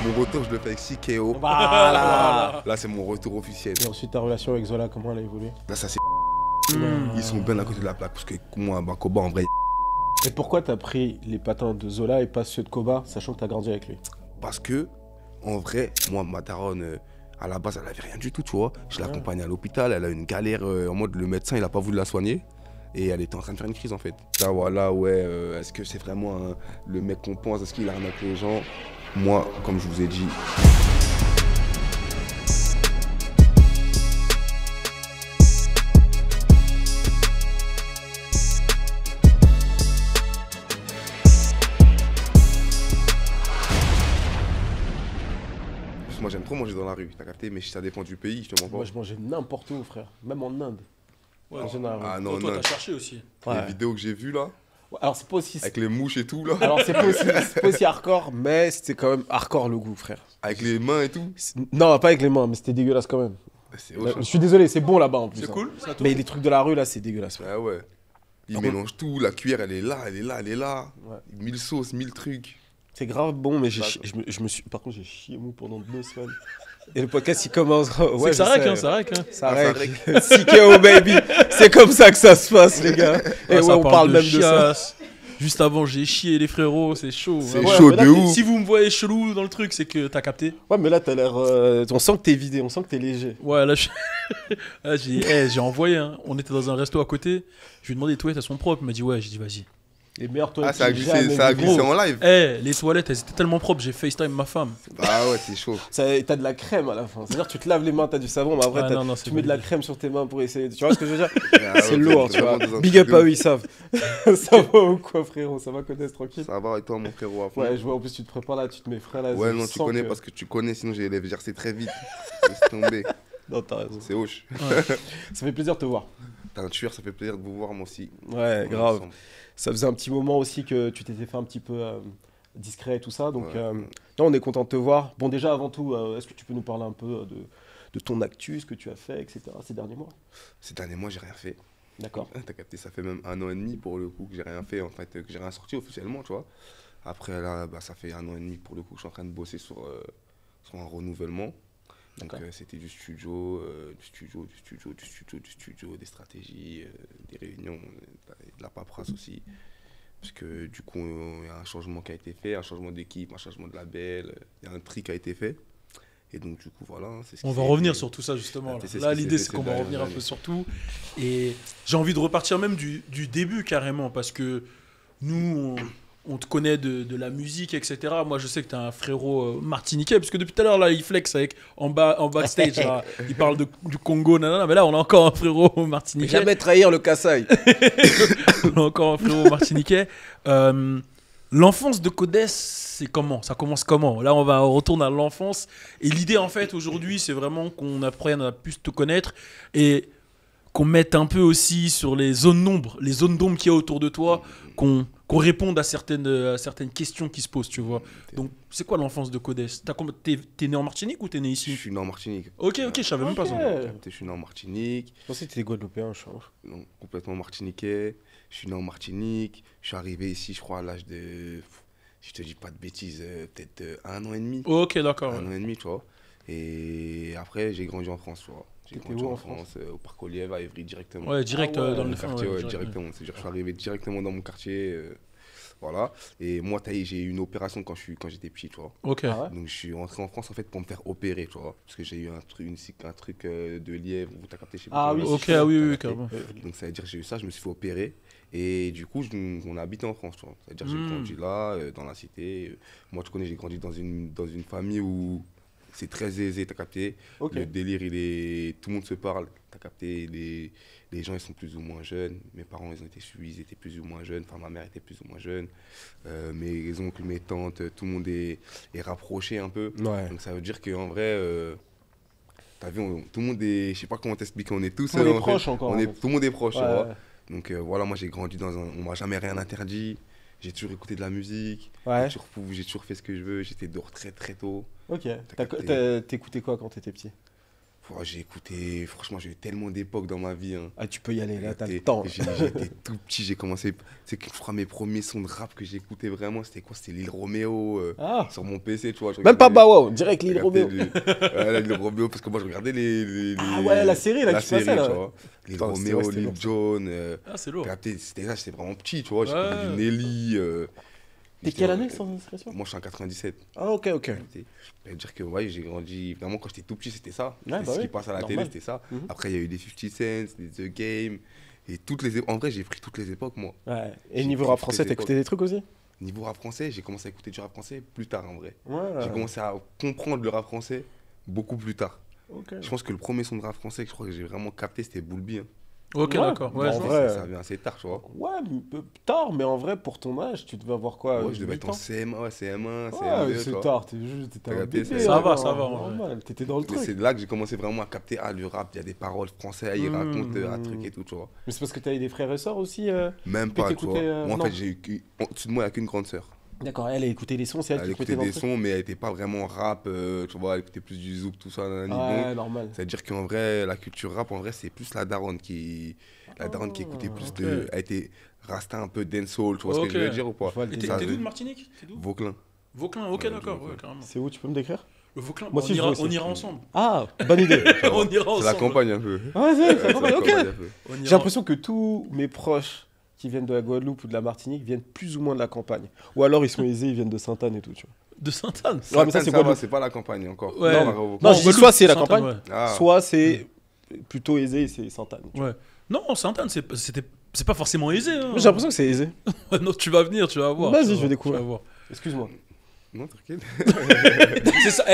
mon retour, je le fais avec CKO. Voilà. Là, c'est mon retour officiel. Et ensuite, ta relation avec Zola, comment elle a évolué? Là, ça c'est. Ils sont bien à côté de la plaque parce que moi, bah, Koba, en vrai. Et pourquoi t'as pris les patins de Zola et pas ceux de Koba, sachant que t'as grandi avec lui? Parce que, en vrai, moi, ma daronne, à la base, elle avait rien du tout, tu vois. Je l'accompagnais à l'hôpital, elle a eu une galère en mode le médecin, il a pas voulu la soigner. Et elle était en train de faire une crise en fait. Là, voilà, ouais, est-ce que c'est vraiment le mec qu'on pense? Est-ce qu'il arnaque les gens? Moi, comme je vous ai dit. Moi j'aime trop manger dans la rue, t'as capté, mais ça dépend du pays, je te mens pas. Moi, je mangeais n'importe où, frère. Même en Inde. Ouais. En général. Ah non, Toi, non. t'as cherché aussi. Les vidéos que j'ai vues là, Ouais, alors, c'est pas aussi. avec les mouches et tout là, Alors, c'est pas aussi hardcore, mais c'était quand même hardcore le goût, frère. avec les mains et tout, Non, pas avec les mains, mais c'était dégueulasse quand même. c'est Je hoche. suis désolé, c'est bon là-bas en plus. C'est hein. cool, ça tout. Mais les trucs de la rue là, c'est dégueulasse. Frère. Ah ouais. Ils Par mélangent tout, la cuillère elle est là, elle est là, elle est là. Ouais. 1000 sauces, 1000 trucs. C'est grave bon, mais Bah, je me suis. Par contre, j'ai chié mou pendant 2 semaines. Et le podcast il commence. Ouais, C'est que ça je règle, sais. hein, ça règle. Hein. Ça Ah, ça règle. CKO baby. C'est comme ça que ça se passe, les gars. Et ouais, Ça on parle même de ça. chiasse. Juste avant, j'ai chié les frérots, c'est chaud. C'est Vraiment. chaud mais là, de ouf. Si vous me voyez chelou dans le truc, c'est que t'as capté. Ouais, mais là, t'as l'air. On sent que t'es vidé, on sent que t'es léger. Ouais, là, là, j'ai envoyé. Hein. On était dans un resto à côté. Je lui ai demandé les toilettes, elles sont propres. Il m'a dit ouais. J'ai dit vas-y. Les meilleurs Ah, toilettes. ça a que j'ai jamais glissé, ça a vues. glissé en live. Les toilettes, elles étaient tellement propres. J'ai FaceTime ma femme. Ah ouais, c'est chaud. T'as de la crème à la fin. C'est-à-dire que tu te laves les mains, t'as du savon, mais après, Ouais, non, c'est tu mets de la validé. crème sur tes mains pour essayer. Tu vois ce que je veux dire? Ah C'est ouais, lourd, t'es tu vois. vraiment dans un Big truc up de à ouf. eux, ils savent. Ça va ou quoi, frérot? Ça va connaître tranquille? Ça va et toi, mon frérot, à fond? Ouais, je vois, en plus, tu te prépares là, tu te mets frais là. Ouais, je non, tu sens connais que- parce que tu connais, sinon j'ai les versé très vite. Laisse tomber. Non, t'as raison. C'est hoche. Ça fait plaisir de te voir. T'es un tueur, ça fait plaisir de vous voir, moi aussi. Ouais, On est grave. ensemble. Ça faisait un petit moment aussi que tu t'étais fait un petit peu discret et tout ça. Donc, Ouais. non, on est content de te voir. Bon, déjà, avant tout, est-ce que tu peux nous parler un peu de ton actu, ce que tu as fait, etc. ces derniers mois? Ces derniers mois, j'ai rien fait. D'accord. T'as capté, ça fait même 1 an et demi pour le coup que j'ai rien fait, en fait, que j'ai rien sorti officiellement, tu vois. Après, là, bah, ça fait 1 an et demi pour le coup que je suis en train de bosser sur un renouvellement. Donc, D'accord. c'était du studio, des stratégies, des réunions, de la paperasse aussi. Parce que du coup, il y a un changement qui a été fait, un changement d'équipe, un changement de label, il y a un tri qui a été fait. Et donc, du coup, voilà. C'est ce On qui va s'est revenir fait. sur tout ça justement. Ah, c'est ce Là, qui s'est l'idée fait c'est ces qu'on va dernières revenir un peu années. sur tout. Et j'ai envie de repartir même du début carrément parce que nous, on te connaît de la musique, etc. Moi, je sais que tu es un frérot martiniquais parce que depuis tout à l'heure, là, il flex avec en backstage. Là, il parle du Congo, nanana, mais là, on a encore un frérot martiniquais. Jamais trahir le Kassai. On a encore un frérot martiniquais. L'enfance de Codès, c'est comment? Ça commence comment? Là, on retourne à l'enfance. Et l'idée, en fait, aujourd'hui, c'est vraiment qu'on apprenne à plus te connaître et qu'on mette un peu aussi sur les zones d'ombre, les zones d'ombre qu'il y a autour de toi, qu'on réponde à certaines questions qui se posent, tu vois. Donc, c'est quoi l'enfance de Codès? T'es né en Martinique ou t'es né Je ici? suis né en Martinique. Ok, je savais même pas ça. Je suis né en Martinique. Je pensais que t'étais guadeloupéen, je pense. Non, complètement martiniquais. Je suis né en Martinique. Je suis arrivé ici, je crois, à l'âge de. Si je te dis pas de bêtises, peut-être 1 an et demi. Ok, d'accord. 1 an et demi, tu vois. Et après, j'ai grandi en France, tu vois. J'ai T'étais grandi où en en France, au Parc Olive, à Évry, directement. Ouais, direct Ah ouais, dans Dans le le quartier, ouais, ouais, direct. directement. C'est-à-dire, je suis arrivé directement dans mon quartier. Voilà. Et moi, j'ai eu une opération quand j'étais petit, tu vois. Ok. Ah ouais? Donc, je suis rentré en France, en fait, pour me faire opérer, tu vois. Parce que j'ai eu un truc de lièvre, où t'as capté chez Ah oui, Ok, c'est ah oui, T'as oui, capté. carrément. Donc ça veut dire que j'ai eu ça, je me suis fait opérer. Et du coup, on a habité en France, tu vois. Ça veut dire que j'ai Hmm. grandi là, dans la cité. Moi, tu connais, j'ai grandi dans une famille où c'est très aisé, t'as capté. Ok. Le délire, tout le monde se parle, t'as capté. Les gens, ils sont plus ou moins jeunes. Mes parents, ils ont été suivis, ils étaient plus ou moins jeunes. Enfin, ma mère était plus ou moins jeune. Mes oncles, mes tantes, tout le monde est rapproché un peu. Ouais. Donc ça veut dire qu'en vrai... t'as vu, tout le monde est, je sais pas comment t'expliquer, on est tous, Tout le monde est en fait, proche encore, on en est, fait. tout le monde est proche, tu Ouais, vois. ouais. Donc voilà, moi j'ai grandi on m'a jamais rien interdit, j'ai toujours écouté de la musique, Ouais. j'ai toujours fait ce que je veux, j'étais dehors très très tôt. Ok. capté. T'écoutais quoi quand t'étais petit? J'ai écouté, franchement, j'ai eu tellement d'époques dans ma vie. Hein. Ah, tu peux y aller, là, t'as le temps. J'étais tout petit, j'ai commencé. C'est que je crois mes premiers sons de rap que j'écoutais vraiment, c'était quoi? C'était Lil Romeo sur mon PC, tu vois. Même pas Wow, direct Lil Romeo. Ouais, Lil Romeo, parce que moi je regardais les Ah ouais, la série là, la qui passait série, là. tu vois. Lil Romeo, Lil Jon. Ah, c'est lourd. C'était là, j'étais vraiment petit, tu vois. Ouais. J'écoutais du Nelly. T'es quelle année sans indiscrétion? Moi je suis en 97. Ah, ok. Ça veut dire que ouais, j'ai grandi. Vraiment, quand j'étais tout petit, c'était ça. Ouais, Ce qui passe à la télé, c'était ça. Après, il y a eu des 50 Cent, des The Game. Et toutes les en vrai, j'ai pris toutes les époques, moi. Ouais. Et niveau rap français, t'écoutais des trucs aussi? Niveau rap français, j'ai commencé à écouter du rap français plus tard, en vrai. Ouais. J'ai commencé à comprendre le rap français beaucoup plus tard. Ok. Je pense que le premier son de rap français que je crois que j'ai vraiment capté, c'était Boulby. Hein. Ok, Ouais, d'accord. Ouais, en je vois. vrai, Ça vient assez tard, tu vois. Ouais, un peu tard, mais en vrai, pour ton âge, tu devais avoir quoi? Ouais, je devais 8 être en ans? CM1, ouais, CM1, Ouais, CM2, tu c'est vois. tard, t'étais un T'as capté, bébé. ça alors, va, en vrai. normal, t'étais dans le Mais truc. c'est là que j'ai commencé vraiment à capter, le rap, il y a des paroles françaises, il raconte un truc et tout, tu vois. Mais c'est parce que t'avais des frères et sœurs aussi Même que pas, tu vois. t'écoutais, Moi, en non. fait, au-dessus de moi, il n'y a qu'une grande sœur. D'accord, elle écoutait les sons, c'est elle Elle qui écoutait mettait dans des le truc. sons, mais elle n'était pas vraiment rap, tu vois, elle écoutait plus du zouk, tout ça, nanani. Ouais, Donc, normal. c'est-à-dire qu'en vrai, la culture rap, en vrai, c'est plus la daronne qui écoutait plus ok. de. Elle était rasta un peu dancehall, tu vois ce que Ok. je veux dire ou pas? Je vois le Et délire. t'es d'où de Martinique? T'es d'où? Vauclin. Vauclin, ok, Ouais, d'accord, Vauclin. ouais, carrément. C'est où, tu peux me décrire? Le Vauclin, Moi aussi, je vois aussi. on ira ensemble. Ah, bonne idée. On ira C'est la ensemble. campagne un peu. Ah, c'est Ouais, c'est la ok. campagne un peu. On ira- J'ai l'impression que tous mes proches qui viennent de la Guadeloupe ou de la Martinique viennent plus ou moins de la campagne. Ou alors ils sont aisés, ils viennent de Sainte-Anne et tout, tu vois. De Sainte-Anne. Ouais, mais ça, Sainte-Anne, c'est ça va, Guadeloupe. c'est pas la campagne encore. Ouais. Non, Non, Non, je dis Guadeloupe, soit c'est la Sainte-Anne, campagne, ouais. Ah. soit c'est plutôt aisé et c'est Sainte-Anne. tu vois. Ouais. Non, Sainte-Anne, c'est pas forcément aisé. Hein. J'ai l'impression que c'est aisé. Non, tu vas venir, tu vas voir. Vas-y, tu vas je vais voir, découvrir. tu vas voir. Excuse-moi. Non, tranquille.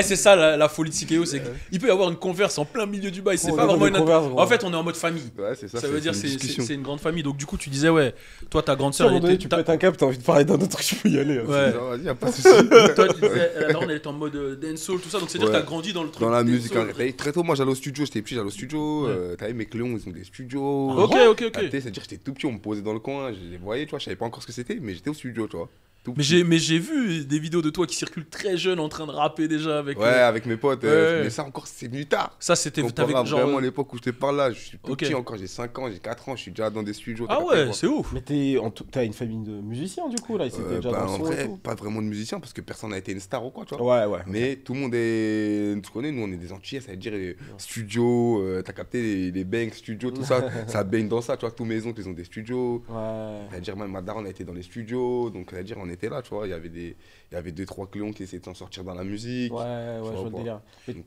C'est ça la folie de Sikeo, c'est qu'il peut y avoir une converse en plein milieu du bail. C'est Oh, pas on a vraiment des converses, gros. En fait, on est en mode famille. Ouais, c'est ça. Ça veut dire une c'est discussion. c'est une grande famille. Donc du coup, tu disais ouais, toi ta grande Si à un sœur, moment elle donné, était- tu ta- pètes un câble, t'as envie de parler d'un autre truc, je peux y aller. hein. Ouais. Non, vas-y, y a pas de souci. Toi, tu disais, la daronne, elle était en mode dancehall, tout ça. Donc c'est-à-dire que Ouais. t'as grandi dans le truc. Dans la musique, dancehall. hein. Très tôt, moi j'allais au studio, j'étais petit, j'allais au studio. T'as vu, mes cléons, ils ont des studios. Ok, ok. C'est-à-dire que j'étais tout petit, on me posait dans le coin, je les voyais, tu vois, je savais pas encore ce que c'était, mais j'étais au studio, tu vois. Tout Mais petit. j'ai vu des vidéos de toi qui circulent très jeune en train de rapper déjà avec. Ouais, avec mes potes, ouais. mais ça encore, c'est venu tard. Ça c'était Comparé t'avais à genre. vraiment l'époque où je te parle là, je suis tout Ok. petit encore, j'ai 5 ans, j'ai 4 ans, je suis déjà dans des studios. Ah t'as capté, ouais, quoi. c'est ouf. Mais t'as une famille de musiciens du coup là, ils étaient déjà Bah, dans en le son et vrai, tout. pas vraiment de musicien parce que personne n'a été une star ou quoi, tu vois. Ouais. Mais tout le monde est. Tu connais, nous on est des Antillais, ça veut dire studio, t'as capté les bangs, studios, tout ça, ça baigne dans ça, tu vois. Tous mes oncles ils ont des studios. Ouais. C'est-à-dire même ma daronne a été dans les studios, donc c'est-à-dire on était là, tu vois. Il y avait 2-3 clients qui essayaient de s'en sortir dans la musique. Ouais, je vois vois le pas. délire. Mais Donc,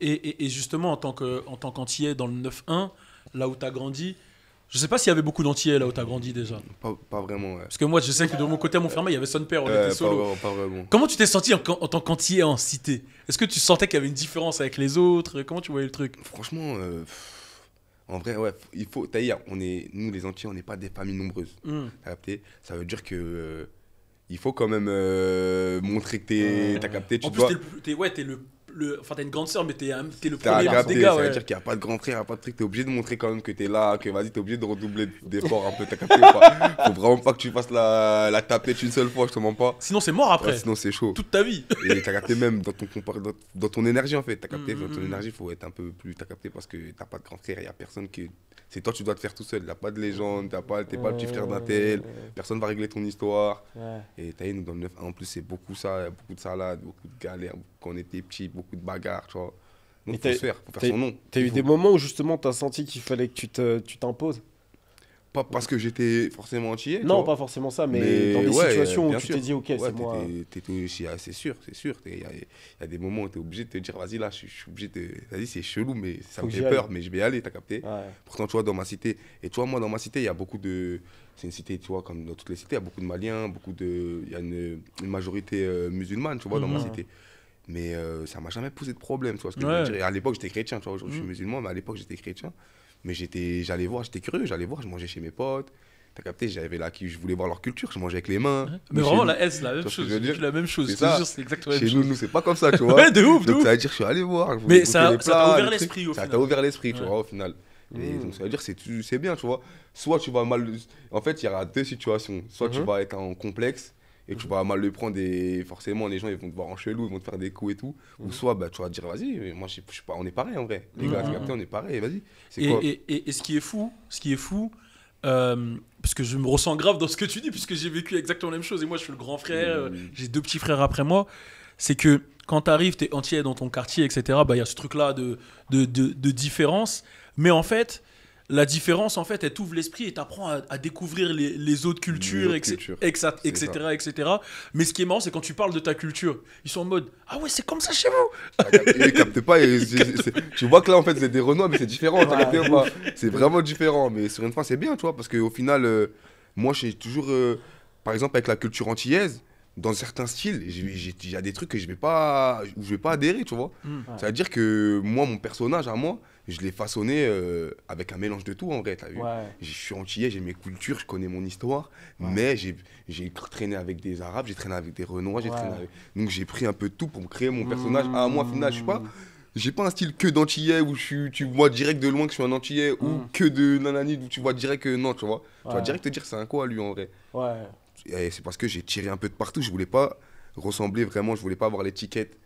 Et justement, en tant qu'antillais dans le 9-1, là où t'as grandi, je sais pas s'il y avait beaucoup d'antillais là où t'as grandi déjà. pas vraiment, ouais. Parce que moi, je sais que de mon côté à Montfermeil, il y avait son père, on était solo. Pas vraiment. Comment tu t'es senti en tant qu'antillais en cité? Est-ce que tu sentais qu'il y avait une différence avec les autres? Comment tu voyais le truc? Franchement, en vrai, ouais, il faut. T'as dit, nous les Antillais, on n'est pas des familles nombreuses. T'as capté? Ça veut dire que. Il faut quand même montrer que t'as capté, tu En dois. plus, enfin, t'as une grande sœur, mais t'es le T'as premier capté, des gars, ça veut ouais. dire qu'il n'y a pas de grand frère, il n'y a pas de truc, t'es obligé de montrer quand même que t'es là, que vas-y, t'es obligé de redoubler d'efforts un peu, t'as capté ou pas? Faut vraiment pas que tu fasses la tapette une seule fois, je te mens pas. Sinon, c'est mort après. Ouais, sinon c'est chaud. Toute ta vie. Et t'as capté même dans ton énergie en fait, t'as capté, dans ton Mm. énergie, il faut être un peu plus, t'as capté parce que t'as pas de grand frère, il n'y a personne qui. C'est toi, tu dois te faire tout seul, il a pas de légende, t'es pas le petit frère d'un tel, personne va régler ton histoire. Ouais. Et t'as vu, nous dans le 9 en plus, c'est beaucoup ça, beaucoup de salades, beaucoup de galères, quand on était petits, beaucoup de bagarres, tu vois. Mais Donc faut se faire, faut faire son nom. T'as eu Il faut- des moments où justement t'as senti qu'il fallait que tu t'imposes? Pas parce que j'étais forcément antillais. tu Non, vois. pas forcément ça, mais Mais dans des ouais, situations où bien tu sûr. t'es dit, ok, Ouais, c'est moi. c'est sûr. Il y a des moments où tu es obligé de te dire, vas-y, là, je suis obligé de. Vas-y, c'est chelou, mais ça Faut me que fait j'y peur, aille. mais je vais y aller, t'as capté. Ouais. Pourtant, tu vois, dans ma cité, et tu vois, moi, dans ma cité, il y a beaucoup de. C'est une cité, tu vois, comme dans toutes les cités, il y a beaucoup de Maliens, il y a une majorité musulmane, tu vois, dans ma Mhm. cité. Mais ça m'a jamais posé de problème, tu vois ce que je Ouais. veux dire. Et à l'époque, j'étais chrétien, tu vois, aujourd'hui, je suis musulman, mais à l'époque, j'étais chrétien. Mais j'allais voir, j'étais curieux, je mangeais chez mes potes. T'as capté, je voulais voir leur culture, je mangeais avec les mains. Mais Nous, vraiment, chez la S, la même Tu vois ce que chose. je veux dire C'est la même chose. C'est Je te ça. jure, c'est exactement la Chez même nous, chose. nous, c'est pas comme ça, tu vois. Ouais, de ouf, de Donc ouf. ça veut dire que je suis allé voir. je voulais Mais goûter ça les t'a plats, ouvert les l'esprit, trucs. au Ça final. t'a ouvert l'esprit, tu Ouais. vois, au final. Et donc ça veut dire que c'est bien, tu vois. Soit tu vas mal. En fait, il y aura deux situations. Soit tu vas être en complexe et tu vas mal le prendre et forcément les gens ils vont te voir en chelou, ils vont te faire des coups et tout. Ou soit bah, tu vas te dire vas-y, moi je sais pas, on est pareil en vrai. Les gars, t'as capté, on est pareil, vas-y. C'est quoi Et ce qui est fou, parce que je me ressens grave dans ce que tu dis, puisque j'ai vécu exactement la même chose et moi je suis le grand frère, j'ai 2 petits frères après moi, c'est que quand t'arrives, t'es entier dans ton quartier, etc., bah, y a ce truc-là de différence, mais en fait, la différence, en fait, elle t'ouvre l'esprit et t'apprends à découvrir les autres cultures, etc., etc. Mais ce qui est marrant, c'est quand tu parles de ta culture, ils sont en mode « Ah ouais, c'est comme ça chez vous !» Ils captent pas, tu vois que là en fait c'est des Renois mais c'est différent, t'as capté ou pas? C'est vraiment différent, mais sur une fois c'est bien, tu vois, parce qu'au final, moi j'ai toujours, par exemple avec la culture antillaise, dans certains styles, il y a des trucs que je vais pas adhérer, tu vois. Ça veut dire que moi, mon personnage à moi, je l'ai façonné avec un mélange de tout en vrai, t'as vu. Je suis antillais, j'ai mes cultures, je connais mon histoire, mais j'ai traîné avec des Arabes, j'ai traîné avec des Renois, donc j'ai pris un peu de tout pour me créer mon personnage. À moi, au final, je suis pas... J'ai pas un style que d'antillais où tu vois direct de loin que je suis un antillais ou que de nanani où tu vois direct que non, tu vois. Tu vas direct te dire c'est un quoi lui en vrai. Et c'est parce que j'ai tiré un peu de partout, je voulais pas ressembler vraiment, je voulais pas avoir l'étiquette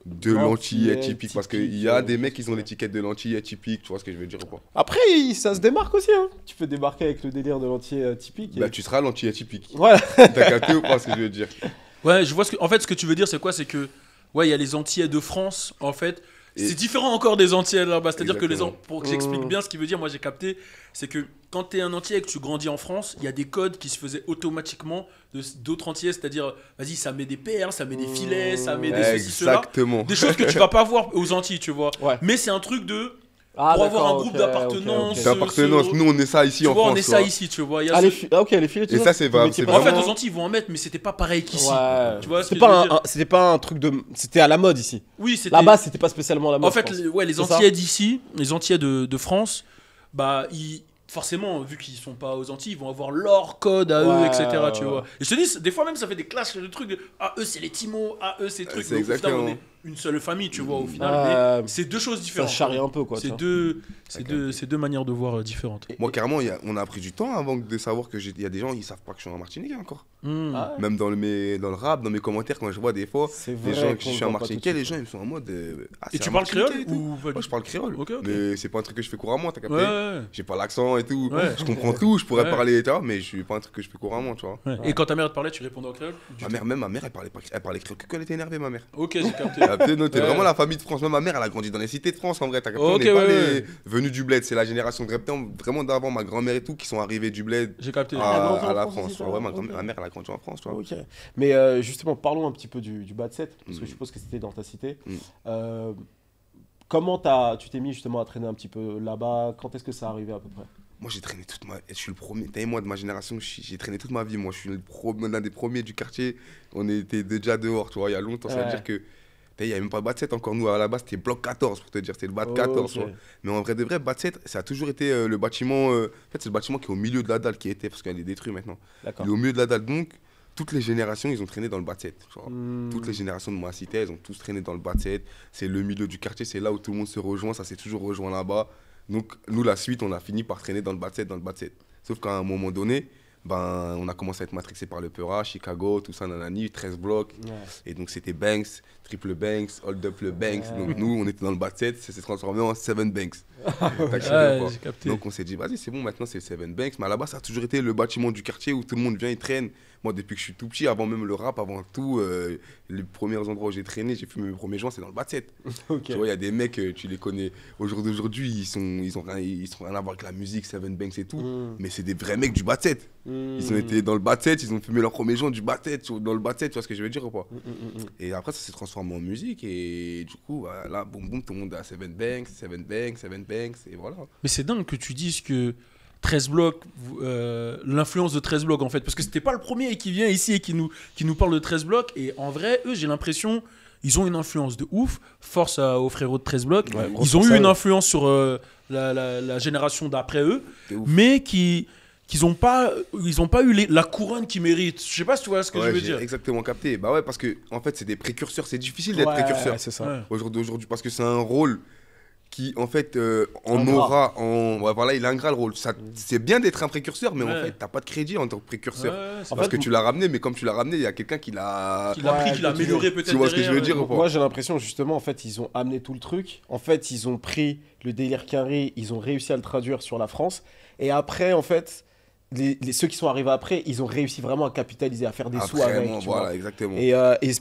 de l'antillais typique, parce qu'il y a des mecs qui ont l'étiquette de l'antillais typique, tu vois ce que je veux dire ou pas? Après, ça se démarque aussi, hein. Tu peux démarquer avec le délire de l'antillais typique. Bah tu seras l'antillais typique. Voilà. T'as capté ou pas ce que je veux dire? Ouais, je vois en fait, ce que tu veux dire, c'est quoi? C'est que, ouais, il y a les Antillais de France, en fait. C'est différent encore des Antillais là-bas. C'est-à-dire que pour que j'explique bien ce qu'il veut dire, moi j'ai capté, c'est que quand t'es un Antillais et que tu grandis en France, il y a des codes qui se faisaient automatiquement d'autres Antillais, c'est-à-dire, vas-y, ça met des perles, ça met des filets, ça met des ceci, cela. Exactement. Des choses que tu vas pas voir aux Antilles, tu vois. Mais c'est un truc de... pour avoir un groupe d'appartenance. D'appartenance, nous on est ça ici en France. On est ça ici, tu vois. Les filets, et ça c'est vraiment... En fait, aux Antilles, ils vont en mettre, mais c'était pas pareil qu'ici. Tu vois, c'était pas un truc de... C'était à la mode ici. Oui, c'était... Là-bas, c'était pas spécialement à la mode. En fait, les Antillais d'ici, les Antillais de France, bah, forcément, vu qu'ils sont pas aux Antilles, ils vont avoir leur code à eux, etc. Tu vois. Et je te dis, des fois même, ça fait des clashs de trucs de eux, c'est les Timos, eux, c'est trucs. C'est exactement. On est une seule famille, tu vois, au final. Mais c'est 2 choses différentes. Ça charrie un peu, quoi. C'est deux manières de voir différentes. Moi, carrément, on a pris du temps avant de savoir que il y a des gens, ils savent pas que je suis en Martinique encore. Même dans le rap, dans mes commentaires, quand je vois des fois des gens qui sont en Martinique, les gens ils sont en mode. Et tu parles créole ou moi, je parle créole. Ok. Mais c'est pas un truc que je fais couramment, t'as capté? Ouais. J'ai pas l'accent et tout. Je comprends tout, je pourrais parler, tu vois, mais je suis pas un truc que je fais couramment, tu vois. Et quand ta mère te parlait, tu répondais en créole? Ma mère, elle parlait créole que quand elle était énervée, ma mère. Ok, j'ai capté. T'es vraiment la famille de France. Même ma mère, elle a grandi dans les cités de France en vrai. T'as capté? On n'est pas les venus du bled, c'est la génération vraiment d'avant, ma grand-mère et tout, qui sont arrivés du bled à la France. Ouais, ma mère, elle a grandi en France, tu vois. Mais justement, parlons un petit peu du bas de 7, parce que je suppose que c'était dans ta cité. Comment tu t'es mis justement à traîner un petit peu là-bas? Quand est-ce que ça arrivait à peu près? Moi, j'ai traîné toute ma vie. Je suis le premier. T'as et moi, de ma génération, j'ai traîné toute ma vie. Moi, je suis l'un des premiers du quartier. On était déjà dehors, tu vois, il y a longtemps. Ça veut dire que il n'y avait même pas le bas de 7 encore. Nous, à la base, c'était bloc 14 pour te dire. C'était le bas de 14. Tu vois. Mais en vrai de vrai, bas de 7, ça a toujours été le bâtiment. En fait, c'est le bâtiment qui est au milieu de la dalle qui était, parce qu'elle est détruite maintenant. Il est au milieu de la dalle. Donc, toutes les générations, ils ont traîné dans le bas de 7. Toutes les générations de ma cité, elles ont tous traîné dans le bas de 7. C'est le milieu du quartier, c'est là où tout le monde se rejoint. Ça s'est toujours rejoint là-bas. Donc, nous, la suite, on a fini par traîner dans le bas de 7, Sauf qu'à un moment donné, on a commencé à être matrixé par le Peura, Chicago, tout ça, nanani, 13 blocs. Et donc, c'était Banks, Triple Banks, Hold Up le Banks. Donc, nous, on était dans le bas de 7, ça s'est transformé en 7 Banks. Donc, on s'est dit, vas-y, c'est bon, maintenant, c'est 7 Banks. Mais à la base, ça a toujours été le bâtiment du quartier où tout le monde vient et traîne. Moi, depuis que je suis tout petit, avant même le rap, avant tout, les premiers endroits où j'ai traîné, j'ai fumé mes premiers joints, c'est dans le bas de 7. Tu vois, il y a des mecs, tu les connais. Au jour d'aujourd'hui, ils sont rien à voir avec la musique, 7 Banks et tout. Mais c'est des vrais mecs du bas de 7. Ils ont été dans le bas de 7, ils ont fumé leurs premiers joints du bas de 7, dans le bas de 7, tu vois ce que je veux dire ou pas? Et après, ça s'est transformé en musique. Et du coup, là, boum, boum, tout le monde a 7 Banks, et voilà. Mais c'est dingue que tu dises que 13 blocs, l'influence de 13 blocs en fait, parce que c'était pas le premier qui vient ici et qui nous parle de 13 blocs, et en vrai, eux, j'ai l'impression, ils ont une influence de ouf, force aux frérots de 13 blocs, ils ont eu une influence sur la génération d'après eux, mais qu'ils n'ont pas eu la couronne qu'ils méritent. Je sais pas si tu vois ce que je veux dire. Exactement capté. Bah ouais, parce que en fait, c'est des précurseurs, c'est difficile d'être précurseur. C'est ça. Aujourd'hui, parce que c'est un rôle qui en fait en Ingrat. aura, ouais, voilà, il a ingrat le rôle. C'est bien d'être un précurseur, mais en Ouais. fait, t'as pas de crédit en tant que précurseur. Ouais, c'est Parce vrai. que tu l'as ramené, mais comme tu l'as ramené, il y a quelqu'un qui l'a. Qu'il a pris, Ouais, qu'il a tu amélioré peut-être. tu vois ce que je veux derrière, dire ou pas? Moi, j'ai l'impression, justement, en fait, ils ont amené tout le truc. En fait, ils ont pris le délire Quinry, ils ont réussi à le traduire sur la France. Et après, en fait, ceux qui sont arrivés après, ils ont réussi vraiment à capitaliser, à faire des sous avec. Vraiment, Tu vois. voilà, exactement. Et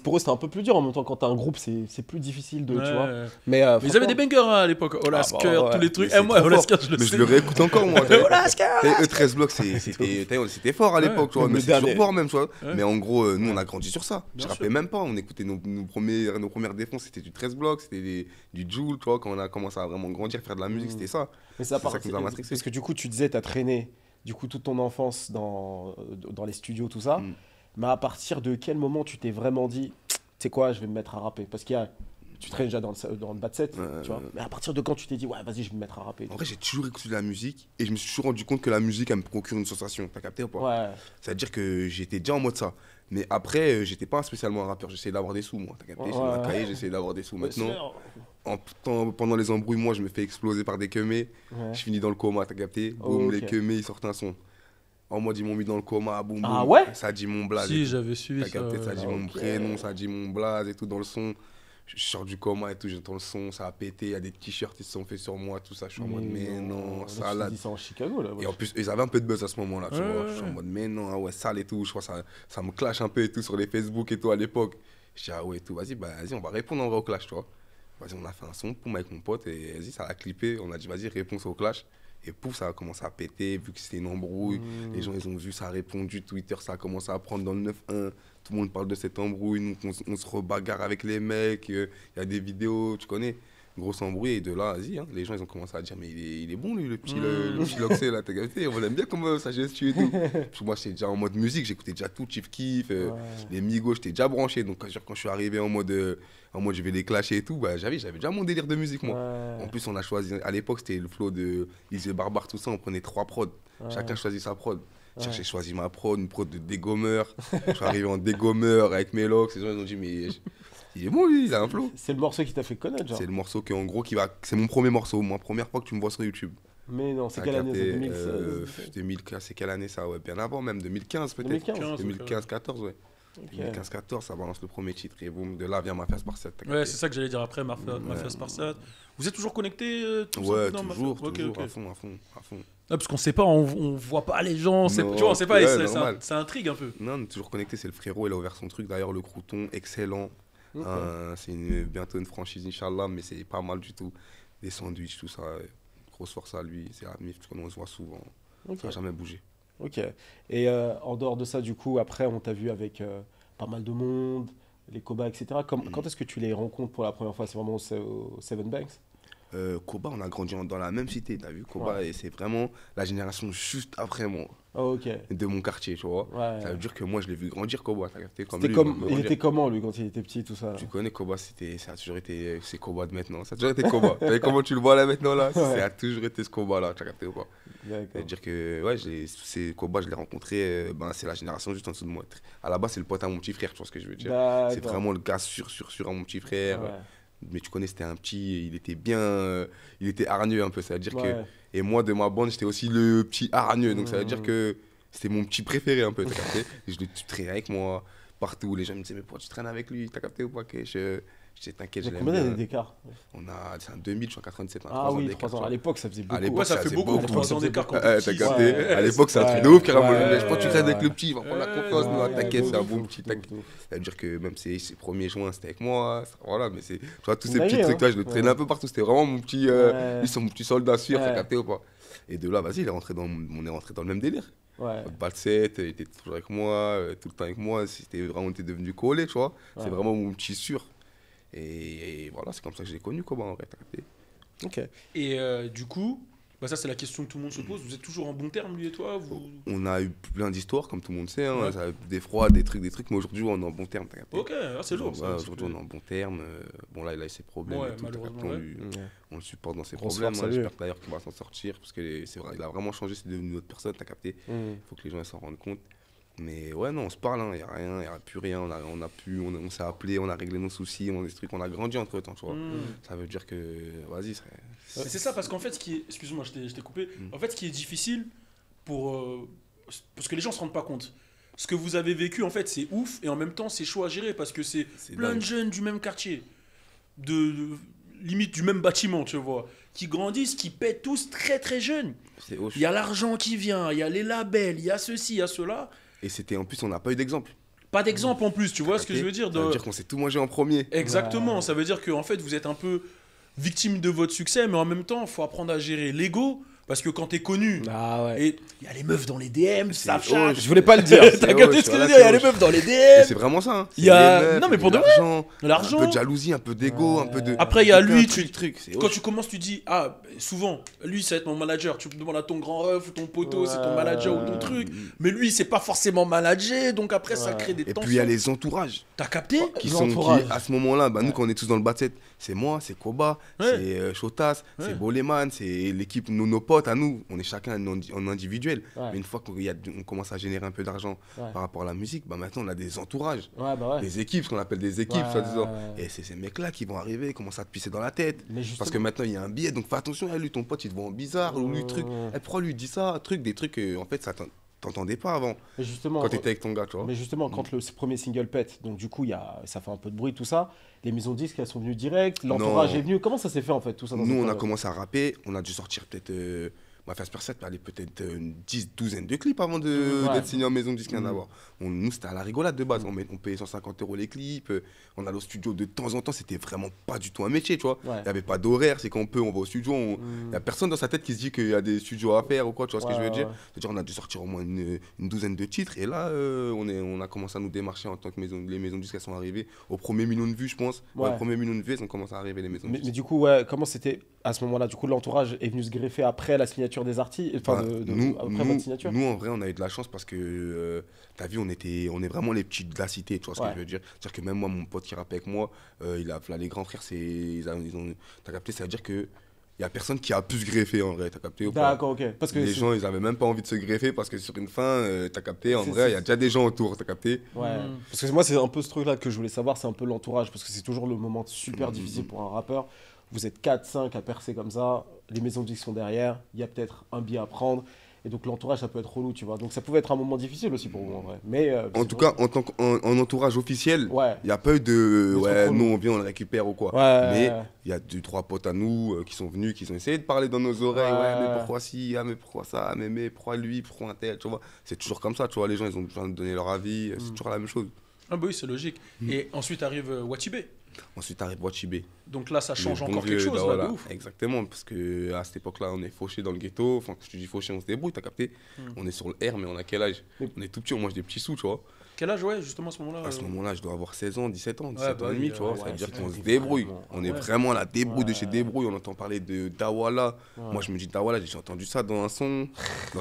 pour eux, c'était un peu plus dur. En même temps, quand t'as un groupe, c'est plus difficile de. Ouais. Tu vois. Mais Mais, ils avaient franchement, des bangers hein, à l'époque. Olasker, ouais. tous les trucs. Mais c'est Moi, trop Olasker, fort. je le Mais sais. je le réécoute encore, moi. Olasker E13 Block, c'était fort à l'époque, tu vois, Le mais c'est dernier. toujours fort même, tu vois. Ouais. Mais en gros, nous, on a grandi sur ça. Bien Je rappelais sûr. même pas, on écoutait nos premières défenses, c'était du 13 Block, c'était du Joule, tu vois, quand on a commencé à vraiment grandir, faire de la musique, c'était ça. Mais ça, C'est ça qui nous a matrixé. parce que du coup, tu disais, t'as traîné du coup toute ton enfance dans les studios, tout ça. Mm. Mais à partir de quel moment tu t'es vraiment dit, tu sais quoi, je vais me mettre à rapper? Parce tu traînes déjà dans le bas de set, tu vois. Mais à partir de quand tu t'es dit, ouais, vas-y, je vais me mettre à rapper? En vrai, j'ai toujours écouté de la musique et je me suis toujours rendu compte que la musique, elle me procure une sensation. T'as capté ou pas? Ouais, C'est-à-dire que j'étais déjà en mode ça. Mais après, j'étais pas spécialement un rappeur, j'essayais d'avoir des sous, moi. T'as capté? J'ai Ouais. ma cahier, j'essayais d'avoir des sous. Maintenant, ouais. pendant les embrouilles, moi, je me fais exploser par des queumés. Ouais. Je finis dans le coma, t'as capté? Boum, Ok. les queumés, ils sortent un son. En mode, ils m'ont mis dans le coma, boum, boum. Ah ouais? Ça dit mon blaze. Si, et tout. j'avais suivi T'as ça. capté? Ça dit mon Ok. prénom, ça dit mon blaze et tout dans le son. Je sors du coma et tout, j'entends le son, ça a pété, il y a des t-shirts qui se sont faits sur moi, tout ça. Je suis en mode, mais non, là, tu salade. t'es dit ça en Chicago, là. Et en plus, ils avaient un peu de buzz à ce moment-là, tu Ouais, vois. ouais, Je suis en ouais. mode, mais non, ah ouais, sale et tout. Je crois que ça me clash un peu et tout sur les Facebook et tout à l'époque. Je dis, ah ouais, et tout, vas-y, on va répondre en vrai au clash, tu vois. Vas-y, on a fait un son, poum, avec mon pote, et vas-y, ça a clippé. On a dit, vas-y, réponse au clash. Et pouf, ça a commencé à péter, vu que c'était une embrouille. Les gens, ils ont vu, ça a répondu. Twitter, ça a commencé à prendre dans le 9-1. Tout le monde parle de cette embrouille. Nous, on se rebagarre avec les mecs. Il y a des vidéos, tu connais. Grosse embrouille. Et de là, vas-y, hein, les gens, ils ont commencé à dire, mais il est bon, lui, le petit Loxé, là, t'as capté? On l'aime bien comme sa gestu et tout. Parce que moi, j'étais déjà en mode musique. J'écoutais déjà tout, Chief Keef, les Migos, j'étais déjà branché. Donc, quand je suis arrivé en mode je vais les clasher et tout, bah, j'avais déjà mon délire de musique, moi. Ouais. En plus, on a choisi, à l'époque, c'était le flow de Easy Barbare, tout ça, on prenait 3 prods. Chacun choisit sa prod. J'ai choisi ma prod, une prod de dégommeur. Je suis arrivé en dégommeur avec mes locks. Les gens ils ont dit, mais il est bon, lui, il a un flow. C'est le morceau qui t'a fait connaître, genre. C'est le morceau qui, en gros, c'est mon premier morceau, ma première fois que tu me vois sur YouTube. Mais non, c'est T'as quelle année? capté, C'est 2016. 2015, c'est quelle année ça? Ouais, bien avant, même 2015 peut-être. 2015. 2015-14, ouais. Ok. 2015-14, ça balance le premier titre et boum, de là vient ma face par 7. Ouais, c'est ça que j'allais dire après, Mafia Sparsat. Vous êtes toujours connectés tous Ouais, ensemble dans toujours, Mafia Ok, toujours, ok. à fond. Ah, parce qu'on sait pas, on voit pas les gens, tu Non, vois, on sait pas, et ouais, normal. ça intrigue un peu. Non, on est toujours connecté, c'est le frérot, il a ouvert son truc. D'ailleurs, le crouton, excellent. Ok. C'est bientôt une franchise, Inch'Allah, mais c'est pas mal du tout. Des sandwichs, tout ça. Grosse force à lui, c'est la MIF, on se voit souvent. Ok. Ça n'a jamais bougé. Ok. Et en dehors de ça, du coup, après, on t'a vu avec pas mal de monde, les Koba, etc. Quand est-ce que tu les rencontres pour la première fois? C'est vraiment au Seven Banks? Koba, on a grandi dans la même cité, t'as vu? Koba, Ouais. et c'est vraiment la génération juste après moi, Oh, ok. de mon quartier, tu vois. Ouais. Ça veut dire que moi, je l'ai vu grandir, Koba. T'as capté comme C'était lui, comme, me il grandir. était comment, lui, quand il était petit, tout ça? Tu connais Koba, ça a toujours été c'est Koba de maintenant. Ça a toujours été Koba. T'as vu comment tu le vois là maintenant là? Ouais. Ça a toujours été ce Koba là, tu as capté ou pas? D'accord. C'est-à-dire que ouais, c'est Koba, je l'ai rencontré, c'est la génération juste en dessous de moi. À la base, c'est le pote à mon petit frère, tu vois ce que je veux dire? C'est D'accord. vraiment le gars sûr à mon petit frère. Ouais. Mais tu connais, c'était un petit, il était bien, il était hargneux un peu. Ça veut dire Ouais. et moi de ma bande, j'étais aussi le petit hargneux. Donc ça veut dire que c'était mon petit préféré un peu, t'as capté? Et je le traînais avec moi partout. Les gens me disaient, mais pourquoi tu traînes avec lui? T'as capté ou pas? Je disais, t'inquiète, Il y je a l'aime combien d'années bien. d'écart? C'est un 2000, je suis en 97. Ah oui, 3 ans. À l'époque, ça faisait beaucoup. À l'époque, Ouais, ça fait faisait beaucoup, beaucoup. 3 ans d'écart quand T'as t'es petit. capté? Ouais. À l'époque, ça a Ouais. fait de ouf carrément. Ouais. Je pense que tu traînes avec le petit, il va prendre la confiance. Ouais. Non, t'inquiète, c'est un de bon ouf, petit. de ouf, de ouf. Ça veut dire que même ses premiers joints, c'était avec moi. Voilà, mais tu vois, tous ces Une petits dinguerie, trucs-là, hein. je le traînais Ouais. un peu partout. C'était vraiment mon petit. Ouais. Ils sont mon petit soldat sûr, t'as Ouais. capté ou pas? Et de là, vas-y, on est rentré dans le même délire. Ouais. Balset, il était toujours avec moi, tout le temps avec moi. On était devenu collés, tu vois. Ouais. C'est vraiment mon petit sûr. Et voilà, c'est comme ça que je l'ai connu, comment en vrai, t'as capté? Ok. Et du coup, bah ça c'est la question que tout le monde se pose. Vous êtes toujours en bon terme, lui et toi On a eu plein d'histoires, comme tout le monde sait, hein. Ouais. Ça a eu des froids, des trucs, mais aujourd'hui, on est en bon terme, t'as capté? Ok, c'est lourd. Ouais, ça, aujourd'hui, on est en bon terme. Bon, là, il a ses problèmes. Ouais, et tout, t'as malheureusement, capté, Ouais. on le supporte dans ses Grosse problèmes. force à Hein. lui. J'espère d'ailleurs qu'il va s'en sortir, parce que c'est vrai, il a vraiment changé, c'est devenu une autre personne, t'as capté? Mm. Il faut que les gens ils s'en rendent compte. Mais ouais, non, on se parle, il n'y a rien, il n'y a plus rien. On s'est appelé, on a réglé nos soucis, on a des trucs, on a grandi entre temps, tu vois. Ça veut dire que, vas-y, C'est ça, parce qu'en fait, excuse-moi, je t'ai coupé. En fait, ce qui est difficile parce que les gens se rendent pas compte. Ce que vous avez vécu, en fait, c'est ouf, et en même temps, c'est chaud à gérer, parce que c'est plein dingue. de jeunes du même quartier, limite du même bâtiment, tu vois, qui grandissent, qui pètent tous très très jeunes. C'est hoche. Il y a l'argent qui vient, il y a les labels, il y a ceci, il y a cela. Et c'était, en plus, on n'a pas eu d'exemple. Pas d'exemple en plus, tu vois ce que je veux dire. Ça veut dire qu'on s'est tout mangé en premier. Exactement, ça veut dire que en fait, vous êtes un peu victime de votre succès, mais en même temps, il faut apprendre à gérer l'ego. Parce que quand t'es connu, et il y a les meufs dans les DM, ça chat. Je voulais pas le dire. T'as capté ce que je veux dire, il y a les meufs dans les DM. C'est vraiment ça. Hein. Il y a les meufs, non mais pour de l'argent, un peu de jalousie, un peu d'ego, un peu de. Après il y a lui, quand hoche. tu commences, tu dis souvent, lui ça va être mon manager. Tu demandes à ton grand ref ou ton poteau, c'est ton manager ou ton truc. Mais lui c'est pas forcément managé, donc après ça crée des tensions. Et puis il y a les entourages. T'as capté? Qui à ce moment-là, nous quand on est tous dans le bas de set, c'est moi, c'est Koba, c'est Chotas, c'est Boleman, c'est l'équipe, nos potes à nous. On est chacun en individuel. Mais une fois qu'on commence à générer un peu d'argent par rapport à la musique, maintenant on a des entourages, des équipes, ce qu'on appelle des équipes, soi-disant. Et c'est ces mecs-là qui vont arriver, commencer à te pisser dans la tête. Parce que maintenant il y a un biais, donc fais attention, lui, ton pote il te voit en bizarre, ou lui, truc. Pourquoi lui dit ça, des trucs, en fait, ça t'entendais pas avant. Quand t'étais avec ton gars, tu vois. Mais justement, quand le premier single pète, donc du coup, ça fait un peu de bruit, tout ça. Les maisons de disques, elles sont venues direct, l'entourage est venu. Comment ça s'est fait en fait, tout ça? Nous, on a commencé à rapper, on a dû sortir peut-être. Ma First Percent allait peut-être une douzaine de clips avant d'être signé en maison de disque. Nous, c'était à la rigolade de base. On payait 150 € les clips. On allait au studio de temps en temps. C'était vraiment pas du tout un métier, tu vois. Il n'y avait pas d'horaire. C'est qu'on peut, on va au studio. Il n'y a personne dans sa tête qui se dit qu'il y a des studios à faire ou quoi. Tu vois ce que je veux dire? C'est-à-dire, on a dû sortir au moins une douzaine de titres. Et là, on a commencé à nous démarcher en tant que les maisons de disques. Elles sont arrivées au premier million de vues, je pense. Au premier million de vues, elles ont commencé à arriver, les maisons de disques. Mais du coup, comment c'était à ce moment-là? Du coup, l'entourage est venu se greffer après la signature des artistes, après votre signature. Nous, en vrai, on a eu de la chance parce que, t'as vu, on est vraiment les petits de la cité, tu vois ce que je veux dire. C'est-à-dire que même moi, mon pote qui rappe avec moi, là, les grands frères, t'as capté, ça veut dire que il n'y a personne qui a pu se greffer en vrai, t'as capté ou pas? D'accord, ok. Parce que les gens, ils avaient même pas envie de se greffer parce que sur une fin, t'as capté, en vrai, il y a déjà des gens autour, t'as capté? Parce que moi, c'est un peu ce truc-là que je voulais savoir, c'est un peu l'entourage, parce que c'est toujours le moment super difficile pour un rappeur. Vous êtes 4, 5 à percer comme ça, les maisons de disques sont derrière, il y a peut-être un billet à prendre. Et donc l'entourage, ça peut être relou, tu vois. Donc ça pouvait être un moment difficile aussi pour vous, en vrai. Mais, en tout cas, en entourage officiel, il n'y a pas eu de nous on vient, on le récupère ou quoi. Mais il y a 2-3 potes à nous qui sont venus, qui ont essayé de parler dans nos oreilles. Mais pourquoi si, mais pourquoi ça, mais pourquoi lui, pourquoi un tel, tu vois. C'est toujours comme ça, tu vois. Les gens, ils ont besoin de donner leur avis, c'est toujours la même chose. Ah bah oui, c'est logique. Et ensuite arrive Watibé. Ensuite arrive Watibé. Donc là, ça change encore quelque chose, là, de ouf. Exactement, parce qu'à cette époque-là, on est fauché dans le ghetto. Enfin, quand je te dis fauché, on se débrouille, t'as capté. On est sur le R, mais on a quel âge? On est tout petit, on mange des petits sous, tu vois. Quel âge, justement, à ce moment-là? À ce moment-là, je dois avoir 16 ans, 17 ans, 17 ans et demi, tu vois. Ça veut dire qu'on se débrouille. On est vraiment à la débrouille de chez Débrouille. On entend parler de Dawala. Moi, je me dis Dawala, j'ai entendu ça dans un son.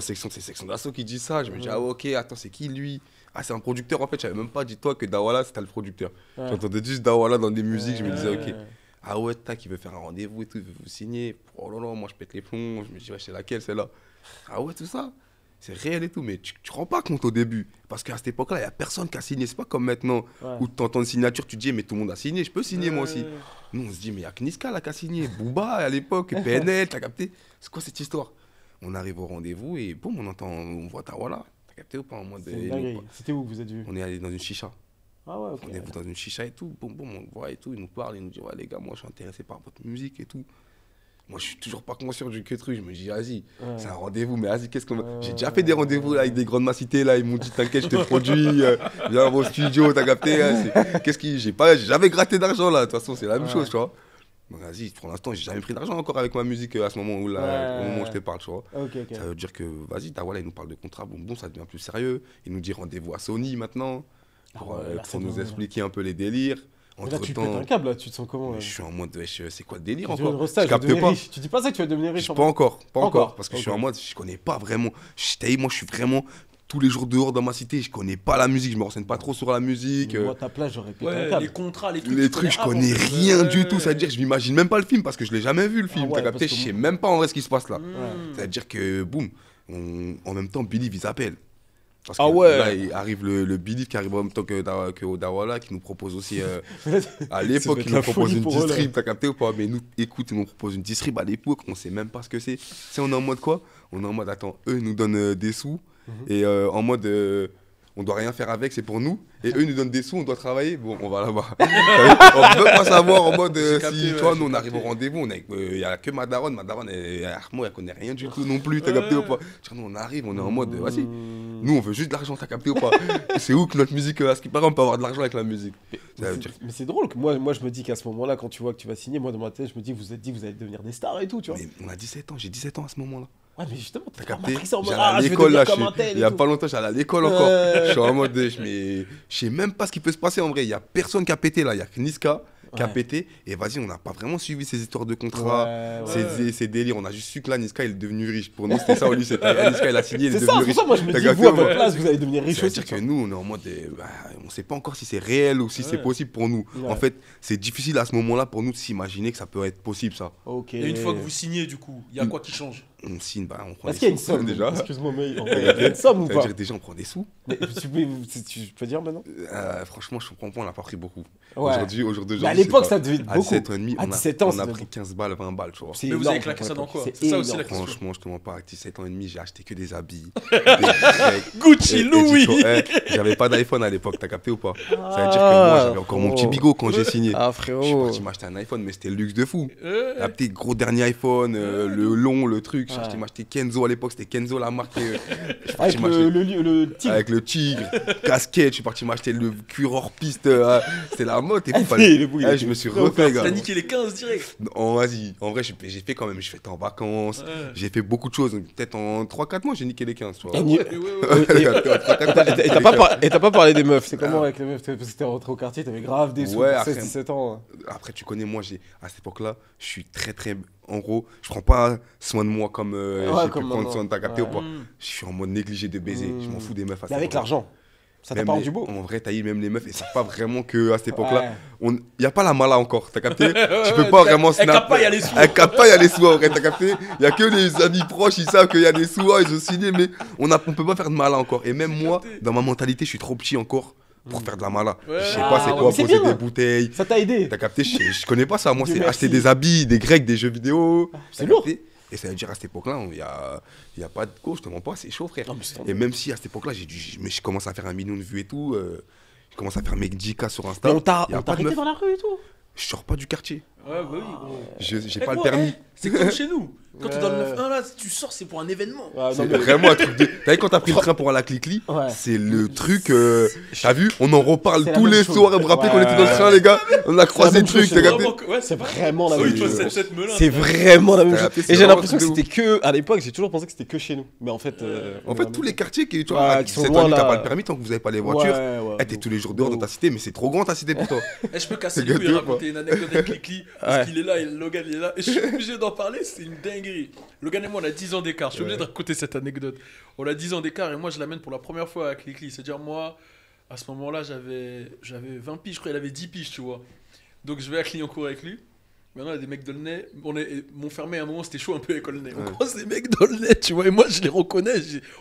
C'est Section d'Assaut qui dit ça. Je me dis, ok, attends, c'est qui lui? Ah, c'est un producteur en fait, je savais même pas, dis-toi que Dawala c'était le producteur. J'entendais juste Dawala dans des musiques, je me disais, ok, ah ouais, tac, il veut faire un rendez-vous et tout, il veut vous signer. Oh là là, moi je pète les plombs, je me dis, ouais, c'est laquelle celle-là? Ah ouais, tout ça, c'est réel et tout, mais tu te rends pas compte au début. Parce qu'à cette époque-là, il n'y a personne qui a signé, c'est pas comme maintenant où tu entends une signature, tu te dis, mais tout le monde a signé, je peux signer moi aussi. Nous, on se dit, mais il n'y a que Niska là qui a signé, Booba à l'époque, PNL, t'as capté? C'est quoi cette histoire? On arrive au rendez-vous et boum, on voit Dawala. T'as capté ou pas en mode C'était où que vous êtes vu? On est allé dans une chicha. Ah ouais, ok. On est dans une chicha et tout. Boum, boum, on le voit et tout. Il nous parle, il nous dit, ouais, les gars, moi, je suis intéressé par votre musique et tout. Moi, je suis toujours pas conscient du que truc. Je me dis, vas-y, c'est un rendez-vous, mais vas-y, qu'est-ce qu'on va. J'ai déjà fait des rendez-vous là, avec des grandes massités là. Ils m'ont dit, t'inquiète, je te produis. Viens au studio, t'as capté. Qu'est-ce qui. J'ai jamais gratté d'argent là. De toute façon, c'est la même chose, tu vois. Vas-y, pour l'instant, j'ai jamais pris d'argent encore avec ma musique à ce moment où, au moment où je te parle, tu vois. Ça veut dire que, vas-y, Dawala, il nous parle de contrat, bon, ça devient plus sérieux. Il nous dit rendez-vous à Sony maintenant, pour nous expliquer un peu les délires. Là, tu pètes un câble, là, tu te sens comment? Je suis en mode, c'est quoi le délire tu encore? Je capte pas. Tu dis pas ça que tu vas devenir riche? Pas encore, parce que je suis en mode, je connais pas vraiment. Moi, je suis vraiment tous les jours dehors dans ma cité, je connais pas la musique, je me renseigne pas trop sur la musique. Moi, à ta place, j'aurais pété un câble. Les contrats, les trucs, je connais rien du tout. C'est-à-dire que je m'imagine même pas le film parce que je l'ai jamais vu le film. T'as capté? Je sais même pas en vrai ce qui se passe là. C'est-à-dire que, boum, en même temps, Billy, ils appellent. Parce que Ah ouais. là, il arrive le Believe qui arrive en même temps que Odawala, qui nous propose aussi. À l'époque, être il la nous propose folie une pour eux, là. distrib, t'as capté ou pas? Mais nous, écoute, ils nous proposent une distrib à l'époque, on sait même pas ce que c'est. Tu sais, on est en mode quoi? On est en mode, attends, eux ils nous donnent des sous, et en mode, on doit rien faire avec, c'est pour nous. Et eux ils nous donnent des sous, on doit travailler. Bon, on va là-bas. On peut pas savoir en mode, capté, si ouais, toi, j'ai nous on capté. arrive au rendez-vous, il y a que ma daronne, Armo, elle connaît rien du tout non plus, t'as capté ou pas? Tiens, nous on arrive, on est en mode, vas-y. Nous, on veut juste de l'argent, t'as capté ou pas? C'est où que notre musique, à ce qui paraît, on peut avoir de l'argent avec la musique. Ça veut dire- Mais c'est drôle que moi je me dis qu'à ce moment-là, quand tu vois que tu vas signer, moi dans ma tête, je me dis, vous êtes dit que vous allez devenir des stars et tout, tu vois. Mais on a 17 ans, j'ai 17 ans à ce moment-là. Ouais, mais justement, T'as t'as pas capté? matrixé en mode, J'allais à je vais l'école là, devenir comme un tel il et y a tout. pas longtemps, j'allais à l'école encore. Ouais. Je suis en mode, je sais même pas ce qui peut se passer en vrai. Il y a personne qui a pété là, il y a que Niska qui a Ouais. pété. Et vas-y, on n'a pas vraiment suivi ces histoires de contrats, ces délires. On a juste su que là, Niska il est devenu riche. Pour nous, c'était ça, au lycée. Niska il a signé, il est C'est ça, devenu c'est riche. pour ça, moi je me T'as dis, capté vous à ou pas? votre place, vous allez devenir riche aussi. C'est-à-dire que nous, on est en mode, on sait pas encore si c'est réel ou si c'est possible pour nous. Ouais. En fait, c'est difficile à ce moment-là pour nous de s'imaginer que ça peut être possible ça. Ok. Et une fois que vous signez, du coup, il y a quoi qui change? On signe, on prend Est-ce des qu'il y a une sous, somme déjà. Excuse-moi, mais en vrai, il y a une somme ou pas? C'est-à-dire déjà, on prend des sous. Mais tu peux dire maintenant? Franchement, je comprends pas, on n'a pas pris beaucoup. Ouais. Aujourd'hui, Mais à l'époque, c'est pas- ça devait être à beaucoup. 17 ans et demi, À 17 ans, on ça a devait pris être 15 balles, 20 balles, tu vois. C'est Mais vous énorme avez claqué pour ça dans l'époque. quoi? C'est C'est ça aussi la énorme. question. Franchement, je te mens pas, à 17 ans et demi, j'ai acheté que des habits, des grecs. Gucci, Et Louis. j'avais pas d'iPhone à l'époque, t'as capté ou pas? Ça veut dire que moi, j'avais encore mon petit bigot quand j'ai signé. Ah, Je suis frérot. parti m'acheter un iPhone, mais c'était le luxe de fou. Ouais. La petite gros dernier iPhone, le long, le truc. Je suis parti m'acheter Kenzo à l'époque, c'était Kenzo la marque. Je suis parti Avec m'acheter- le tigre. avec le tigre, casquette, je suis parti m'acheter le cuir hors piste. C'était la mode et tout. Je me suis refait, gars. T'as niqué les 15 direct. Non, vas-y. En vrai, j'ai fait quand même. Je fais en vacances. Ouais. J'ai fait beaucoup de choses. Peut-être en 3-4 mois, j'ai niqué les 15. Tu vois. Et ni- Ouais, ouais, ouais. Et t'as pas parlé des meufs, c'est comment avec les meufs? Parce que t'es rentré au quartier, t'avais grave des sous, Ouais, 16-17 ans. Après, tu connais, moi, à cette époque-là, je suis très, très. En gros, je prends pas soin de moi comme j'ai pu comme prendre maintenant. soin de ta capté ou pas. Mm. Je suis en mode négligé de baiser. Je m'en fous des meufs à Mais cette avec époque-là. l'argent, ça t'a Même pas rendu beau. En vrai, tailler même les meufs, et savent pas vraiment que à cette époque-là, Ouais. il y a pas la mala encore, t'as capté? Tu ouais, peux pas elle vraiment capte snap. pas, il y a les sous. Elle capte pas, il y a les sous en vrai, t'as capté? Il y a que les amis proches, ils savent qu'il y a des sous, ils ont signé, mais on peut pas faire de mala encore. Et même moi, capté. dans ma mentalité, je suis trop petit encore pour faire de la mala. Ouais. Je sais pas c'est Ah, quoi ouais, c'est poser bien. des bouteilles. Ça t'a aidé. T'as capté? Je connais pas ça. Moi, Dieu c'est merci. acheter des habits, des grecs, des jeux vidéo. C'est T'as lourd. capté? Et ça veut dire à cette époque-là, il y a pas de go, je te mens pas, c'est chaud, frère. Non, mais c'est Et même si à cette époque-là, je commence à faire 1 million de vues et tout, je commence à faire mes 10K sur Insta. Mais on t'a y a pas de arrêté meuf. dans la rue et tout. Je sors pas du quartier. Ouais, bah oui, gros. J'ai Eh, pas le gros, permis. c'est comme chez nous. Quand t'es dans le Ouais. 9-1, là, si tu sors, c'est pour un événement. Ah, non, C'est mais- vraiment un truc de. T'as vu quand t'as pris le train pour aller à Clicli? Ouais. C'est le truc. T'as vu? On en reparle C'est la tous même les chose. soirs. Vous vous rappelez qu'on Ouais. était dans le train, les gars? On a croisé même le truc, chose, t'as c'est capté? Vraiment que- ouais, C'est vraiment la Oui, même toi, chose. cette melun. C'est vraiment la même T'as chose. capté, c'est Et j'ai vraiment l'impression que un truc de c'était que. À l'époque, j'ai toujours pensé que c'était que chez nous. Mais en fait. En fait, tous les quartiers qui, tu Ouais, vois, à qui sont 17 loin, ans, t'as là. pas le permis tant que vous avez pas les voitures. Ouais. T'es tous les jours dehors dans ta cité, mais c'est trop grand ta cité pour toi. Eh, je peux casser C'est les couilles et gâteux, raconter une anecdote avec Klikli. Parce Ouais. qu'il est là, et Logan il est là. Et je suis obligé d'en parler, c'est une dinguerie. Logan et moi, on a 10 ans d'écart. Je suis obligé de raconter cette anecdote. On a 10 ans d'écart et moi, je l'amène pour la première fois à Klikli. C'est-à-dire, moi, à ce moment-là, j'avais 20 piges. Je crois qu'il avait 10 piges, tu vois. Donc, je vais à Clignancourt avec lui. Maintenant, il y a des mecs d'Aulnay. Montfermé, à un moment, c'était chaud un peu avec Aulnay. On croise des mecs d'Aulnay, tu vois. Et moi, je les reconnais.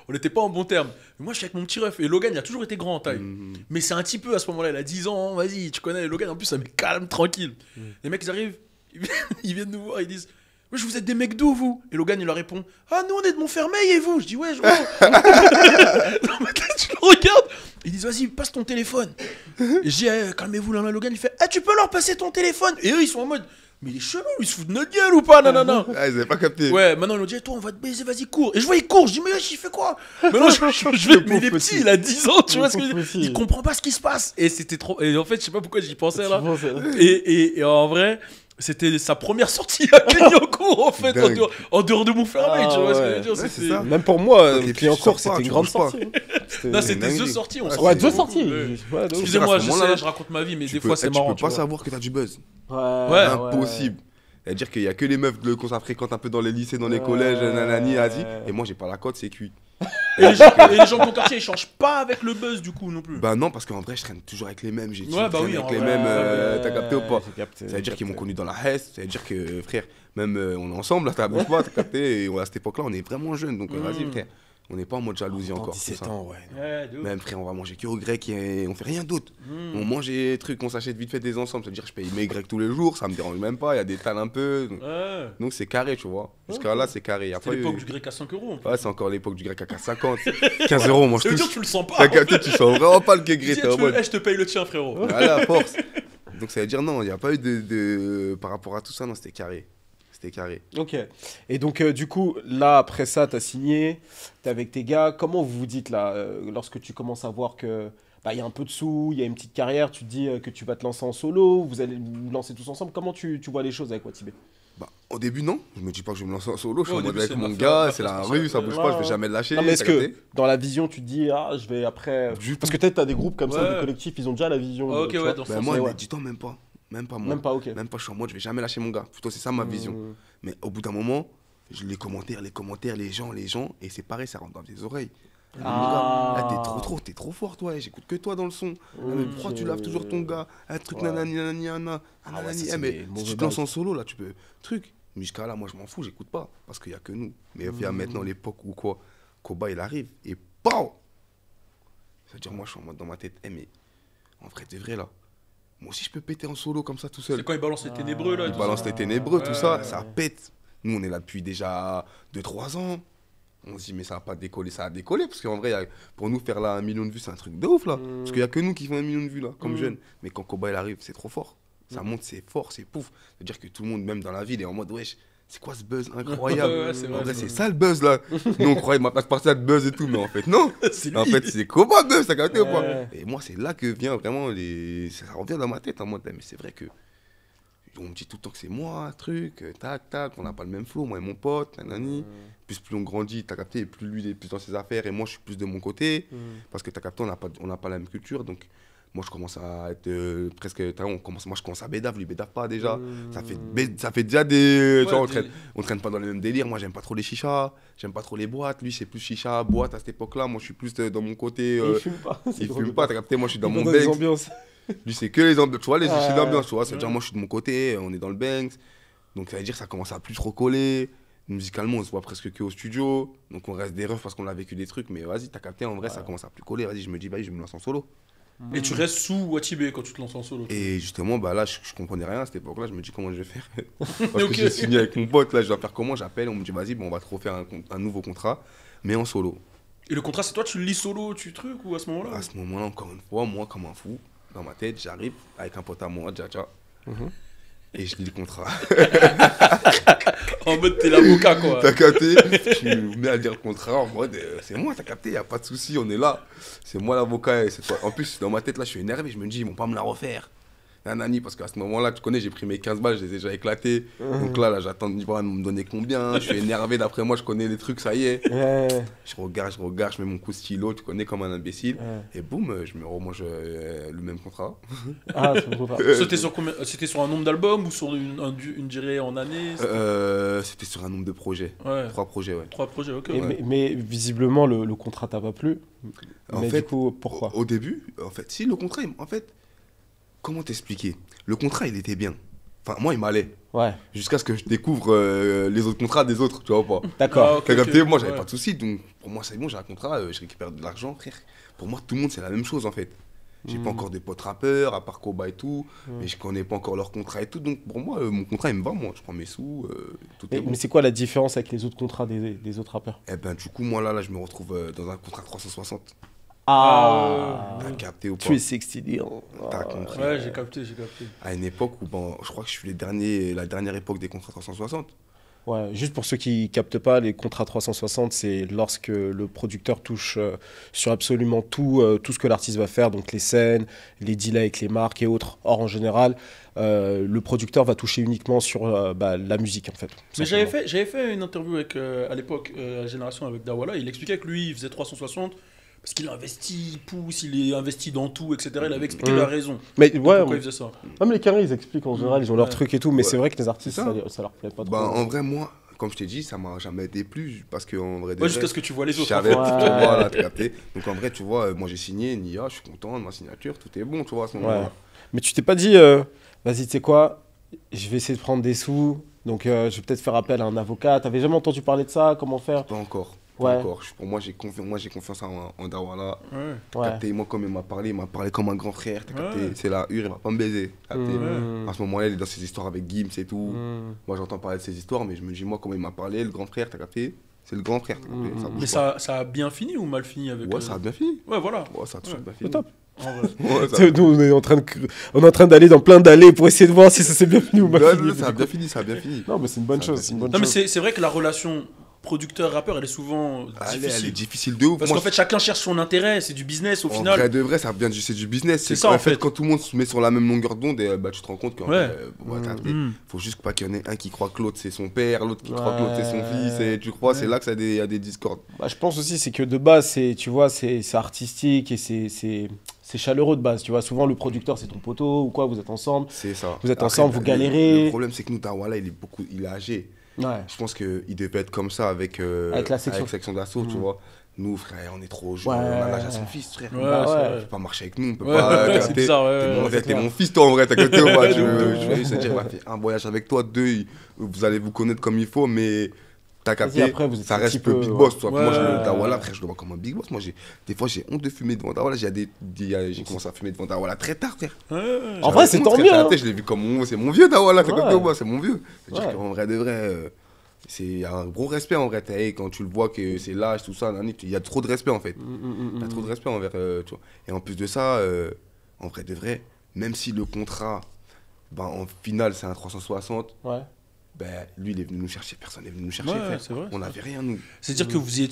On n'était pas en bon terme. Mais moi, je suis avec mon petit ref. Et Logan, il a toujours été grand en taille. Mais c'est un petit peu à ce moment-là. Il a 10 ans. Vas-y, tu connais. Logan, en plus, ça me calme, tranquille. Les mecs, ils arrivent. Ils viennent nous voir. Ils disent. Wesh, vous êtes des mecs d'où, vous? Et Logan, il leur répond. Ah, nous, on est de Montfermeil et vous? Je dis, ouais, je vois. Dans ma tête, je le regarde. Ils disent, vas-y, passe ton téléphone. Et je dis, calmez-vous, là, Logan. Il fait, tu peux leur passer ton téléphone? Et eux, ils sont en mode, mais il est chelou, ils se foutent de notre gueule ou pas? Non, non, non. Ah, ils avaient pas capté. Ouais, maintenant, ils nous disent, toi, on va te baiser, vas-y, cours. Et je vois, il court. Je dis, mais wesh, il fait quoi? Maintenant, je vais, mais il est petit, il a 10 ans, tu vois ce que je veux dire? Il comprend pas ce qui se passe. Et c'était trop. Et en fait, je sais pas pourquoi j'y pensais là. Et en vrai. C'était sa première sortie à Clignancourt en fait, Dingue. en dehors de Montfermeil, Ah, tu vois ce que je ouais. veux dire? Ouais, c'est C'était- ça. Même pour moi, T'es Clignancourt, petit, tu sors pas, c'était une tu grande bouges pas. sortie. Non, c'était dinguerie. deux sorties. On Ouais, sort. Ouais, c'est- deux sorties. Ouais. Ouais, de ouf. Excusez-moi, À ce moment-là, je raconte ma vie, mais Tu des peux- fois c'est tu marrant. peux pas tu vois. savoir que t'as du buzz. Ouais. Impossible. C'est-à-dire qu'il y a que les meufs qu'on ça fréquente un peu dans les lycées, dans les Ouais. collèges, nanani, vas-y. Et moi, j'ai pas la cote, c'est cuit. Et les gens de ton quartier, ils changent pas avec le buzz du coup non plus. Bah non, parce qu'en vrai, je traîne toujours avec les mêmes. J'ai toujours Ouais, bah traîné oui, avec en les vrai, mêmes. ouais, T'as capté ou pas? J'ai capté, Ça veut dire j'ai qu'ils m'ont capté. connu dans la Hesse. Ça veut dire que, frère, même on est ensemble, là, t'as pas, t'as capté. Et à cette époque-là, on est vraiment jeunes. Donc vas-y, frère. On n'est pas en mode jalousie encore. tout 17 ça. ans, ouais. Ouais, de ouf. Même frère, on va manger que au grec et on fait rien d'autre. On mange des trucs, on s'achète vite fait des ensembles. C'est-à-dire, je paye mes grecs tous les jours, ça me dérange même pas. Il y a des tales un peu. Ouais. Donc c'est carré, tu vois. Jusqu'à là, c'est carré. Y a C'est pas l'époque eu- du grec à 5 euros. Ouais, c'est encore l'époque du grec à 50. 15 euros, on mange Ça veut dire tous. que tu le sens pas. T'as capté, tu sens vraiment pas le Tu grec. dis, T'es en mode. je te paye le tien, frérot. Voilà, à force. Donc ça veut dire non, il n'y a pas eu par rapport à tout ça, non, c'était carré. C'était carré. Ok. Et donc, du coup, là, après ça, t'as signé, t'es avec tes gars. Comment vous vous dites, là, lorsque tu commences à voir que bah, y a un peu de sous, il y a une petite carrière, tu te dis que tu vas te lancer en solo, vous allez vous lancer tous ensemble. Comment tu vois les choses avec Watibé? Bah, au début, non. Je me dis pas que je vais me lancer en solo. Je suis Ouais, en au mode début, avec c'est mon ma gars, affaire c'est la spéciale. rue, ça bouge Ouais, pas, je vais ouais. jamais le lâcher. Non, mais est-ce t'as que capté dans la vision, tu te dis, ah, je vais après. Juste- Parce que peut-être t'as des groupes comme ça, Ouais. des collectifs, ils ont déjà la vision. Ah, ok, tu ouais, vois. dans ce Bah, sens. moi, ouais. mais dis-toi même pas. Même pas moi. Même pas, ok. Même pas, je suis en mode, je vais jamais lâcher mon gars. Plutôt, c'est ça ma vision. Mais au bout d'un moment, les commentaires, les gens, et c'est pareil, ça rentre dans tes oreilles. Mon Ah. gars, ah, t'es trop fort, toi, j'écoute que toi dans le son. Ah, mais pourquoi tu laves toujours ton gars? Un truc Ouais. nanani, nanani, nanana. Ah ouais, nanani. ça, Eh, c'est mais des si mauvais tu te lances bails. en solo, là, tu peux. Truc. Mais jusqu'à là, moi, je m'en fous, j'écoute pas. Parce qu'il y a que nous. Mais il y a maintenant l'époque où quoi, Koba, il arrive, et PAU! C'est-à-dire, moi, je suis en mode dans ma tête, mais en vrai, c'est vrai, là. Moi aussi, je peux péter en solo comme ça, tout seul. C'est quand il balance les ténébreux, là. et Il tout balance ça. les ténébreux, tout Ouais, ça, ouais, ça ouais. pète. Nous, on est là depuis déjà 2-3 ans. On se dit, mais ça va pas décoller, ça a décollé. Parce qu'en vrai, pour nous, faire là 1 million de vues, c'est un truc de ouf, là. Parce qu'il y a que nous qui font 1 million de vues, là, comme jeunes. Mais quand Koba, il arrive, c'est trop fort. Ça monte, c'est fort, c'est pouf. C'est-à-dire que tout le monde, même dans la ville, est en mode, wesh, c'est quoi ce buzz incroyable? Ouais, c'est vrai, En vrai, c'est c'est vrai. ça le buzz, là. Nous, on croyait ma place partie de buzz et tout, mais en fait, non. C'est En lui. fait, c'est Koba buzz, t'as capté ou pas? Ouais. Et moi, c'est là que vient vraiment ça revient dans ma tête en mode, mais c'est vrai que on me dit tout le temps que c'est moi, truc, tac, tac, on n'a pas le même flow, moi et mon pote, nanani. Plus on grandit, t'as capté, et plus lui il est plus dans ses affaires et moi je suis plus de mon côté. Parce que t'as capté, on n'a pas la même culture, donc moi je commence à être presque, moi je commence à bédave, lui bédave pas déjà. Ça fait déjà des. Tu vois, on traîne pas dans les mêmes délires, moi j'aime pas trop les chichas, j'aime pas trop les boîtes, lui c'est plus chicha, boîte à cette époque-là, moi je suis plus dans mon côté. Et il fume pas. c'est Il drôle. fume pas, t'as capté, moi je suis dans Il mon va dans les Banks. ambiances. Lui, c'est que les ambiances, tu vois, les Ouais. issues d'ambiance, tu vois. C'est-à-dire, moi, je suis de mon côté, on est dans le Banks. Donc, ça veut dire que ça commence à plus trop coller. Musicalement, on se voit presque que au studio. Donc, on reste des refs parce qu'on a vécu des trucs. Mais vas-y, t'as capté, en vrai, ça commence à plus coller. Vas-y, je me dis, vas-y, je me lance en solo. Et tu restes sous Watibé quand tu te lances en solo. Et justement, bah là, je comprenais rien à cette époque-là. Je me dis, comment je vais faire? Parce Ok. que j'ai signé avec mon pote, là, je dois faire comment? J'appelle, on me dit, vas-y, bon, on va te refaire un nouveau contrat, mais en solo. Et le contrat, c'est toi, tu le lis solo, tu truc, ou à ce moment-là? À ce moment-là, encore une fois, moi, comme un fou, dans ma tête, j'arrive avec un pote à moi, Dja. Et je lis le contrat. En mode, t'es l'avocat, quoi. T'as capté? Je me mets à lire le contrat en mode, c'est moi, t'as capté, y a pas de souci, on est là. C'est moi l'avocat et c'est toi. En plus, dans ma tête, là, je suis énervé, je me dis, ils vont pas me la refaire. Nanani, parce qu'à ce moment-là, tu connais, j'ai pris mes 15 balles, je les ai déjà éclatés. Donc là, j'attends de voir, me donner combien. Je suis énervé, d'après moi, je connais les trucs, ça y est. Ouais. Je regarde, je mets mon coup de stylo, tu connais, comme un imbécile. Et boum, je me remange le même contrat. Ah, c'est trop fort. C'était sur combien? C'était sur un nombre d'albums ou sur une durée en année? C'était sur un nombre de projets. Ouais. 3 projets, ouais. 3 projets, ok. Et Ouais. mais visiblement, le contrat t'a pas plu. En Mais fait, du coup, pourquoi? Au début, en fait, si le contrat, en fait, comment t'expliquer? Le contrat, il était bien. Enfin, moi, il m'allait. Ouais, Jusqu'à ce que je découvre les autres contrats des autres, tu vois ou pas? d'accord. Ah, ok, T'as capté? ok. Moi, j'avais Ouais. pas de soucis. Donc, pour moi, c'est bon, j'ai un contrat, je récupère de l'argent, frère. Pour moi, tout le monde, c'est la même chose, en fait. J'ai pas encore de potes rappeurs, à part Koba et tout. Mais je connais pas encore leur contrat et tout. Donc, pour moi, mon contrat, il me va, moi. Je prends mes sous, tout est bon. Mais c'est quoi la différence avec les autres contrats des autres rappeurs? Eh ben, du coup, moi, là, je me retrouve dans un contrat 360. Ah, T'as capté ou pas? 360 deal. T'as compris. Ouais, j'ai capté, j'ai capté. À une époque où, bon, je crois que je suis la dernière époque des contrats 360. Ouais, juste pour ceux qui captent pas, les contrats 360, c'est lorsque le producteur touche sur absolument tout, tout ce que l'artiste va faire, donc les scènes, les deals avec les marques et autres. Or, en général, le producteur va toucher uniquement sur la musique, en fait. Mais simplement. j'avais fait une interview avec, à l'époque, à Génération avec Dawala. Il expliquait que lui, il faisait 360 parce qu'il investit, il pousse, il est investi dans tout, etc. Il avait expliqué la raison. Mais de ouais, pourquoi il faisait ça. même les carrés, ils expliquent en général, ils ont leur Ouais. truc et tout, mais Ouais. c'est vrai que les artistes, C'est ça. ça leur plaît pas trop. Bah, en vrai, moi, comme je t'ai dit, ça m'a jamais déplu parce qu'en vrai, Ouais, jusqu'à ce que tu vois les autres. j'avais, en fait. tu vois, là, t'as capté. Donc en vrai, tu vois, moi j'ai signé Nia, je suis content de ma signature, tout est bon, tu vois, à ce Ouais. moment-là. Mais tu t'es pas dit, vas-y, tu sais quoi, je vais essayer de prendre des sous, donc je vais peut-être faire appel à un avocat. T'avais jamais entendu parler de ça, comment faire? Pas encore. Pas Ouais. encore. Pour moi, j'ai confiance en Dawala. Ouais. Ouais. Capté, moi, comme il m'a parlé comme un grand frère. T'as capté, Ouais. c'est la hure, il va pas me baiser. Capté. Mmh. À ce moment-là, il est dans ses histoires avec Gims et tout. Mmh. Moi, j'entends parler de ses histoires, mais je me dis, moi, comment il m'a parlé, le grand frère, t'as capté? C'est le grand frère, t'as capté, ça bouge Mais pas. ça a bien fini ou mal fini avec Ouais, ça a bien fini. Ouais, voilà. Ouais, ça a toujours Ouais. bien C'est fini. top. En vrai. Ouais, ça- Tu sais, nous, on est en train d'aller dans plein d'allées pour essayer de voir si ça s'est bien fini ou mal Non, fini. non, ça a bien fini, ça a bien fini. Non, mais c'est une bonne Ça a chose. bien C'est une fini. bonne Non, mais chose. c'est vrai que la relation producteur-rappeur, elle est souvent Elle est difficile. difficile de ouf. Parce Moi, qu'en fait, chacun cherche son intérêt, c'est du business au en final. vrai de vrai, ça vient c'est du business. C'est ça, en fait. Quand tout le monde se met sur la même longueur d'onde, et, bah, tu te rends compte qu'en Ouais. fait, t'as capté. Mm. Faut juste pas qu'il y en ait un qui croit que l'autre c'est son père, l'autre qui croit que l'autre c'est son Ouais. fils. Et tu crois, c'est là que ça y a des discordes. Bah, je pense aussi, c'est que de base, tu vois, c'est artistique et c'est chaleureux de base. Tu vois, souvent le producteur, c'est ton poteau ou quoi, vous êtes ensemble. C'est ça. Vous êtes ensemble, vous le- galérez. Le problème, c'est que nous, Dawala, il est âgé. Ouais. Je pense qu'il devait être comme ça avec Avec la section. d'assaut, tu Mhm. vois. Nous, frère, on est trop jeunes, Ouais. on a l'âge à son fils, frère. Ouais, Bah c'est ouais. vrai. Tu peux pas marcher avec nous, on peut Ouais, pas. ouais, t'es- c'est t'es- bizarre, t'es ouais, mon- ouais, c'est T'es clair. mon fils, toi, en vrai, t'as côté, moi. Ouais, Je de vais se dire, on va faire un voyage avec toi, deux, vous allez vous connaître comme il faut, mais t'as capté, après, vous êtes ça un reste petit le peu, big ouais. boss, toi. Ouais. Moi, le Dawala, frère, je le vois comme un big boss. Moi, des fois, j'ai honte de fumer devant Dawala. J'ai commencé à fumer devant Dawala très tard, frère. Ouais. En vrai, c'est J'avais tant honte, mieux, frère, hein. t'as capté, je l'ai vu comme c'est mon vieux Dawala, t'as Ouais. capté ou pas, c'est mon vieux. C'est-à-dire Ouais. qu'en vrai de vrai, c'est un gros respect en vrai. Quand tu le vois que c'est l'âge, tout ça, il y a trop de respect en fait. Il y a trop de respect envers, tu vois. Et en plus de ça, en vrai de vrai, même si le contrat, ben, en finale, c'est un 360, Ouais. ben, lui, il est venu nous chercher, personne n'est venu nous chercher, Ouais, frère. c'est vrai, On n'avait rien, nous. C'est-à-dire que vous y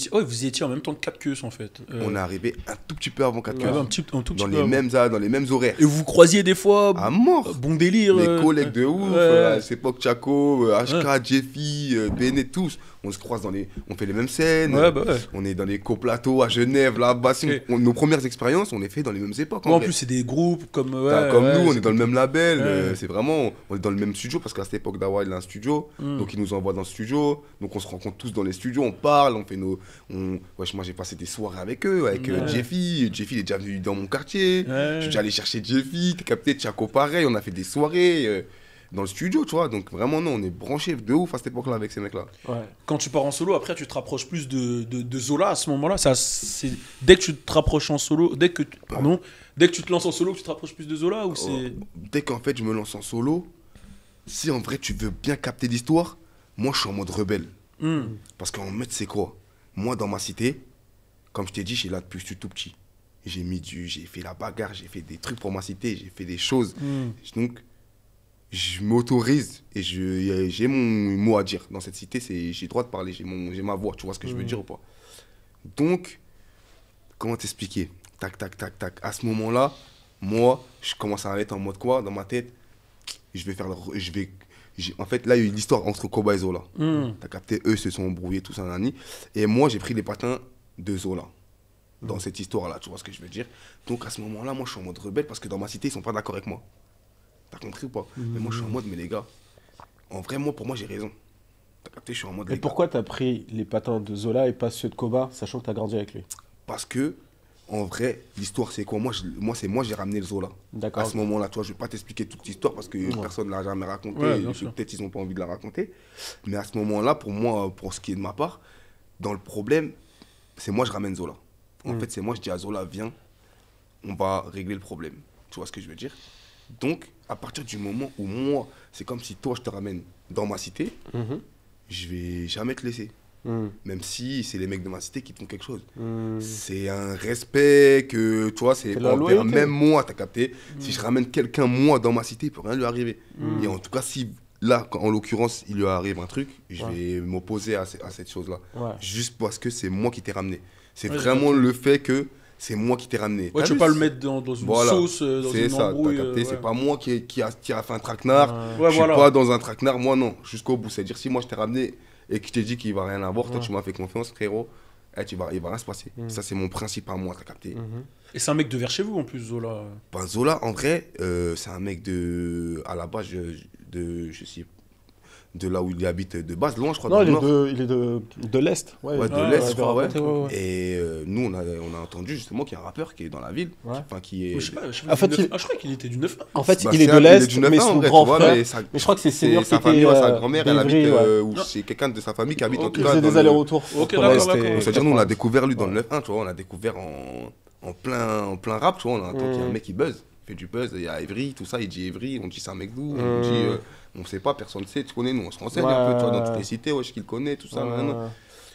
étiez en même temps que 4 queues en fait. On est arrivé un tout petit peu avant 4 Ouais, un heures, tout petit dans peu les avant. mêmes horaires. Et vous vous croisiez des fois, À mort. bon délire. Les collègues de ouf, ouais. à cette époque, Chaco, HK, Jeffy, Bennett, tous. On se croise on fait les mêmes scènes. Ouais, bah ouais. On est dans les coplateaux à Genève, là-bas. Ok. Nos premières expériences, on les fait dans les mêmes époques. Ouais, en vrai. plus, c'est des groupes comme. Comme ouais, nous, on c'est est dans le même label. Ouais. C'est vraiment, on est dans le même studio parce qu'à cette époque, Dawa, il a un studio. Mm. Donc, il nous envoie dans le studio. Donc, on se rencontre tous dans les studios. On parle, on fait wesh, moi, j'ai passé des soirées avec eux, avec Ouais. Jeffy. Jeffy, il est déjà venu dans mon quartier. Ouais. Je suis déjà allé chercher Jeffy. T'as capté, Chaco, pareil. On a fait des soirées dans le studio, tu vois. Donc, vraiment, non, on est branchés de ouf à cette époque-là avec ces mecs-là. Ouais. Quand tu pars en solo, après, tu te rapproches plus de Zola à ce moment-là. Dès que tu te rapproches en solo, dès que tu te lances en solo, que tu te rapproches plus de Zola ou c'est. Dès qu'en fait, je me lance en solo, si en vrai, tu veux bien capter l'histoire, moi, je suis en mode rebelle. Hmm. Parce qu'en fait, c'est quoi? Moi, dans ma cité, comme je t'ai dit, je suis là depuis que je suis tout petit. J'ai fait la bagarre, j'ai fait des trucs pour ma cité, j'ai fait des choses. Hmm. Donc, je m'autorise et j'ai mon mot à dire. Dans cette cité, j'ai le droit de parler, j'ai ma voix, tu vois ce que je veux dire ou pas? Donc, comment t'expliquer? Tac, tac, tac, tac. À ce moment-là, moi, je commence à être en mode quoi? Dans ma tête, en fait, là, il y a eu l'histoire entre Koba et Zola. Hmm. T'as capté, eux se sont embrouillés, tout ça, nani. Et moi, j'ai pris les patins de Zola. Dans cette histoire-là, tu vois ce que je veux dire. Donc, à ce moment-là, moi, je suis en mode rebelle parce que dans ma cité, ils sont pas d'accord avec moi. T'as compris ou pas? Mais moi, je suis en mode, mais les gars, en vrai, moi, pour moi, j'ai raison. T'as capté, je suis en mode. Et les gars, pourquoi t'as pris les patins de Zola et pas ceux de Koba, sachant que t'as grandi avec lui? parce que, en vrai, l'histoire, c'est quoi? C'est moi, j'ai ramené le Zola. D'accord. À ce moment-là, tu vois, je vais pas t'expliquer toute l'histoire parce que personne ne l'a jamais racontée. Ouais, bien et sûr. peut-être ils n'ont pas envie de la raconter. Mais à ce moment-là, pour moi, pour ce qui est de ma part, dans le problème, c'est moi, je ramène Zola. En fait, c'est moi, je dis à Zola, viens, on va régler le problème. Tu vois ce que je veux dire? Donc, à partir du moment où moi, c'est comme si toi, je te ramène dans ma cité, Mhm. je vais jamais te laisser. Mhm. Même si c'est les mecs de ma cité qui te font quelque chose. Mhm. C'est un respect que, tu vois, c'est C'est la envers loyauté. même moi, t'as capté. Si je ramène quelqu'un, moi, dans ma cité, il peut rien lui arriver. Et en tout cas, si là, en l'occurrence, il lui arrive un truc, je vais m'opposer à cette chose-là. Ouais. Juste parce que c'est moi qui t'ai ramené. C'est Ouais, j'ai vraiment le fait que c'est moi qui t'ai ramené. Ouais, T'as tu veux vu, pas le c'est- mettre dans une Voilà. sauce, dans C'est une ça, t'as embrouille. capté. Ouais. C'est pas moi qui a fait un traquenard. Ouais, Je suis voilà. pas dans un traquenard, moi non, jusqu'au bout. C'est-à-dire, si moi je t'ai ramené et que je t'ai dit qu'il va rien avoir, toi tu m'as fait confiance, frérot, il va rien se passer. Ça, c'est mon principe à moi, t'as capté. Et c'est un mec de vers chez vous en plus, Zola. Ben, Zola, en vrai, c'est un mec à la base, je sais, de là où il habite de base, loin, je crois. Non, dans il le est nord. de l'Est. Ouais, de l'Est, je crois, ouais. ouais. Et nous, on a entendu justement qu'il y a un rappeur qui est dans la ville. Ouais. Enfin, qui est. Je sais pas, En fait, je crois qu'il était du 9. En fait, Bah, il est c'est de il l'Est, du mais 9-1, en son vrai, grand tu vois, frère. mais Mais je crois que c'est Senior qui sa était famille, sa grand-mère, elle habite, d'Ivry, ouais. ou c'est quelqu'un de sa famille qui habite en Ok. tout Il cas. faisait dans des le- allers-retours. Ok, entre d'accord, l'Est d'accord. et- C'est-à-dire, nous, on a découvert lui dans Ouais. le 9-1, tu vois, on a découvert en plein rap, tu vois, on entend qu'il y a un mec qui buzz, il fait du buzz, il y a Evry, tout ça, il dit Evry, on dit c'est un mec d'où, on dit, on sait pas, personne ne sait, tu connais, nous, on se renseigne un peu, tu vois, dans toutes les cités, wesh, qu'il connaît, tout ça, nanana.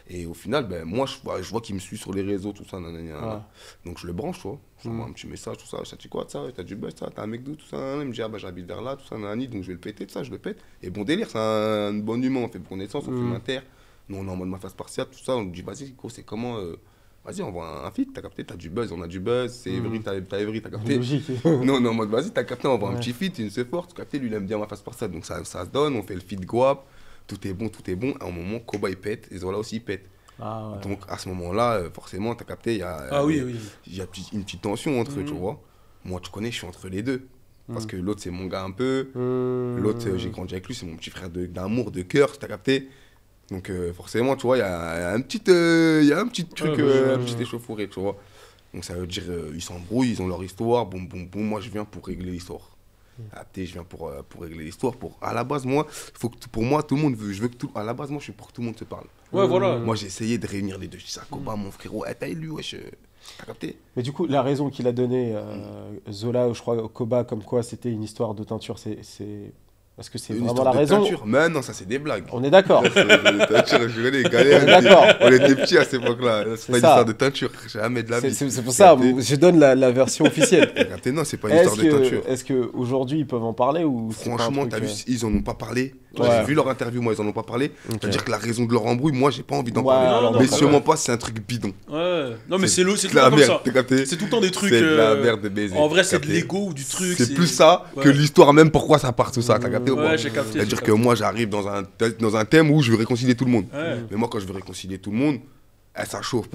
Et au final, ben, moi, je vois qu'il me suit sur les réseaux, tout ça, nanana. Donc je le branche, tu vois, je lui envoie un petit message, tout ça, ça dit quoi, ça, t'as du buzz, ça, t'as un mec d'où, tout ça, nanana. Il me dit, ah bah j'habite vers là, tout ça, nanani, donc je vais le péter, tout ça, je le pète. Et bon délire, c'est un bon humain, on fait connaissance, on fait inter. Nous, on est en mode ma face spartiate, tout ça, on lui dit, vas-y, gros, c'est comment, vas-y, on voit un feat, t'as capté, t'as du buzz, on a du buzz, c'est Evry, t'as Evry, t'as capté. Logique. Non, non, en mode vas-y, t'as capté, on voit un Ouais. petit feat, une se force, tu capté, lui il aime bien ma face par ça, donc ça se donne, on fait le feat guap, tout est bon, tout est bon. À un moment, Koba il pète, et Zola aussi il pète. Ah ouais. Donc à ce moment-là, forcément, t'as capté, il y a, Ah oui, oui. il y a une petite tension entre eux, tu vois. Moi, tu connais, je suis entre les deux. Parce que l'autre, c'est mon gars un peu, l'autre, j'ai grandi avec lui, c'est mon petit frère d'amour, de cœur, t'as capté. Donc forcément, tu vois, il y a un petit truc, un petit échauffouré, tu vois. Donc ça veut dire, ils s'embrouillent, ils ont leur histoire, boum, boum, boum, moi je viens pour régler l'histoire. Je viens pour régler l'histoire. À la base, moi, pour moi, tout le monde veut, je veux que à la base, moi, je suis pour que tout le monde se parle. Ouais, voilà. Moi, j'ai essayé de réunir les deux. Je dis ça, Koba, mon frérot, t'as élu, wesh, t'as capté? Mais du coup, la raison qu'il a donnée, Zola, je crois, Koba, comme quoi c'était une histoire de teinture, c'est... Parce que c'est Une vraiment histoire la de raison. teinture. Mais non, ça, c'est des blagues. On est d'accord. Teinture, je connais, galère. D'accord. On était petits à cette époque-là. C'est pas une ça. histoire de teinture. Jamais de la vie. C'est pour ça, Capté? je donne la version officielle. T'as capté? Non, c'est pas une histoire de teinture. Est-ce qu'aujourd'hui ils peuvent en parler ou c'est pas un Franchement, truc, t'as vu, ils en ont pas parlé. Ouais. J'ai vu leur interview, moi, ils en ont pas parlé. C'est-à-dire que la raison de leur embrouille, moi, j'ai pas envie d'en Ouais, parler. alors, non, Mais quand sûrement pas, c'est un truc bidon. Ouais. Non, mais c'est de tout le la temps comme merde, ça. t'as capté? C'est tout le temps des trucs. C'est de la merde de baiser. En vrai, c'est de capté? l'ego ou du truc. C'est plus ça que Ouais. l'histoire même, pourquoi ça part tout ça, t'as capté ou pas? Ouais, j'ai capté. C'est-à-dire que moi, j'arrive dans un thème où je veux réconcilier tout le monde. Ouais. Mais moi, quand je veux réconcilier tout le monde, ça chauffe,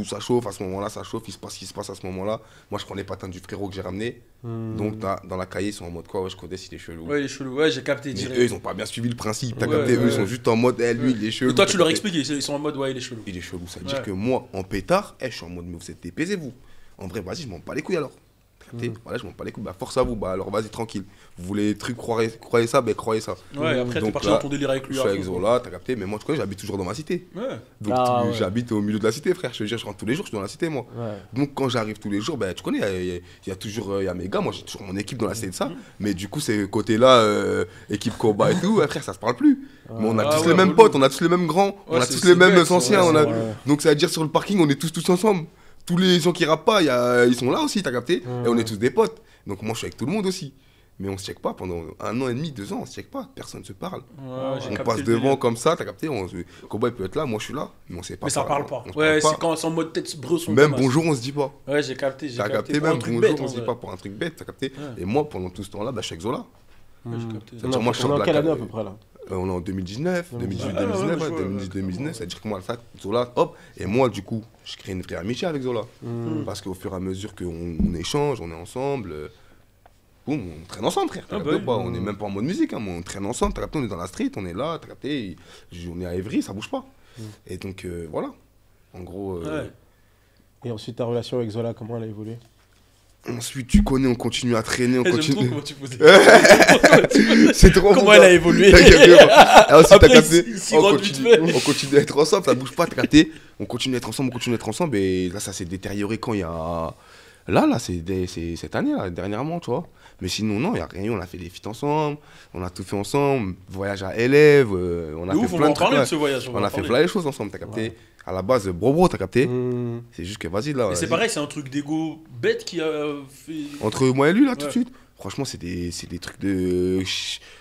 ça chauffe, à ce moment-là, ça chauffe, il se passe ce qui se passe à ce moment-là. Moi, je prends les patins du frérot que j'ai ramené. Donc, dans la cahier, ils sont en mode quoi, ouais, je connais s'il est chelou. Ouais, il est chelou. Ouais, j'ai capté Mais direct. eux, ils ont pas bien suivi le principe, t'as Ouais, capté? Eux, ouais. ils sont juste en mode, lui, il est chelou. Et toi, tu t'as leur capté? expliques, ils sont en mode, ouais, il est chelou. Il est chelou, ça veut Ouais. dire que moi, en pétard, je suis en mode, mais vous êtes dépaisés, vous. En vrai, vas-y, je m'en bats les couilles alors. T'as capté? Voilà, je m'en bats les couilles, bah force à vous, bah alors vas-y, tranquille. Vous voulez des trucs, croyez ça, ben croyez ça. Ouais, après, t'es Donc parti là, dans ton délire avec Je lui. suis à avec fond. Zola, t'as capté? Mais moi, tu connais, j'habite toujours dans ma cité. Ouais. Donc Ah, ouais. j'habite au milieu de la cité, frère. Je te jure, je rentre tous les jours, je suis dans la cité, moi. Ouais. Donc quand j'arrive tous les jours, ben, tu connais, il y a toujours il y a mes gars, moi j'ai toujours mon équipe dans la cité de ça. Mais du coup, c'est côté-là, équipe Koba et tout, ouais, frère, ça se parle plus. Mais on a Ah tous ouais, les mêmes relou. potes, on a tous les mêmes grands, on a Ouais, tous c'est les mêmes bête, anciens. ouais, on a... c'est vrai. Donc ça veut dire sur le parking, on est tous ensemble. Tous les gens qui rappent pas, ils sont là aussi, t'as capté? Et on est tous des potes. Donc moi je suis avec tout le monde aussi. Mais on se check pas pendant 1 an et demi, 2 ans, on se check pas, personne se parle. Ouais, j'ai On capté passe le devant délire. comme ça, t'as capté? Koba il peut être là, moi je suis là, mais on sait pas. Mais ça parle pas. On se Ouais, parle pas. c'est quand c'est en mode tête bresson. Même bonjour, on se dit pas. Ouais, j'ai capté. J'ai T'as capté Pour un même truc bonjour, bête, on en se dit vrai. pas pour un truc bête, t'as capté? Ouais. Et moi, pendant tout ce temps-là, bah, je suis avec Zola. Ouais, j'ai capté. Ça veut dire, moi, je On sors est de en la quelle année cave. à peu près là? On est en 2019, 2018, Ah, ouais, 2019, ouais, ouais, je vois, 2018, ouais. 2019, c'est-à-dire que moi, ça, Zola, hop, et moi, du coup, je crée une vraie amitié avec Zola. Parce qu'au fur et à mesure qu'on échange, on est ensemble, boum, on traîne ensemble, frère. T'as Ah, capté bah ou pas? On n'est même pas en mode musique, hein, mais on traîne ensemble, t'as capté, on est dans la street, on est là, t'as capté, on est à Evry, ça bouge pas. Et donc, voilà. En gros, Ouais. Et ensuite ta relation avec Zola, comment elle a évolué? ensuite, tu connais, on continue à traîner, on J'aime trop continue. comment tu posais. C'est trop Comment bon, elle ça. a évolué. T'as capté, ah, aussi, t'as Après, capté. il s'y On rentre vite continue, fait. on continue d'être ensemble, ça bouge pas, t'as capté. On continue d'être ensemble, et là, ça s'est détérioré quand il y a. Là, c'est cette année, là, dernièrement, tu vois. Mais sinon, non, il n'y a rien, on a fait des feats ensemble, on a tout fait ensemble, voyage à Élève, on a De fait ouf, on plein va en de trucs. parler là. de ce voyage. On va a en fait parler. plein de choses ensemble, t'as capté. À la base, bro, t'as capté. C'est juste que vas-y, là. Et c'est vas-y. pareil, c'est un truc d'ego bête qui a fait. Entre moi et lui, là, tout de Ouais. suite. Franchement, c'est des trucs de.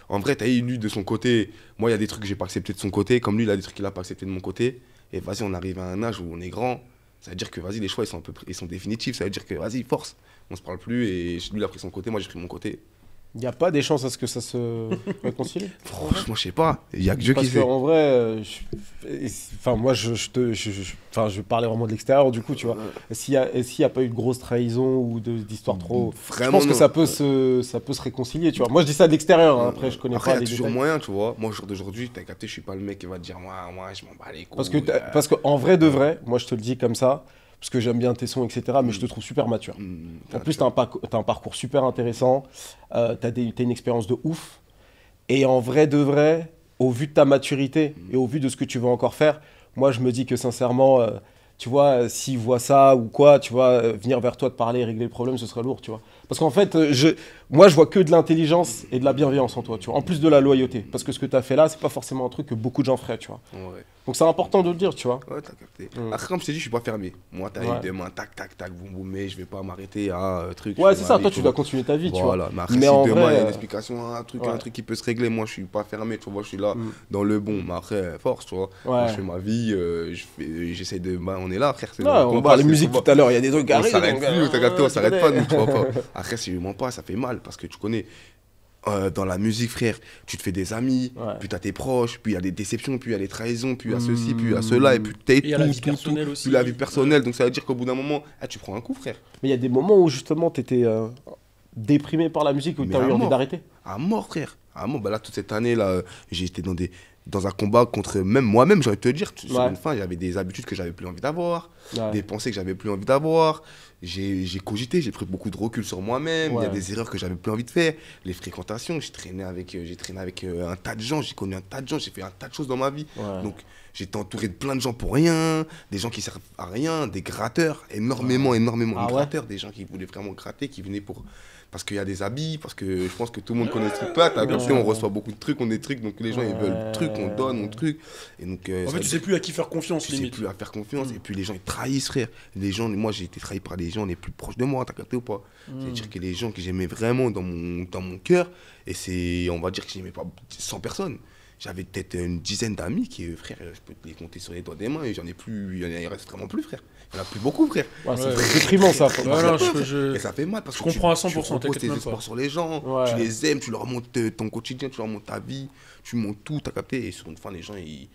En vrai, t'as eu lui de son côté. Moi, il y a des trucs que j'ai pas accepté de son côté. Comme lui, il a des trucs qu'il a pas accepté de mon côté. Et vas-y, on arrive à un âge où on est grand. Ça veut dire que vas-y, les choix, ils sont définitifs. Ça veut dire que vas-y, force. On se parle plus. Et lui, il a pris son côté. Moi, j'ai pris mon côté. Il n'y a pas des chances à ce que ça se réconcilie? Franchement, je sais pas. Il y a que Dieu qui Parce sait. qu'en vrai, enfin, moi, enfin, je parlais vraiment de l'extérieur, du coup, tu vois. S'il y a pas eu de grosse trahison ou d'histoire trop... Je Vraiment, pense que non. ça peut se réconcilier, tu vois. Moi, je dis ça de l'extérieur, hein. Après, je connais Après, pas il y les a toujours détails. moyen, tu vois. Moi, au jour d'aujourd'hui, t'as capté, je suis pas le mec qui va te dire, moi, je m'en bats les couilles. Parce qu'en vrai de vrai, moi, je te le dis comme ça, parce que j'aime bien tes sons, etc., mais je te trouve super mature. En plus, t'as un parcours super intéressant, t'as une expérience de ouf. Et en vrai de vrai, au vu de ta maturité et au vu de ce que tu veux encore faire, moi je me dis que sincèrement, tu vois, s'ils voient ça ou quoi, tu vois, venir vers toi te parler, régler le problème, ce serait lourd, tu vois. Parce qu'en fait, moi je vois que de l'intelligence et de la bienveillance en toi, tu vois, en plus de la loyauté. Parce que ce que tu as fait là, c'est pas forcément un truc que beaucoup de gens feraient, tu vois. Ouais. Donc c'est important de le dire, tu vois. Ouais, t'as capté. Après, comme je t'ai dit, je suis pas fermé. Moi, t'as Ouais. eu demain, tac, tac, tac, boum, boum, mais je vais pas m'arrêter à truc. Ouais, je c'est fais ça, ma toi vie, tu dois continuer ta vie, tu vois. Voilà, mais après, Mais si en demain il y a vrai, une explication, un ouais. truc qui peut se régler, moi je suis pas fermé, tu vois, je suis là dans le bon. Mais après, force, tu vois. Moi, je fais ma vie, j'essaie de. Bah, on est là, frère. C'est Ouais, dans le on combat, parlait c'est le musique combat. tout à l'heure, il y a des trucs On arrivent. s'arrête donc, plus, t'as capté, on tu s'arrête connais. pas, nous, tu vois pas. Après, si je mens pas, ça fait mal parce que tu connais. Dans la musique, frère, tu te fais des amis, Ouais. puis t'as tes proches, puis il y a des déceptions, puis il y a des trahisons, puis il y a ceci, puis il y a cela, et puis t'as il y a la vie tout, personnelle aussi. puis la vie personnelle. Donc ça veut dire qu'au bout d'un moment, tu prends un coup, frère. Mais il y a des moments où justement t'étais déprimé par la musique, où Mais t'as à eu envie mort. d'arrêter. À mort, frère. À mort. Bah là, toute cette année, là, j'ai été dans un combat contre même moi-même, j'ai envie de te dire. Sur Ouais. une fin, j'avais des habitudes que j'avais plus envie d'avoir, Ouais. des pensées que j'avais plus envie d'avoir. J'ai cogité, j'ai pris beaucoup de recul sur moi-même. Il y Ouais. a des erreurs que j'avais plus envie de faire. Les fréquentations, j'ai traîné avec un tas de gens, j'ai connu un tas de gens, j'ai fait un tas de choses dans ma vie. Ouais. Donc, j'étais entouré de plein de gens pour rien, des gens qui servent à rien, des gratteurs, énormément Ah de ouais. gratteurs, des gens qui voulaient vraiment gratter, qui venaient parce qu'il y a des habits, parce que je pense que tout le monde connaît ce truc-là. T'as Bien vu, sûr. on reçoit beaucoup de trucs, on des trucs, donc les gens ils veulent le truc, on donne, on truc. Et donc, En ça fait, tu sais plus à qui faire confiance, tu sais limite. plus à faire confiance, et puis les gens ils trahissent, frère. Les gens, moi j'ai été trahi par les gens les plus proches de moi, t'as capté ou pas? C'est-à-dire que les gens que j'aimais vraiment dans mon cœur, et on va dire que j'aimais pas 100 personnes. J'avais peut-être une dizaine d'amis qui, frère, je peux te les compter sur les doigts des mains, et j'en ai plus, il reste vraiment plus, frère. Il n'y en a plus beaucoup, frère. Ouais, c'est Ouais. déprimant ça. Ouais, non, Et ça fait mal parce Je que comprends à tu 100%, reposes t'inquiète tes même espoirs pas. sur les gens, Ouais. tu les aimes, tu leur montres ton quotidien, tu leur montres ta vie, tu montres tout, t'as capté. Et sur une fin, les gens, ils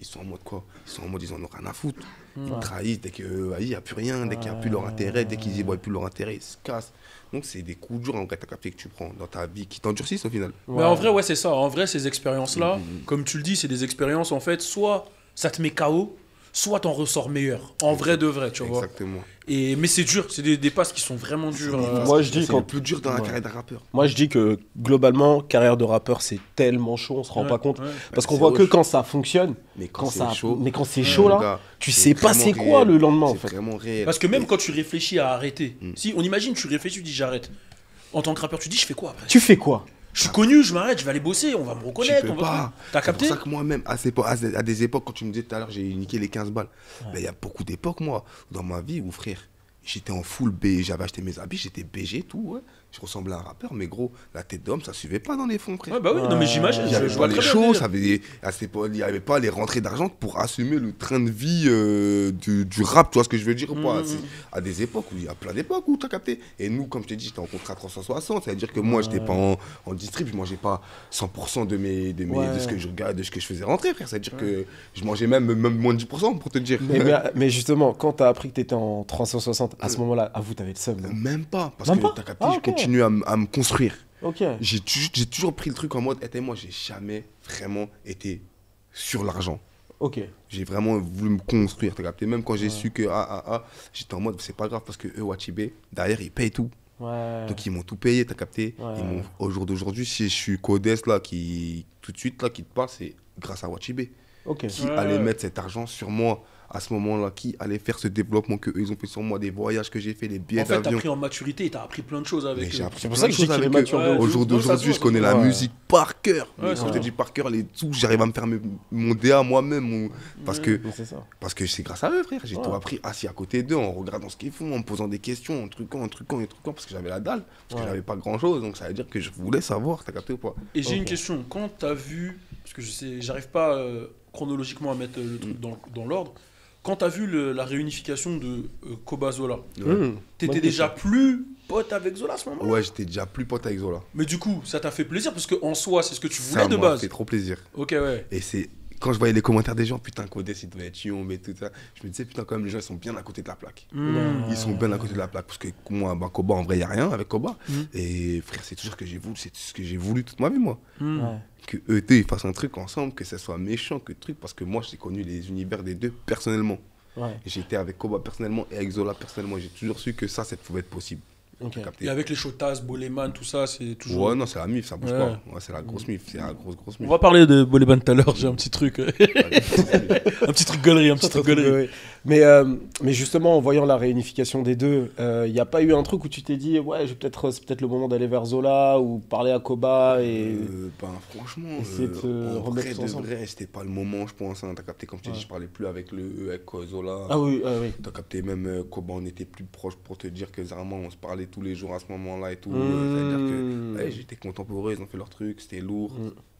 sont en mode quoi? Ils sont en mode, ils en ont rien à foutre. Ils trahissent dès qu'il n'y a plus rien, dès qu'il n'y a plus leur intérêt, dès qu'ils y voient plus leur intérêt, ils se cassent. Donc c'est des coups durs en vrai, t'as capté, que tu prends dans ta vie qui t'endurcissent au final. Mais en vrai, ouais, c'est ça. En vrai, ces expériences-là, comme tu le dis, c'est des expériences, en fait, soit ça te met KO, soit t'en ressors meilleur. En vrai de vrai, tu vois. Exactement. Mais c'est dur, c'est des passes qui sont vraiment dures. Moi, je dis C'est quand- le plus dur dans la Ouais. carrière d'un rappeur. Moi, je dis que globalement, carrière de rappeur, c'est tellement chaud, on se rend Ouais, pas compte. ouais. Parce qu'on C'est voit que chaud. quand ça fonctionne, Mais quand quand c'est chaud, mais quand c'est chaud là, gars, tu c'est sais pas vraiment c'est quoi réel. le lendemain en C'est fait. vraiment réel. Parce que même quand tu réfléchis à arrêter, Mm. si on imagine, tu réfléchis, tu dis j'arrête. En tant que rappeur, tu dis je fais quoi après? Tu fais quoi? Je suis connu, je m'arrête, je vais aller bosser, on va me Tu reconnaître. peux On va... pas. T'as C'est capté? pour ça que moi-même, à des époques, quand tu me disais tout à l'heure, j'ai niqué les 15 balles. Ben, il y a beaucoup d'époques, moi, dans ma vie où, frère, j'étais en full B, j'avais acheté mes habits, j'étais BG, tout, ouais. Je ressemblais à un rappeur, mais gros, la tête d'homme, ça suivait pas dans les fonds, frère. Ouais, bah oui, non mais j'imagine, Il n'y avait je pas vois les très bien. choses, il n'y avait pas les rentrées d'argent pour assumer le train de vie du rap, tu vois ce que je veux dire ou pas? C'est à des époques où il y a plein d'époques où tu as capté. Et nous, comme je t'ai dit, j'étais en contrat 360, c'est-à-dire que moi, j'étais pas en distrib, je mangeais pas 100% de ce que je regardais, de ce que je faisais rentrer, frère. C'est-à-dire que je mangeais même moins de 10% pour te dire. Mais justement, quand t'as appris que t'étais en 360, à ce moment-là, avoue, t'avais le seum. non? Même pas, parce Même que pas t'as capté, Ah, je ok. continue à me construire. Ok. J'ai toujours pris le truc en mode, et moi, j'ai jamais vraiment été sur l'argent. Ok. J'ai vraiment voulu me construire, t'as capté. Même quand j'ai su que j'étais en mode, c'est pas grave parce que eux, Watibé, derrière, ils payent tout. Ouais. Donc ils m'ont tout payé, t'as capté. Ouais. Ils m'ont, au jour d'aujourd'hui, si je suis Codes là, tout de suite là, qui te parle, c'est grâce à Watibé. Ok. Qui Ouais. allait mettre cet argent sur moi à ce moment-là, qui allait faire ce développement qu'eux, ils ont fait sur moi, des voyages que j'ai fait, les billets En fait, t'as d'avion. pris en maturité et t'as appris plein de choses Mais avec j'ai eux. appris C'est pour plein ça de que je dis choses qu'il est avec eux. mature de Ouais, ouf. Au de jour ouf. Non, ça d'aujourd'hui, se je voit, connais ça la se voit. musique par cœur. Ouais, Quand je te ça dis par cœur, les tout, j'arrive à me faire mon DA moi-même. Parce que Mais c'est ça. c'est grâce à eux, frère. J'ai Ouais. tout appris assis à côté d'eux, en regardant ce qu'ils font, en me posant des questions, en truquant, parce que j'avais la dalle, parce que Ouais. j'avais pas grand-chose. Donc ça veut dire que je voulais savoir, t'as capté ou pas? Et j'ai Ok. une question, quand t'as vu, parce que j'arrive pas chronologiquement à mettre le truc dans l'ordre, quand t'as vu la réunification de Kobazola, Ouais. Mmh. t'étais Bonne déjà question. plus pote avec Zola à ce moment-là? Ouais, j'étais déjà plus pote avec Zola. Mais du coup, ça t'a fait plaisir parce qu'en soi, c'est ce que tu Ça voulais de m'a base. fait trop plaisir. Ok, ouais. Et c'est quand je voyais les commentaires des gens, putain, Codes, il devait être chiant, mais tout ça. Je me disais, putain, quand même, les gens, ils sont bien à côté de la plaque. Ils sont bien à côté de la plaque. Parce que moi, bah, Koba, en vrai, il n'y a rien avec Koba. Et frère, c'est toujours ce que j'ai voulu. C'est ce que j'ai voulu toute ma vie, moi. Mm. Ouais. Que eux deux, ils fassent un truc ensemble, que ça soit méchant, que truc. Parce que moi, j'ai connu les univers des deux personnellement. Ouais. J'étais avec Koba personnellement et avec Zola personnellement. J'ai toujours su que ça pouvait être possible. Ok. T'as capté? Et avec les Shotas, Boleman, tout ça, c'est toujours. Ouais, non, c'est la MIF, ça bouge Ouais. pas. Ouais, c'est la grosse MIF. C'est la grosse On MIF. va parler de Boleman tout à l'heure, j'ai un petit truc. Un petit truc gaulerie, un petit truc gaulerie. Mais justement, en voyant la réunification des deux, il n'y a pas eu un truc où tu t'es dit, ouais, c'est peut-être le moment d'aller vers Zola ou parler à Koba et. Ben franchement, Essayer de se en remettre vrai tous de ensemble. vrai, c'était pas le moment, je pense. Hein. T'as capté, comme je t'ai dit, je parlais plus avec Zola. Ah oui, ah oui. T'as capté, même Koba, on était plus proches pour te dire que vraiment, on se parlait tous les jours à ce moment-là et tout. C'est-à-dire que ouais, j'étais content pour eux, ils ont fait leur truc, c'était lourd.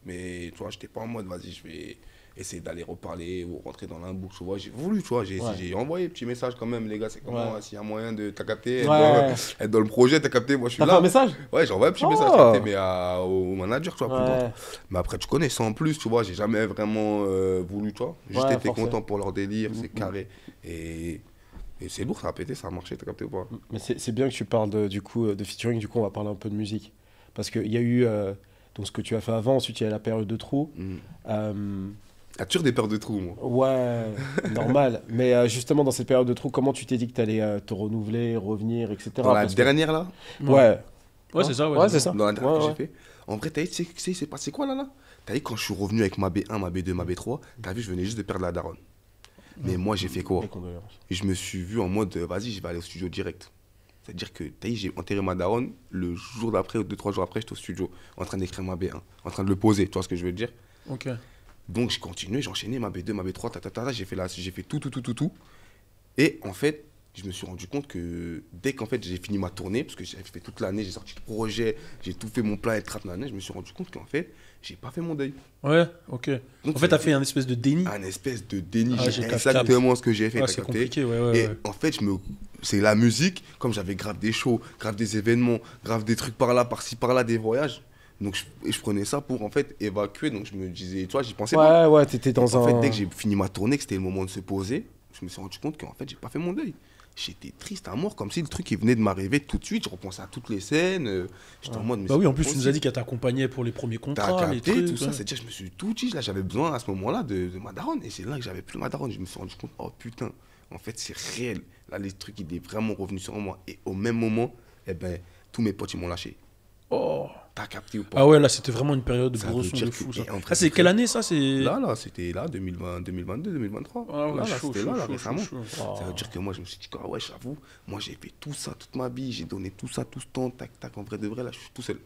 Mais tu vois, j'étais pas en mode, vas-y, je vais essayer d'aller reparler ou rentrer dans la boucle, tu vois. J'ai voulu, tu vois, j'ai envoyé un petit message quand même, les gars, c'est comment, s'il y a moyen de, t'as capté, être dans le projet, t'as capté, moi je suis T'as là. fait un message? Ouais, j'ai envoyé un petit message, t'as capté, mais au manager, tu vois, plus longtemps. Mais après, tu connais, sans plus, tu vois, j'ai jamais vraiment voulu, tu vois. Juste été content pour leur délire, c'est carré. Et c'est lourd, ça a pété, ça a marché, t'as capté ou pas? Mais c'est bien que tu parles du coup de featuring, du coup on va parler un peu de musique. Parce qu'il y a eu donc ce que tu as fait avant, ensuite il y a la période de trou. T'as toujours des peurs de trous, moi. Ouais, normal. Mais justement dans cette période de trou, comment tu t'es dit que tu allais te renouveler, revenir, etc. Dans la Parce que- dernière, là, Ouais. Ouais, c'est ça. Ouais, c'est ça. dans la dernière Ouais, que ouais. j'ai fait, en vrai, t'as vu, tu sais, il s'est passé quoi, là? T'as vu, quand je suis revenu avec ma B1, ma B2, ma B3, t'as vu, je venais juste de perdre la daronne. Mais moi, j'ai fait quoi? Mes condoléances. Et je me suis vu en mode, vas-y, je vais aller au studio direct. C'est-à-dire que, t'as vu, j'ai enterré ma daronne, le jour d'après, ou 2-3 jours après, j'étais au studio, en train d'écrire ma B1, en train de le poser, tu vois ce que je veux dire? Ok. Donc, je continuais, j'enchaînais ma B2, ma B3, j'ai fait tout. Et en fait, je me suis rendu compte que dès qu'en fait j'ai fini ma tournée, parce que j'ai fait toute l'année, j'ai sorti le projet, j'ai tout fait mon plan et trap l'année, je me suis rendu compte qu'en fait, j'ai pas fait mon deuil. Ouais, ok. Donc, En fait, t'as fait un espèce de déni. un espèce de déni, Ah, j'ai j'ai capté. exactement ce que j'ai fait, Ouais, t'as c'est capté? compliqué, ouais. Et en fait, c'est la musique, comme j'avais grave des shows, grave des événements, grave des trucs par là, par-ci, par-là, des voyages. Donc je prenais ça pour en fait évacuer. Donc je me disais, tu vois, j'y pensais pas. Ouais, t'étais dans En un. fait, dès que j'ai fini ma tournée, que c'était le moment de se poser, je me suis rendu compte qu'en fait, j'ai pas fait mon deuil. J'étais triste à mort, comme si le truc il venait de m'arriver tout de suite. Je repensais à toutes les scènes. J'étais en mode. Mais Bah oui, c'est en plus, pas tu nous as dit possible. qu'elle t'accompagnait pour les premiers T'as contrats, les capté trucs. tout ça. ouais. C'est-à-dire, je me suis tout dit. Là, j'avais besoin à ce moment-là de ma daronne. Et c'est là que j'avais plus ma daronne. Je me suis rendu compte, oh putain, en fait, c'est réel. Là, les trucs, il est vraiment revenu sur moi. Et au même moment, eh ben, tous mes potes, ils m'ont lâché. Oh. T'as capté ou pas? Ah ouais, là, c'était vraiment une période de Ça gros veut son dire de que- fou, ça. et en vrai, Ah, c'est c'est quelle très- année, ça? C'est... Là, c'était là, 2020, 2022, 2023. Ah ouais, là, chaud, c'était chaud, là, chaud, récemment. chaud, chaud. Ça veut dire que moi, je me suis dit, ah ouais, j'avoue, moi, j'ai fait tout ça toute ma vie, j'ai donné tout ça, tout ce temps, tac, tac, en vrai de vrai, là, je suis tout seul.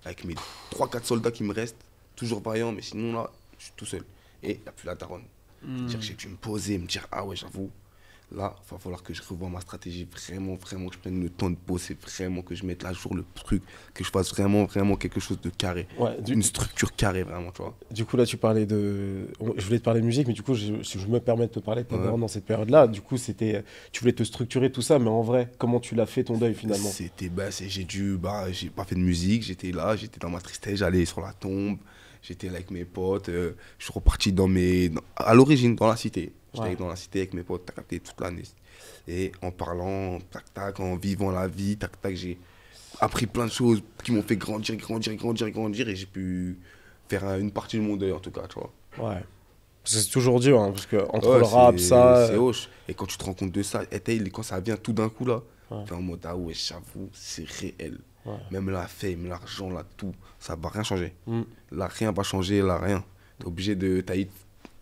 Avec mes 3-4 soldats qui me restent, toujours vaillants, mais sinon, là, je suis tout seul. Et il n'y a plus la daronne. C'est-à-dire que j'ai dû me poser, me dire, ah ouais, j'avoue, là, il va falloir que je revoie ma stratégie, vraiment, vraiment, que je prenne le temps de bosser, vraiment, que je mette à jour le truc, que je fasse vraiment, vraiment quelque chose de carré. Ouais, Une structure carrée, vraiment, tu vois. Du coup, là, tu parlais de. Je voulais te parler de musique, mais du coup, si je me permets de te parler de ta Ouais. daronne dans cette période-là, du coup, c'était. Tu voulais te structurer tout ça, mais en vrai, comment tu l'as fait ton deuil finalement? J'ai pas fait de musique, j'étais là, j'étais dans ma tristesse, j'allais sur la tombe, j'étais là avec mes potes, je suis reparti à l'origine, dans la cité. J'étais Ouais. dans la cité avec mes potes, t'as capté, toute l'année. Et en parlant, tac tac, en vivant la vie, tac tac, j'ai appris plein de choses qui m'ont fait grandir, et j'ai pu faire une partie de mon deuil en tout cas, tu vois. Ouais. C'est toujours dur, hein, parce que entre Ouais, le rap, ça. c'est hoche. Et quand tu te rends compte de ça, quand ça vient tout d'un coup là, Ouais. t'es en mode, ah ouais, j'avoue, c'est réel. Ouais. Même la fame, l'argent, là, tout, ça va rien changer. Mm. Là, rien va changer, là, rien. T'es obligé de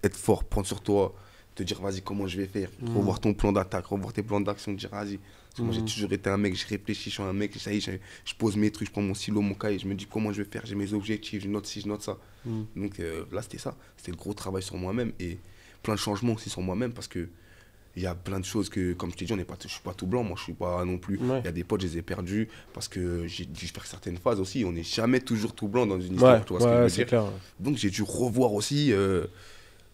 être fort, prendre sur toi, te dire, vas-y, comment je vais faire, revoir ton plan d'attaque, revoir tes plans d'action, te dire, vas-y. Parce que moi, j'ai toujours été un mec, je réfléchis, je suis un mec, ça y est, je pose mes trucs, je prends mon stylo, mon cahier, je me dis comment je vais faire, j'ai mes objectifs, je note ci, je note ça. Donc là, c'était ça. C'était le gros travail sur moi-même et plein de changements aussi sur moi-même parce que il y a plein de choses que, comme je t'ai dit, je suis pas tout blanc, moi je suis pas non plus. Il Ouais. y a des potes, je les ai perdus parce que j'ai dû faire certaines phases aussi. On n'est jamais toujours tout blanc dans une histoire, Ouais, tu vois ce que je ouais, veux c'est dire. clair. Donc j'ai dû revoir aussi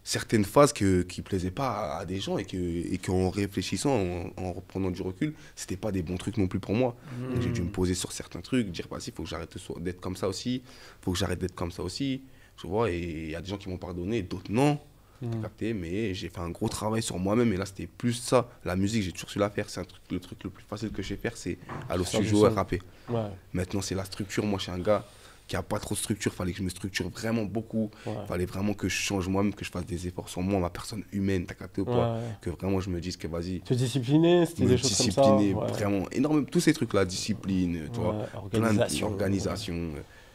certaines phases qui plaisaient pas à des gens et qu'en réfléchissant, en reprenant du recul, c'était pas des bons trucs non plus pour moi. Donc j'ai dû me poser sur certains trucs, dire vas-y, faut que j'arrête d'être comme ça aussi, faut que j'arrête d'être comme ça aussi, tu vois, et il y a des gens qui m'ont pardonné, d'autres non, t'as capté, mais j'ai fait un gros travail sur moi-même et là c'était plus ça. La musique, j'ai toujours su la faire, c'est le truc le plus facile que je sais faire, c'est aller au studio et rapper. Ouais. Maintenant c'est la structure, moi je suis un gars qui a pas trop de structure, fallait que je me structure vraiment beaucoup, fallait vraiment que je change moi-même, que je fasse des efforts sur moi, ma personne humaine, t'as capté ou pas, que vraiment je me dise que vas-y, te discipliner, c'était des choses comme ça. Discipliner, vraiment énorme, tous ces trucs là, discipline, tu vois, organisation,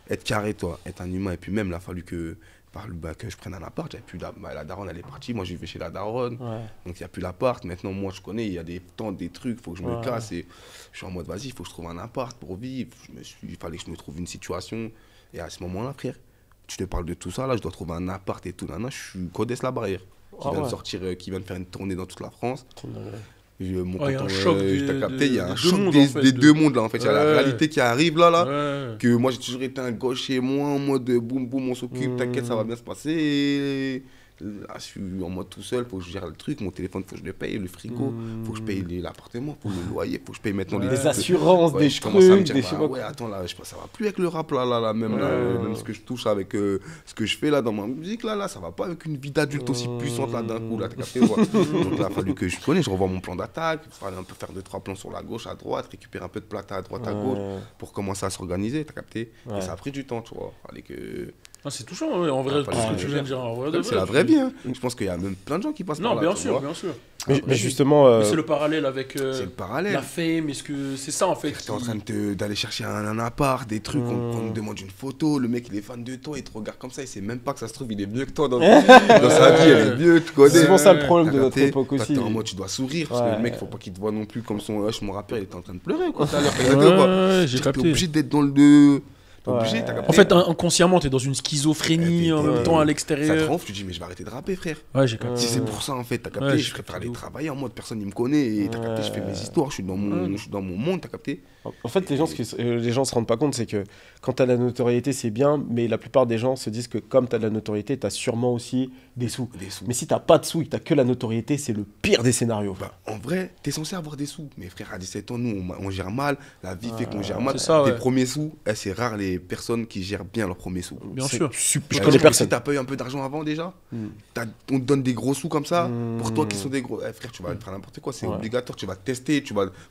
être carré, toi, être un humain, et puis même, il a fallu que je prenne un appart, j'avais plus la daronne elle est partie, moi je vivais chez la daronne, donc il n'y a plus l'appart, maintenant moi je connais, il y a des trucs, il faut que je me casse, et je suis en mode vas-y, il faut que je trouve un appart pour vivre, il fallait que je me trouve une situation, et à ce moment-là frère, tu te parles de tout ça, là je dois trouver un appart et tout, là, je suis Codès la barrière, qui vient de sortir, qui vient de faire une tournée dans toute la France. Il y a un choc il y a un choc des deux mondes là en fait, il y a la réalité qui arrive là, que moi j'ai toujours été un gauche chez moi en mode boum boum on s'occupe, t'inquiète ça va bien se passer. Là, je suis en mode tout seul, faut que je gère le truc, mon téléphone faut que je le paye, le frigo, faut que je paye l'appartement, faut le loyer, faut que je paye maintenant les assurances, des je commence à me dire, trucs, ouais attends là, ça va plus avec le rap là, même ce que je touche avec ce que je fais là dans ma musique là, ça va pas avec une vie d'adulte aussi puissante là d'un coup là, t'as capté quoi. Donc là, il a fallu que je revois mon plan d'attaque, il fallait un peu faire 2-3 plans sur la gauche, à droite, récupérer un peu de plata à droite, à gauche, pour commencer à s'organiser, t'as capté. Et ça a pris du temps, tu vois, fallait que... Ah, c'est touchant, en vrai, ce que tu viens de dire. C'est la vraie vie, hein. Je pense qu'il y a même plein de gens qui passent par là. Non, bien sûr, bien sûr. Mais justement... C'est le parallèle avec c'est le parallèle. la fame, est-ce que c'est ça en fait Tu es en train d'aller chercher un appart, des trucs, on te demande une photo, le mec il est fan de toi, il te regarde comme ça, il sait même pas que ça se trouve, il est mieux que toi dans sa vie, elle est mieux, tu connais. C'est souvent ça le problème de notre époque aussi. En mode tu dois sourire, parce que le mec, faut pas qu'il te voit non plus comme son hush, mon rappeur, il était en train de pleurer quoi. J'ai capté. T'es obligé d'être dans le... En fait, inconsciemment, t'es dans une schizophrénie en même temps à l'extérieur. Ça te rend, tu te dis, mais je vais arrêter de rapper, frère. Ouais, j'ai capté. Si c'est pour ça, en fait, t'as capté, je préfère aller travailler en mode personne ne me connaît, et t'as capté, je fais mes histoires, je suis dans mon monde, t'as capté. En fait, les gens se rendent pas compte, c'est que quand t'as la notoriété, c'est bien, mais la plupart des gens se disent que comme t'as de la notoriété, t'as sûrement aussi des sous. Mais si t'as pas de sous et que t'as que la notoriété, c'est le pire des scénarios. En vrai, t'es censé avoir des sous. Mais frère, à 17 ans, nous, on gère mal, la vie fait qu'on gère mal. Ça, tes premiers sous, c'est rare les personnes qui gèrent bien leurs premiers sous. Bien sûr. Je connais personne. Si t'as pas eu un peu d'argent avant déjà, on te donne des gros sous comme ça, pour toi qui sont des gros. Frère, tu vas faire n'importe quoi, c'est obligatoire, tu vas te tester,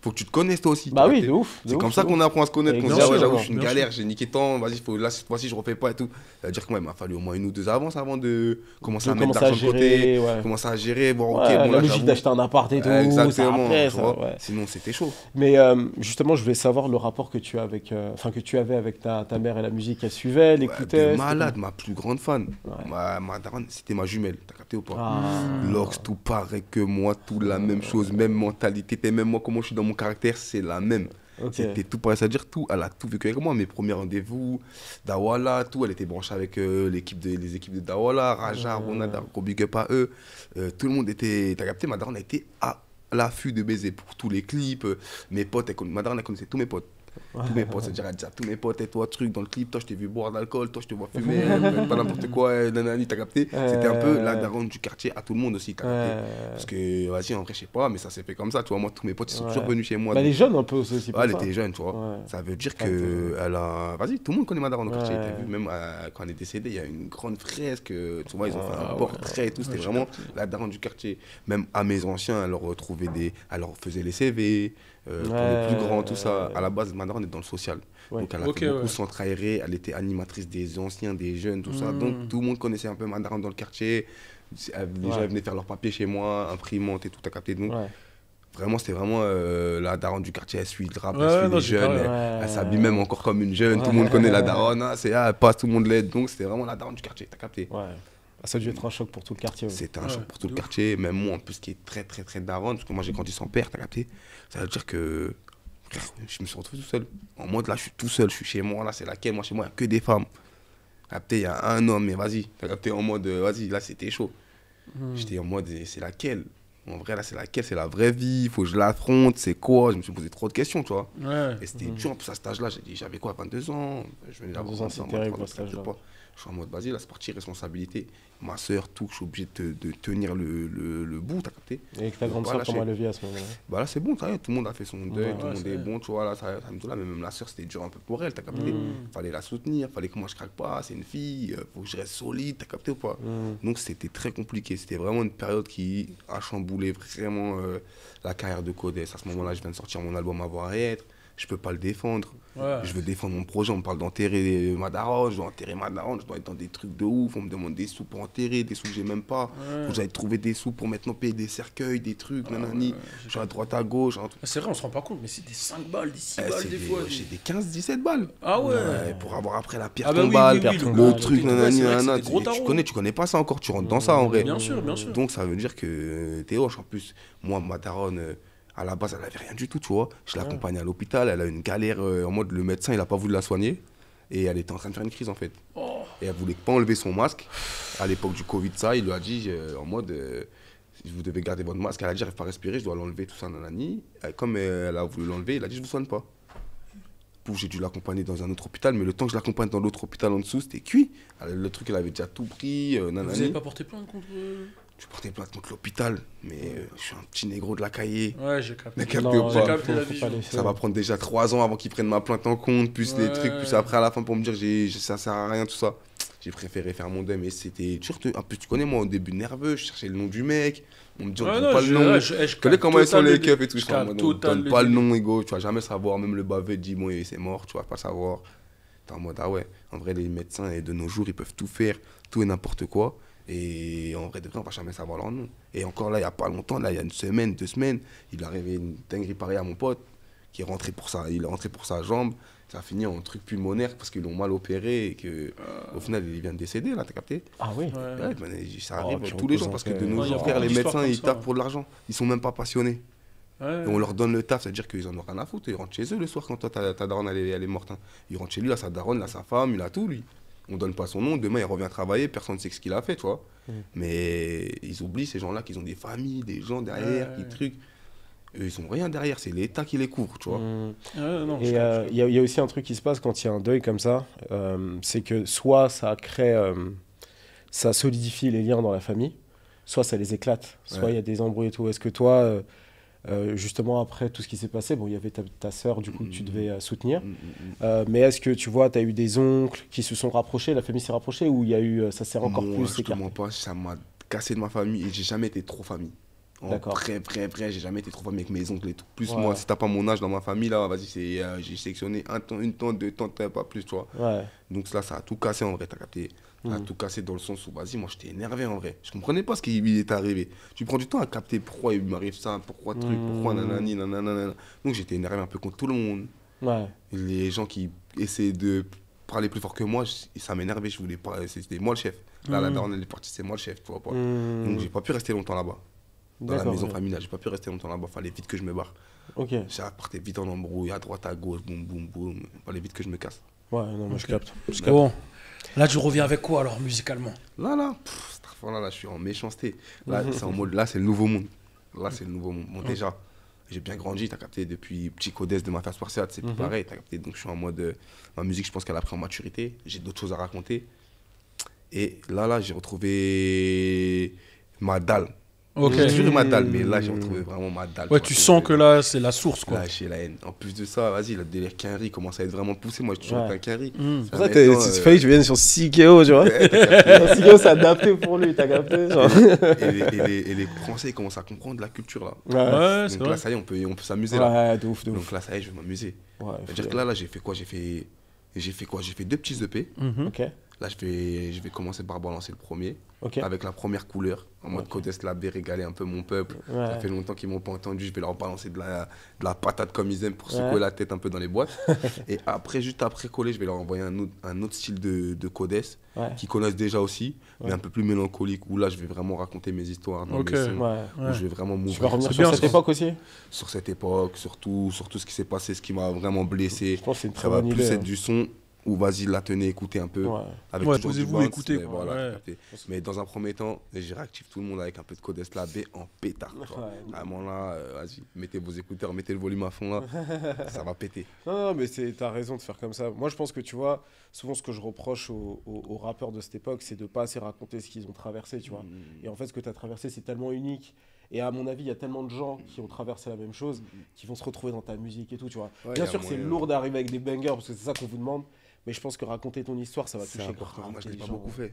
faut que tu te connaisses toi aussi. Bah oui, de ouf. C'est comme ça qu'on apprend à se connaître, qu'on se dit, ah ouais, j'avoue, je suis une galère, j'ai niqué tant, vas-y, là, cette fois-ci, je refais pas et tout. Ça veut dire que moi, il m'a fallu au moins 1 ou 2 avances avant de commencer à mettre de l'argent de côté, commencer à gérer, bon, ok, bon, la logique d'acheter un appart et tout. Exactement, après, sinon c'était chaud. Mais justement, je voulais savoir le rapport que tu as que tu avais avec ta mère et la musique. Elle suivait, elle écoutait. Malade, ma plus grande fan. Ma daronne, c'était ma jumelle, t'as capté ou pas? Lox, tout pareil que moi, tout la même chose, même mentalité, même moi, comment je suis dans mon caractère, c'est la même. C'était tout pareil, c'est-à-dire tout, elle a tout vécu avec moi, mes premiers rendez-vous, Dawala, tout, elle était branchée avec les équipes de Dawala, Raja, Ronald, gros big up à eux, tout le monde était, t'as capté, ma daronne a été à l'affût de baiser pour tous les clips, mes potes, ma daronne elle connaissait tous mes potes. Tous mes potes, c'est-à-dire elle disait à tous mes potes, et toi, truc dans le clip, toi je t'ai vu boire de l'alcool, toi je te vois fumer, pas n'importe quoi, nanani, t'as capté. C'était un peu la daronne du quartier à tout le monde aussi, t'as capté. Parce que, vas-y, en vrai, je sais pas, mais ça s'est fait comme ça, tu vois. Moi, tous mes potes, ils sont toujours venus chez moi. Elle est jeune un peu aussi. Elle était jeune, tu vois. Ça veut dire que elle a. Vas-y, tout le monde connaît ma daronne au quartier. T'as vu, même quand elle est décédée, il y a une grande fresque, tu vois, ils ont fait un portrait et tout. C'était vraiment la daronne du quartier. Même à mes anciens, elle leur faisait les CV. Pour les plus grands, tout ça. À la base, ma daronne est dans le social. Donc elle a fait beaucoup centre aéré, elle était animatrice des anciens, des jeunes, tout ça. Donc tout le monde connaissait un peu ma daronne dans le quartier. Les gens venaient faire leurs papiers chez moi, imprimante et tout à capter. Donc vraiment, c'était vraiment la daronne du quartier. Elle suit le rap, elle suit les jeunes. Elle s'habille même encore comme une jeune. Tout le monde connaît la daronne. Elle passe, tout le monde l'aide. Donc c'était vraiment la daronne du quartier, t'as capté. Ça a dû être un choc pour tout le quartier. C'était un choc pour tout le quartier. Même moi, en plus, qui est très, très, très daronne, parce que moi, j'ai grandi sans père, t'as capté. Ça veut dire que je me suis retrouvé tout seul. En mode, là, je suis tout seul, je suis chez moi, là, c'est laquelle? Moi, chez moi, il n'y a que des femmes. Capté, il y a un homme, mais vas-y. T'as capté, en mode, vas-y, là, c'était chaud. J'étais en mode, c'est laquelle? En vrai, là, c'est laquelle? C'est la vraie vie, il faut que je l'affronte, c'est quoi? Je me suis posé trop de questions, tu vois. Et c'était dur, en plus, à cet âge-là, j'avais quoi, 22 ans? Je venais d'avoir 22 ans, c'est terrible, à cet âge-là. Je suis en mode, vas-y, là, c'est parti, responsabilité. Ma soeur, tout, je suis obligé de tenir le bout, t'as capté? Et que ta grande soeur, comment elle le vit à ce moment-là? Bah là, c'est bon, tout le monde a fait son deuil, Ouais, tout le monde est bon, tu vois, là, ça me là, mais même la soeur, c'était dur un peu pour elle, t'as capté? Fallait la soutenir, fallait que moi je craque pas, c'est une fille, faut que je reste solide, t'as capté ou pas? Donc c'était très compliqué, c'était vraiment une période qui a chamboulé vraiment la carrière de Codès. À ce moment-là, je viens de sortir mon album Avoir et Être, je peux pas le défendre. Ouais. Je veux défendre mon projet, on me parle d'enterrer ma daronne, je dois enterrer ma daronne, je dois être dans des trucs de ouf, on me demande des sous pour enterrer, des sous que j'ai même pas. Faut que j'aille trouver des sous pour maintenant payer des cercueils, des trucs, nanani. Je suis à droite à gauche. C'est vrai, on se rend pas compte, mais c'est des 5 balles, des 6 balles des fois. J'ai des 15-17 balles. Ah ouais. Pour avoir après la pierre Ah bah oui, tombale, oui, oui, le truc, nanani, c'est vrai que nanana. c'est des gros tarots. Tu connais pas ça encore, tu rentres dans ça en vrai. Bien sûr, bien sûr. Donc ça veut dire que t'es hoche. En plus, moi, ma daronne, à la base, elle avait rien du tout, tu vois. Je l'accompagnais à l'hôpital, elle a eu une galère en mode le médecin, il a pas voulu la soigner. Et elle était en train de faire une crise en fait. Et elle voulait pas enlever son masque. À l'époque du Covid, ça, il lui a dit en mode vous devez garder votre masque. Elle a dit j'arrive pas à respirer, je dois l'enlever, tout ça, nanani. Et comme elle a voulu l'enlever, il a dit je vous soigne pas. Pouf, j'ai dû l'accompagner dans un autre hôpital, mais le temps que je l'accompagne dans l'autre hôpital en dessous, c'était cuit. Le truc, elle avait déjà tout pris, nanani. Vous avez pas porté plainte contre. Je portais plainte contre l'hôpital, mais je suis un petit négro de la cahier. Ouais, j'ai capté. Mais capté Non, ou J'ai pas capté la faut vision. pas laisser. Ça va prendre déjà 3 ans avant qu'ils prennent ma plainte en compte, plus les trucs, plus après à la fin pour me dire ça sert à rien, tout ça. J'ai préféré faire mon deuil, mais c'était surtout. En plus, tu connais, moi au début nerveux, je cherchais le nom du mec, on me dit on Ouais, donne non, pas le nom. je connais comment ils sont total les le keufs dé- et tout, je je suis en capte mode, on total donne le pas le délire. nom, Ego, tu vas jamais savoir, même le baveux dit bon, c'est mort, tu vas pas savoir. T'es en mode, ah ouais, en vrai, les médecins de nos jours, ils peuvent tout faire, tout et n'importe quoi. Et en vrai, de vrai, on va jamais savoir leur nom. Et encore là, il y a pas longtemps, là, il y a une semaine, 2 semaines, il est arrivé une dinguerie pareille à mon pote, qui est rentré pour ça, il est rentré pour sa jambe. Ça a fini en truc pulmonaire parce qu'ils l'ont mal opéré et qu'au final, il vient de décéder, là, t'as capté? Ah oui. Ouais, ben, ça arrive tu tous les jours parce que de représentais- nos Ouais, il y a jours, frère, beaucoup les d'histoires médecins, comme ils ça, taffent ouais. pour de l'argent. Ils sont même pas passionnés. Ouais. Et on leur donne le taf, c'est-à-dire qu'ils en ont rien à foutre. Ils rentrent chez eux le soir quand toi, ta daronne, elle est morte. Hein. Ils rentrent chez lui, il a sa daronne, il a sa femme, il a tout, lui. On donne pas son nom, demain, il revient travailler, personne ne sait ce qu'il a fait, tu vois. Mais ils oublient, ces gens-là, qu'ils ont des familles, des gens derrière, Ouais. qui trucs. Eux, ils ont rien derrière, c'est l'État qui les couvre, tu vois. Ouais, non, je Et capte. il y a aussi un truc qui se passe quand il y a un deuil comme ça, c'est que soit ça crée, ça solidifie les liens dans la famille, soit ça les éclate, soit il y a des embrouilles et tout. Est-ce que toi, justement après tout ce qui s'est passé, bon, il y avait ta sœur du coup que tu devais soutenir, mais est-ce que tu vois, tu as eu des oncles qui se sont rapprochés, la famille s'est rapprochée, ou il y a eu, ça s'est encore Moi, plus je te écarté? mens pas, ça m'a cassé de ma famille et j'ai jamais été trop famille. En D'accord. vrai, j'ai jamais été trop famille avec mes oncles et tout. Plus Ouais. moi, si t'as pas mon âge dans ma famille, là, vas-y, j'ai sélectionné un temps, une temps, 2 temps, pas plus, tu vois. Ouais. Donc là, ça a tout cassé en vrai, t'as capté. Ça a tout cassé dans le sens où, vas-y, moi, j'étais énervé en vrai. Je comprenais pas ce qui lui est arrivé. Tu prends du temps à capter pourquoi il m'arrive ça, pourquoi truc, pourquoi nanani, nanana. Donc j'étais énervé un peu contre tout le monde. Ouais. Les gens qui essaient de parler plus fort que moi, ça m'énervait, je voulais pas, c'était moi le chef. Là, la daronne, elle est partie, c'est moi le chef, tu vois pas. Donc j'ai pas pu rester longtemps là-bas. Dans la D'accord, maison ouais. familiale, j'ai pas pu rester longtemps là-bas, fallait vite que je me barre. Ok. Ça partait vite en embrouille, à droite, à gauche, boum, boum, boum. Fallait vite que je me casse. Ouais, non, moi je capte. Bon, là, tu reviens avec quoi alors, musicalement? Là, cette fois-là, là, je suis en méchanceté. Là, c'est en mode, là, c'est le nouveau monde. Là, c'est le nouveau monde. Bon, déjà, j'ai bien grandi, t'as capté, depuis petit Codès de ma face spartiate, c'est plus pareil, t'as capté. Donc, je suis en mode, ma musique, je pense qu'elle a pris en maturité. J'ai d'autres choses à raconter. Et là, j'ai retrouvé ma dalle. Ok. J'ai toujours eu ma dalle, mais là, j'ai retrouvé vraiment ma dalle. Ouais, vois, tu c'est- sens que là, c'est la source, quoi. Là, j'ai la haine. En plus de ça, vas-y, le délire Quinry commence à être vraiment poussé. Moi, j'ai toujours Ouais. été un Quinry. Mm. C'est pour ça que il fallait que je vienne sur Sikeo, tu vois. Sikeo, c'est adapté pour lui, t'as capté genre. Et les Français ils commencent à comprendre la culture là. Ouais, c'est Donc vrai. là, ça y est, on peut s'amuser là. Ouais, de ouf, de ouf. Donc là, ça y est, je vais m'amuser. Ouais, C'est-à-dire que là, j'ai fait quoi? J'ai fait 2 petits EP. Mhm. Ok, Là, je vais commencer par balancer le premier. ok. Avec la première couleur. En mode Codès Labé, régaler un peu mon peuple. Ouais. Ça fait longtemps qu'ils m'ont pas entendu. Je vais leur balancer de la patate comme ils aiment pour Ouais. secouer la tête un peu dans les boîtes. Et après, juste après coller, je vais leur envoyer un autre style de Codès Ouais. qu'ils connaissent déjà aussi, mais Ouais. un peu plus mélancolique. Où là, je vais vraiment raconter mes histoires dans Ok. mes sons. Ouais. Où Ouais. je vais vraiment Tu vas m'ouvrir revenir C'est sur bien, cette ça. époque aussi? sur cette époque, sur tout ce qui s'est passé, ce qui m'a vraiment blessé. Je pense que c'est une très Ça va bonne plus idée. être du son ou vas-y, la tenez, écoutez un peu. Ouais. Avec Ouais, toujours du posez-vous, bounce, écoutez, mais quoi, voilà, ouais. capté. Mais dans un premier temps, je réactive tout le monde avec un peu de Codes Lab en pétard. Tu vois. Ouais. Vraiment là, vas-y, mettez vos écouteurs, mettez le volume à fond là, ça va péter. Non, mais t'as raison de faire comme ça. Moi, je pense que tu vois, souvent ce que je reproche aux rappeurs de cette époque, c'est de pas assez raconter ce qu'ils ont traversé, tu vois. Et en fait, ce que tu as traversé, c'est tellement unique. Et à mon avis, il y a tellement de gens qui ont traversé la même chose, qui vont se retrouver dans ta musique et tout, tu vois. Ouais, Bien y a sûr, c'est moyen. lourd d'arriver avec des bangers, parce que c'est ça qu'on vous demande. Mais je pense que raconter ton histoire, ça va C'est toucher important. Moi, je l'ai les pas gens. beaucoup fait.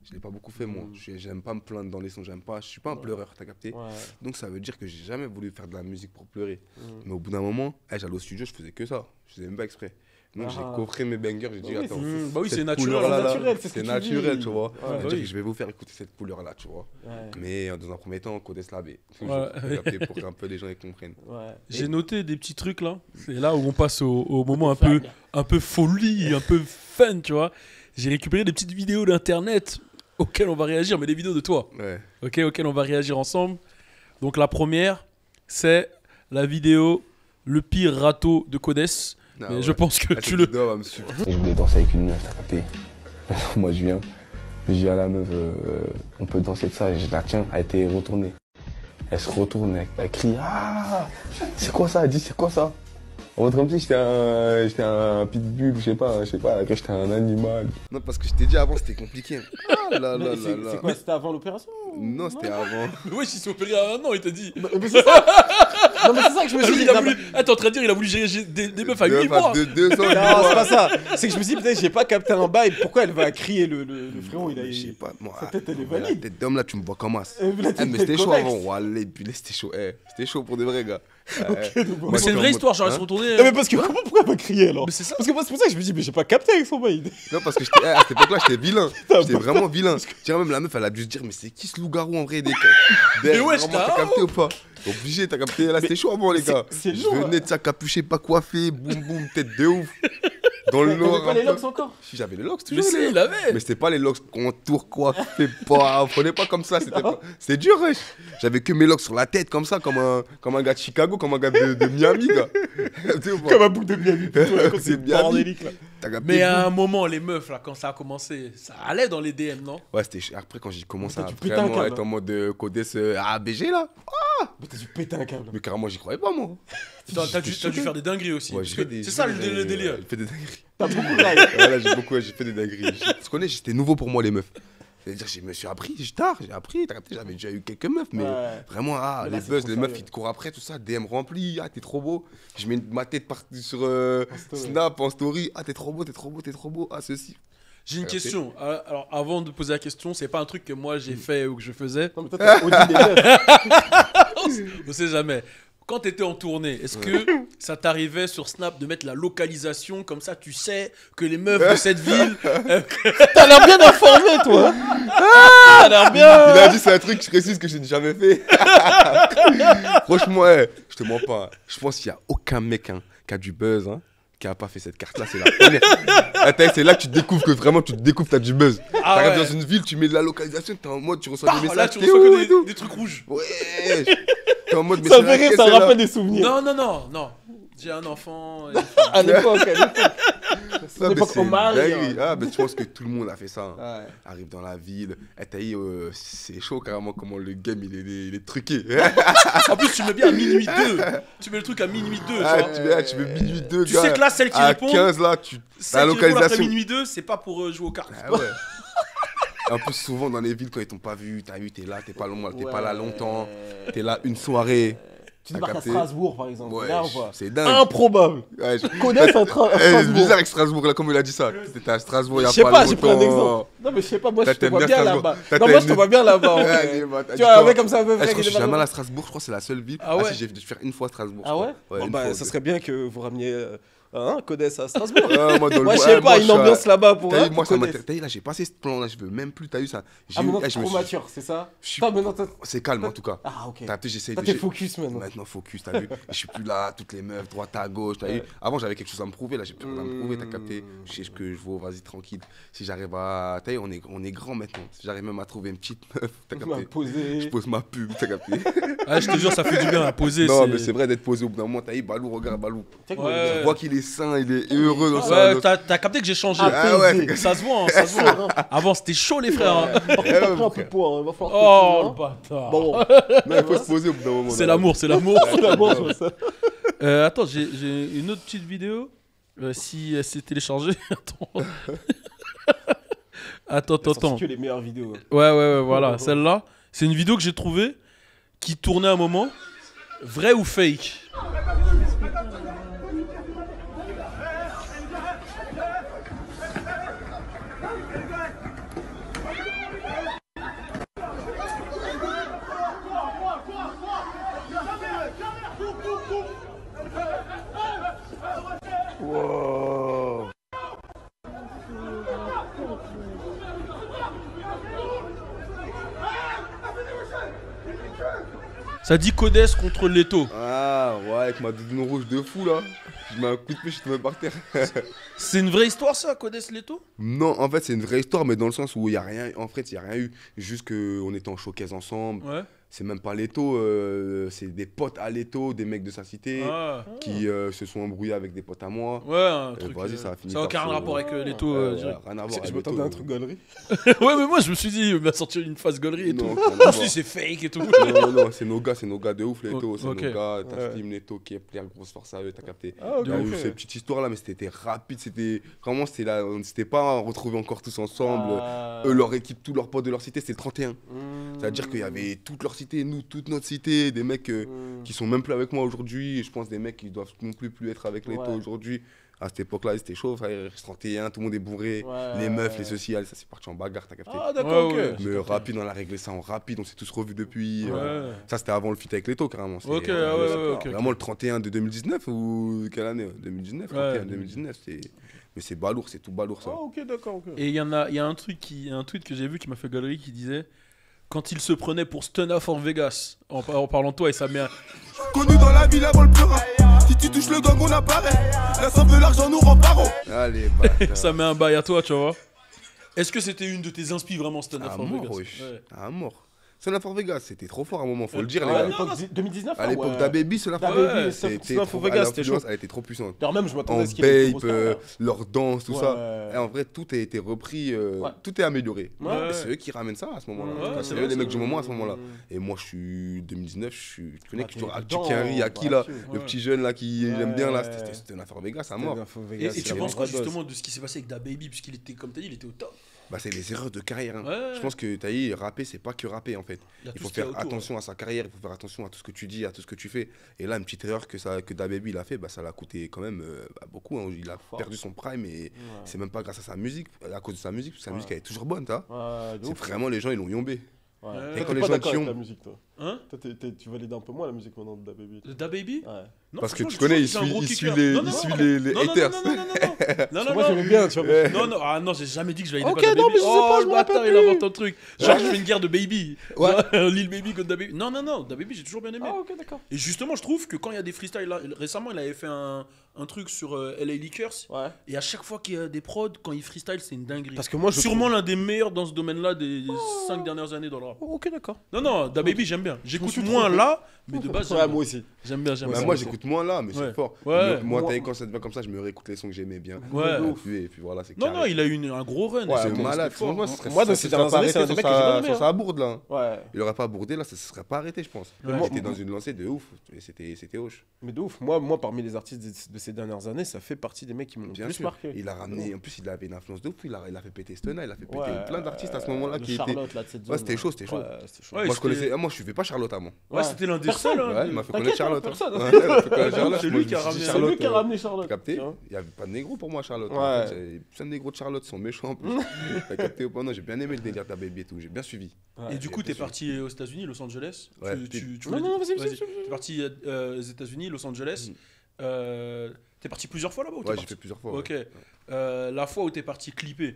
Je l'ai pas beaucoup fait, moi. J'aime pas me plaindre dans les sons, j'aime pas. Je suis pas un pleureur, t'as capté? Ouais. Donc ça veut dire que j'ai jamais voulu faire de la musique pour pleurer. Mm. Mais au bout d'un moment, j'allais au studio, je faisais que ça. Je faisais même pas exprès. Donc j'ai Ah. coffré mes bangers, j'ai dit Oui, attends. Bah oui, cette c'est naturel. couleur-là, C'est là, naturel, c'est ce c'est que tu naturel, vis. tu vois. Ouais, Ça veut bah dire oui. que je vais vous faire écouter cette couleur-là, tu vois. Ouais. Mais dans un premier temps, Codes Labé. Ouais. Pour qu'un peu les gens y comprennent. Ouais. J'ai noté des petits trucs là. C'est là où on passe au moment un peu folie, un peu fun, tu vois. J'ai récupéré des petites vidéos d'internet auxquelles on va réagir, mais des vidéos de toi, Ouais. ok, auxquelles on va réagir ensemble. Donc la première, c'est la vidéo Le pire râteau de Codes. Ah Mais ouais. je pense que Ah, tu cette le. vidéo va me suivre. Et je voulais danser avec une meuf, t'as capté. Moi je dis à la meuf, on peut danser de ça, et je la tiens, elle était retournée. Elle se retourne, elle crie, ah, c'est quoi ça? Elle dit, c'est quoi ça? En mode comme si j'étais un pitbull, je sais pas, que j'étais un animal. Non, parce que je t'ai dit avant, c'était compliqué. Ah là Mais là c'est là c'est là. quoi, c'était avant l'opération? Non, c'était avant. Mais wesh, il s'est opéré à un an, il t'a dit. Mais c'est ça. Non, mais c'est ça que je me suis dit. Il a non, voulu... Ah, t'es en train de dire, il a voulu gérer des meufs à 8 mois. 2 ans, Non, c'est pas ça. C'est que je me suis dit, putain, j'ai pas capté un bail. Pourquoi elle va crier le frérot? Il a. Je sais pas, moi. Sa tête, elle est la valide. tête d'homme là, tu me vois comme as. La tête, Mais elle c'était chaud connecte. avant. Wallah, puis là, c'était chaud. C'était chaud pour de vrais gars. Mais c'est une vraie histoire, j'aurais se retourner. Non, mais parce que pourquoi elle va crier alors? Mais c'est ça. Parce que moi, c'est pour ça que je me dis, mais j'ai pas capté avec son bail. Non, parce que à cette époque-là, j'étais vilain. J'étais vraiment vilain. Tiens, même la meuf, elle a dû se dire, mais c'est qui ce loup-garou en vrai? Mais ouais, t'as capté ou pas? Obligé, t'as capté. Là, c'était chaud avant, les gars. c'est Je lourd, venais de ça capuché, pas coiffé, boum boum, tête de ouf. Dans le noir. T'avais pas un les peu. locks encore? Si j'avais les locks, Mais toujours. si, les il locks. avait. Mais c'était pas les locks contour coiffés, pas. Prenez pas comme ça, c'était dur, wesh. J'avais que mes locks sur la tête, comme ça, comme un gars de Chicago, comme un gars de Miami, gars. Tu sais ou pas? Comme un bouc de Miami. C'est Miami. bordélique là. T'as capté? Mais à un moment, les meufs, là, quand ça a commencé, ça allait dans les DM, non? Ouais, c'était après quand j'ai commencé Putain, à tu pètes un vraiment câble, être en mode Codes ABG là. Mais t'as dû péter un câble. Mais carrément, j'y croyais pas, moi. T'as dû faire des dingueries aussi. Ouais, parce j'ai que fait des- c'est j'ai ça fait le des- délire. J'ai fait des dingueries. T'as beaucoup de live. Voilà, j'ai fait des dingueries. Tu connais, c'était nouveau pour moi, les meufs. C'est-à-dire, je me suis appris, j'ai appris, t'as capté, j'avais déjà eu quelques meufs, mais Ouais. vraiment, Mais là, les c'est buzz, trop les meufs, sérieux. ils te courent après, tout ça, DM rempli, ah, t'es trop beau. Je mets ma tête sur story. Snap, en story, ah, t'es trop beau, t'es trop beau, t'es trop beau, ah, ceci. J'ai une Ok. question. Alors, avant de poser la question, c'est pas un truc que moi j'ai fait ou que je faisais. Non, mais toi, t'as audit des meufs. On sait jamais. Quand t'étais en tournée, est-ce que ça t'arrivait sur Snap de mettre la localisation comme ça tu sais que les meufs de cette ville. T'as l'air bien informé, toi. T'as l'air bien. Il a dit, c'est un truc, je précise que je n'ai jamais fait. Franchement, je te mens pas. Je pense qu'il y a aucun mec qui a du buzz, qui a pas fait cette carte-là, c'est la première. Attends, c'est là que tu découvres que vraiment tu te découvres que t'as du buzz. Ah T'arrives ouais. dans une ville, tu mets de la localisation, t'es en mode, tu reçois des Là, messages. tu t'es reçois où que et tout. des trucs rouges. Ouais. T'es en mode, mais Ça c'est me fait rire, laquelle, ça me celle-là rappelle des souvenirs. Non. J'ai un enfant. À l'époque. Ah, mais l'époque c'est Omar, une dinguerie. Ah, mais je pense que tout le monde a fait ça. Ouais. Arrive dans la ville, t'as dit, c'est chaud carrément comment le game il est truqué. En plus, tu mets bien à minuit 2. Tu mets le truc à minuit 2. Ah, Tu vois. tu mets minuit 2, Tu sais que là, celle qui à répond. 15 là, tu la Celle qui répond après localisation. minuit 2, c'est pas pour jouer aux cartes. Ah ouais. En plus, souvent dans les villes, quand ils t'ont pas vu, t'es là, t'es pas là longtemps, t'es là une soirée. Tu T'as débarques à capté. Strasbourg, par exemple. Ouais, Là, on voit. c'est dingue. Improbable. Ouais, Connaissent un c'est Strasbourg. bizarre avec Strasbourg, là, comme il a dit ça. T'étais à Strasbourg il y a Je sais pas pas, j'ai pris un longtemps. exemple. Non, mais je sais pas, moi, je te T'aimes vois bien bien Strasbourg. là-bas. T'as Non, moi, je te une- vois bien là-bas. en Ouais, vrai. allez, bah, t'as Tu dit vois, quoi un mec comme ça, un peu Je frère, crois que il je est suis jamais là-bas. allé à Strasbourg, je crois que c'est la seule ville. Ah ouais si, j'ai dû faire une fois Strasbourg. Ah ouais Bon, Bon, une bah, fois, ça deux. serait bien que vous rameniez Codes à Strasbourg. Moi, dans le- Moi, je ouais, sais pas, je une suis à- ambiance là-bas pour T'as vu, moi, ça Codes. m'intéresse. T'as vu, là, j'ai passé ce plan-là, je veux même plus, t'as vu ça. Ah, maintenant, je t'es me trop suis- mature, c'est ça je suis- Toi, maintenant, C'est calme en tout cas. Ah, ok. T'as vu, j'essaye Toi, de. t'es focus maintenant. Maintenant, focus, t'as vu. Je suis plus là, toutes les meufs, droite à gauche, t'as vu. Ouais. Avant, j'avais quelque chose à me prouver, là, j'ai plus rien à me prouver, t'as capté. Je sais ce que je vaux, vas-y, tranquille. Si j'arrive à. T'as vu, on est grand maintenant. Si j'arrive même à trouver une petite meuf, t'as Tu m'as capté. Je posé. pose ma pub, t'as capté. Ah, je te jure, ça fait du bien à poser. Non, mais c'est vrai d'être posé au bout d'un moment, t'as vu, Balou, regarde Balou. Tiens que Ouais. Je vois qu'il est les seins, il est heureux dans ça. Ouais, t'as capté que j'ai changé. Ah ouais, Ça se voit, hein, ça se voit. Avant, c'était chaud, les frères. hein. Par contre, t'as pris un peu de poids, il va falloir Oh, le que tu... bâtard. Bon, Non, il faut se poser au bout d'un moment. C'est l'amour, c'est l'amour. finalement, je vois ça. Attends, j'ai une autre petite vidéo. Si elle s'est téléchargée. Attends. C'est que les meilleures vidéos. Ouais, voilà. Celle-là, c'est une vidéo que j'ai trouvée qui tournait un moment. Vrai ou fake? Ça dit Codes contre Leto. Ah ouais, avec ma doudoune rouge de fou là. Je mets un coup de pied, je suis tombé par terre. C'est une vraie histoire ça, Codes Leto? Non, en fait, c'est une vraie histoire, mais dans le sens où il y a rien. En fait, il y a rien eu. Juste qu'on était en showcase ensemble. Ouais. C'est même pas Leto, c'est des potes à Leto, des mecs de sa cité, Ah. qui se sont embrouillés avec des potes à moi. Ouais, un truc. vas-y, ça a fini Ça n'a par aucun se- rapport avec Leto. direct. Rien à voir. Je avec m'attendais Leto. à un truc gaulerie. Ouais, mais moi je me suis dit, il va sortir une phase gaulerie et tout. Non, Je rien à me voir. suis dit, c'est fake et tout. Non, c'est nos gars de ouf, Leto. C'est Ok. nos gars, Ouais. t'as Leto, Kepler, grosse force à eux, t'as capté. Ah, ok, Il y a eu ok. ces petites histoires là, mais c'était rapide, c'était vraiment, c'était là, on s'était pas retrouvés encore tous ensemble. Ah. Eux, leur équipe, tous leurs potes de leur cité, c'était le 31. Mmh. C'est-à-dire qu'il y avait toute leur cité, nous, toute notre cité, des mecs qui sont même plus avec moi aujourd'hui. Et je pense des mecs qui doivent non plus être avec Leto Ouais. aujourd'hui. À cette époque-là, c'était chaud, frère. 31, tout le monde est bourré. Ouais. Les meufs, les sociales, ça c'est parti en bagarre, t'as capté. Ah, d'accord, Ouais, ok. Mais rapide, on a réglé ça en rapide, on s'est tous revus depuis. Ouais. Ça, c'était avant le feat avec Leto, carrément. C'était, Ok, ah ouais, ok. Vraiment le 31 de 2019 ou quelle année 2019, 31 2019. Mais c'est balourd, c'est tout balourd ça. Ah, ok, d'accord, ok. Et il y a un tweet que j'ai vu qui m'a fait galerie qui disait quand il se prenait pour Stunna for Vegas en parlant de toi et sa mère. Connu dans la ville avant le peur. Si tu touches le gang, on apparaît. La somme de l'argent nous rend paro. Allez, bâtard. Ça met un bail à toi, tu vois. Est-ce que c'était une de tes inspi vraiment Stunna À for mort, Vegas? wesh. Ouais. À mort. Stunna for Vegas, c'était trop fort à un moment, faut le dire, les Ah, à gars. l'époque 2019 À l'époque d'Ababy, Stunna for d'Ababy, Vegas, Stunna c'était for trop- Vegas, à c'était l'influence, chaud. elle était trop puissante. D'ailleurs, même, je m'attendais En à ce qu'il y ait une grosse babe, carrière. leur danse, tout Ouais. ça. Et en vrai, tout a été repris, Ouais. tout est amélioré. Ouais. Et c'est eux qui ramènent ça à ce moment-là. Ouais, En tout cas, c'est c'est vrai, eux les c'est mecs du vrai. moment à ce moment-là. Et moi, je suis 2019, tu connais Ah, que toujours t'es Arctic dedans, Henry, Aki là, là-dessus. le Ouais. petit jeune là qui Ouais. j'aime bien là, c'était Stunna for Vegas à mort. Et tu penses quoi justement de ce qui s'est passé avec DaBaby puisqu'il était, comme t'as dit, il était au top. Bah, c'est des erreurs de carrière. Hein. Ouais. Je pense que t'as dit, rapper, c'est pas que rapper en fait. Il y a Il tout faut ce qu'il y a faire autour, attention à sa carrière, il faut faire attention à tout ce que tu dis, à tout ce que tu fais. Et là, une petite erreur que DaBaby il a fait, bah, ça l'a coûté quand même beaucoup. Hein. Il a perdu son prime et c'est même pas grâce à sa musique, à cause de sa musique, parce que sa musique elle est toujours bonne, t'as. Ouais, de C'est ouf. vraiment les gens ils l'ont yombé. Ouais. Et Toi, quand t'es les pas gens d'accord qui avec ont- la musique, toi. Hein? Toi, tu valides un peu moins la musique maintenant de DaBaby. DaBaby? Ouais. Non, Parce que franchement, tu j'ai connais, toujours il dit suit c'est un gros kicker. Non, non, non, les non, non, haters. Non, non, non, non, non, Moi, non, j'aimais bien, tu vois. non, non, ah non, j'ai jamais dit que je validais Ok, pas non, DaBaby. mais je sais pas, je le me rappelle bâtard, il plus. invente un truc. Genre, je fais une guerre de Baby. Ouais. Genre, Lil Baby contre DaBaby. Non, non, non, DaBaby, j'ai toujours bien aimé. Ah, ok, d'accord. Et justement, je trouve que quand il y a des freestyles, là, récemment, il avait fait un truc sur LA Liquors. Ouais. Et à chaque fois qu'il y a des prods, quand il freestyle, c'est une dinguerie. Parce que moi, je Sûrement l'un des meilleurs dans ce domaine-là des 5 dernières années dans le rap. Ok, d'accord. Non, non, DaBaby, j'aime bien. J'écoute suis moins trompé. là, mais de base, Ouais, j'aime moi bien. aussi. J'aime bien, j'aime Bah, bien. moi j'écoute moins là, mais Ouais. c'est fort. Ouais. Mais moi, Moi- t'as vu, quand ça devient comme ça, je me réécoute les sons que j'aimais bien. Ouais. Et puis voilà, c'est Non, carré. non, il a eu un gros run. et Ouais, c'était- C'est malade. c'était fort. Moi, ça serait- Moi, dans ça ces serait dernières pas années, c'est un arrêté des sur mecs que j'ai bien sa- aimé, sur hein. sa bourde là. Ouais. Il aurait pas bourdé là, ça se serait pas arrêté, je pense. Ouais. Il était dans une lancée de ouf. Et c'était hoche. Mais de ouf. Moi, parmi les artistes de ces dernières années, ça fait partie des mecs qui m'ont le Bien plus sûr. marqué. Il a ramené. En plus, il avait une influence de ouf. Il a fait péter Stunna, il a fait péter Ouais, plein d'artistes à ce moment-là de qui étaient. Charlotte, là, de cette Ouais, zone, c'était là. chaud, c'était chaud. Ouais, c'était chaud. Ouais, Moi, je c'était- connaissais. Moi, je suivais pas Charlotte avant. Ouais, c'était l'un des Personne. seuls. hein, Ouais, de- il m'a fait T'inquiète, connaître Charlotte. personne. Ouais, il m'a fait connaître Charlotte. C'est Moi, lui je qui a me suis dit, ramené- C'est Charlotte, lui qui a ramené Charlotte. T'as capté? tu vois. Il y avait pas de négro pour moi, Charlotte. Ouais. En fait, j'avais plein de négros de Charlotte, ils sont méchants en plus. T'as capté ou pas? Non, j'ai bien aimé le délire de ta baby et tout, j'ai bien suivi. Et du Ouais, coup, t'es bien parti aux États-Unis, Los Angeles. Ouais, Tu Non, voulais non, dire- vas-y. T'es parti aux États-Unis, Los Angeles. T'es parti plusieurs fois là-bas ou t'es Ouais, j'ai parti fait plusieurs fois. Ok. La fois où t'es parti clipper.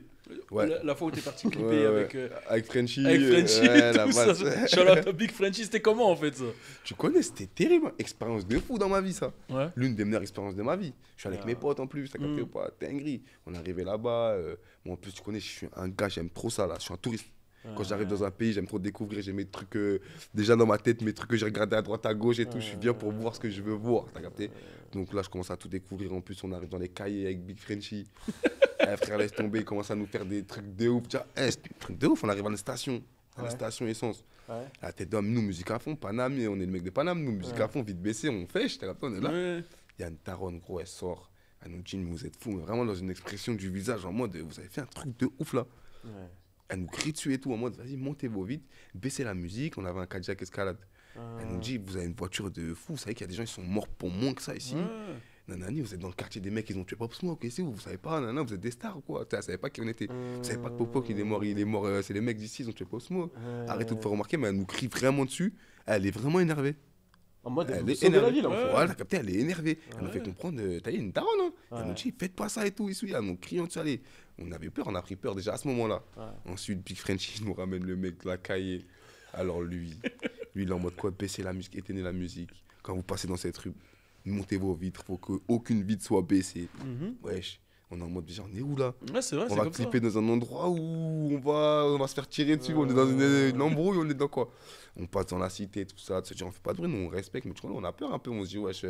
Ouais. La fois où t'es parti clipper Ouais, ouais. avec. Avec Frenchy. Avec Frenchy ouais, et la tout ça. base. Shout-out à Big Frenchy, c'était comment en fait ça? Tu connais, c'était terrible. Expérience de fou dans ma vie, ça. Ouais. L'une des meilleures expériences de ma vie. Je suis avec Ouais. mes potes en plus, t'as capté Mm. ou pas? Dinguerie. On est arrivé là-bas. Moi, en plus, tu connais, je suis un gars, j'aime trop ça là. Je suis un touriste. Quand j'arrive dans un pays, j'aime trop découvrir. J'ai mes trucs déjà dans ma tête, mes trucs que j'ai regardé à droite, à gauche et tout. Je suis bien pour voir ce que je veux voir, t'as capté? Donc là, je commence à tout découvrir. En plus, on arrive dans les cahiers avec Big Frenchy. Frère, laisse tomber, il commence à nous faire des trucs de ouf. Tiens, c'est des trucs de ouf, on arrive à la station. À la station essence. La tête d'homme, nous, musique à fond, Paname, on est le mec de Paname, nous, musique à fond, vite baissé, on fait, j'étais là, on est là. Il y a une daronne, gros, elle sort. Elle nous dit, vous êtes fous, mais vraiment dans une expression du visage, en mode, vous avez fait un truc de ouf là. Elle nous crie dessus et tout, en mode, vas-y, montez-vous vite, baissez la musique. On avait un Cadillac Escalade. Elle nous dit, vous avez une voiture de fou, vous savez qu'il y a des gens qui sont morts pour moins que ça ici. Nanani, vous êtes dans le quartier des mecs, ils ont tué Pop Smoke, et vous savez pas, nanana, vous êtes des stars ou quoi? Elle savait pas qui on était. Vous savez pas que Popo, il est mort, c'est les mecs d'ici, ils ont tué Pop Smoke. Arrêtez de faire remarquer, mais elle nous crie vraiment dessus. Elle est vraiment énervée. En mode, elle est énervée. La ville, voilà, t'as capté, elle est énervée. Elle nous fait comprendre, t'as une daronne, hein. Elle nous dit, faites pas ça et tout, ici, elle nous crie en dessus, allez. On avait peur, on a pris peur déjà à ce moment-là. Ensuite, Big Frenchy nous ramène le mec de la cahier. Alors lui, il est en mode quoi, baisser la musique, éteignez la musique. Quand vous passez dans cette rue, montez vos vitres, faut qu'aucune vitre soit baissée. Wesh, on est en mode déjà, on est où là? C'est vrai, on va clipper dans un endroit où on va se faire tirer dessus, on est dans une embrouille, on est dans quoi? On passe dans la cité, tout ça, on fait pas de bruit, nous on respecte, mais tu connais, on a peur un peu, on se dit wesh.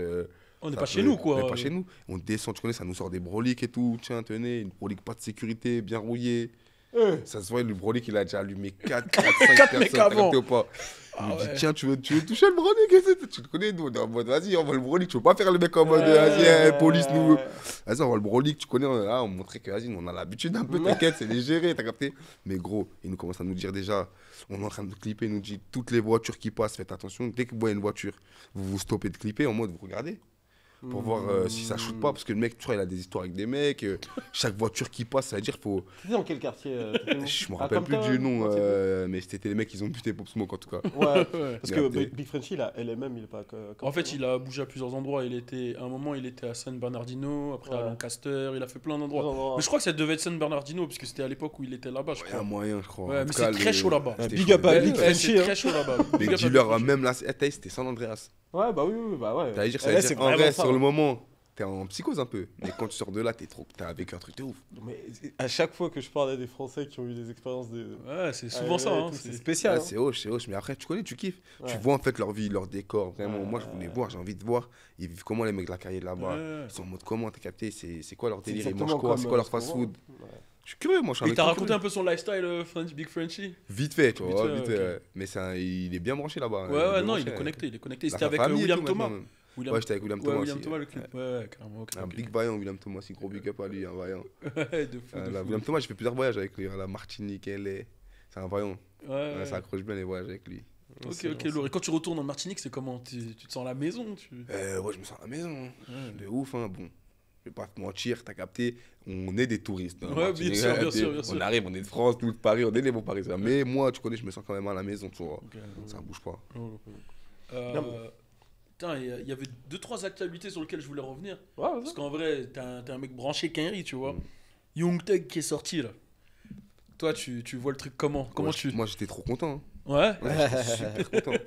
On n'est pas chez nous quoi. On n'est pas chez nous. On descend, tu connais, ça nous sort des broliques et tout. Tiens, tenez, une brolique pas de sécurité, bien rouillée. Ça se voit, le brolique, il a déjà allumé 4, 5 personnes, t'as capté ou pas? Il me dit, tiens, tu veux toucher le brolique? Tu le connais, nous, on est en mode, vas-y, on va le brolique. Tu veux pas faire le mec en mode, vas-y, police, nous. Vas-y, on va le brolique, tu connais, on montrait que, vas-y, on a l'habitude un peu, t'inquiète, c'est les gérer, t'as capté? Mais gros, il nous commence à nous dire déjà, on est en train de clipper, il nous dit, toutes les voitures qui passent, faites attention, dès que vous voyez une voiture, vous vous stoppez de clipper en mode, vous regardez. Pour voir si ça shoot pas, parce que le mec, tu vois, il a des histoires avec des mecs. Chaque voiture qui passe, ça veut dire qu'il faut. C'était dans quel quartier? Je me rappelle plus du nom, mais c'était les mecs qui ont buté Pop Smoke en tout cas. Ouais, parce que Big Frenchy, là, LMM, il est pas. En fait, il a bougé à plusieurs endroits. À un moment, il était à San Bernardino, après à Lancaster, il a fait plein d'endroits. Mais je crois que ça devait être San Bernardino, puisque c'était à l'époque où il était là-bas, je crois. Il y a moyen, je crois. Ouais, mais c'est très chaud là-bas. Big up à Big Frenchy. C'est très chaud là-bas. Les dealers, même là, c'était San Andreas. Ouais, bah oui, bah ouais. Ça veut dire en vrai, sur le moment. T'es en psychose un peu, mais quand tu sors de là, t'as vécu un truc de ouf. Mais à chaque fois que je parle à des Français qui ont eu des expériences de. Ouais, c'est souvent ça. Hein, c'est spécial. C'est hoche. Mais après, tu connais, tu kiffes. Tu vois en fait leur vie, leur décor. Vraiment, moi, je voulais voir, j'ai envie de voir. Ils vivent comment les mecs de la carrière là-bas. Ils sont en mode comment, t'as capté? C'est quoi leur délire? Ils mangent quoi? C'est quoi leur fast-food? Je suis curieux, moi. Il t'a raconté un peu son lifestyle, Big Frenchy? Vite fait, tu vois. Mais il est bien branché là-bas. Ouais, non, il est connecté. C'était avec William Thomas. Ouais, j'étais avec William Thomas aussi. William Thomas, le clip. Ouais, carrément. Un big vaillant, William Thomas aussi. Gros big up à lui, un vaillant. Ouais, de fou. William Thomas, j'ai fait plusieurs voyages avec lui. La Martinique, c'est un vaillant. Ouais, ça accroche bien les voyages avec lui. Ok, lourd. Et quand tu retournes en Martinique, c'est comment? Tu te sens à la maison? Ouais, je me sens à la maison. De ouf, hein. Bon, je vais pas te mentir, t'as capté. On est des touristes. Ouais, bien sûr. On arrive, on est de France, tout de Paris, on est des bons Parisiens. Mais moi, tu connais, je me sens quand même à la maison, tu vois. Ça bouge pas. Putain, il y avait 2-3 actualités sur lesquelles je voulais revenir. Ouais, parce qu'en vrai, t'es un mec branché Kenry, tu vois. Young Thug qui est sorti là. Toi, tu vois le truc comment? Moi, j'étais trop content. Hein. Ouais, j'étais super content.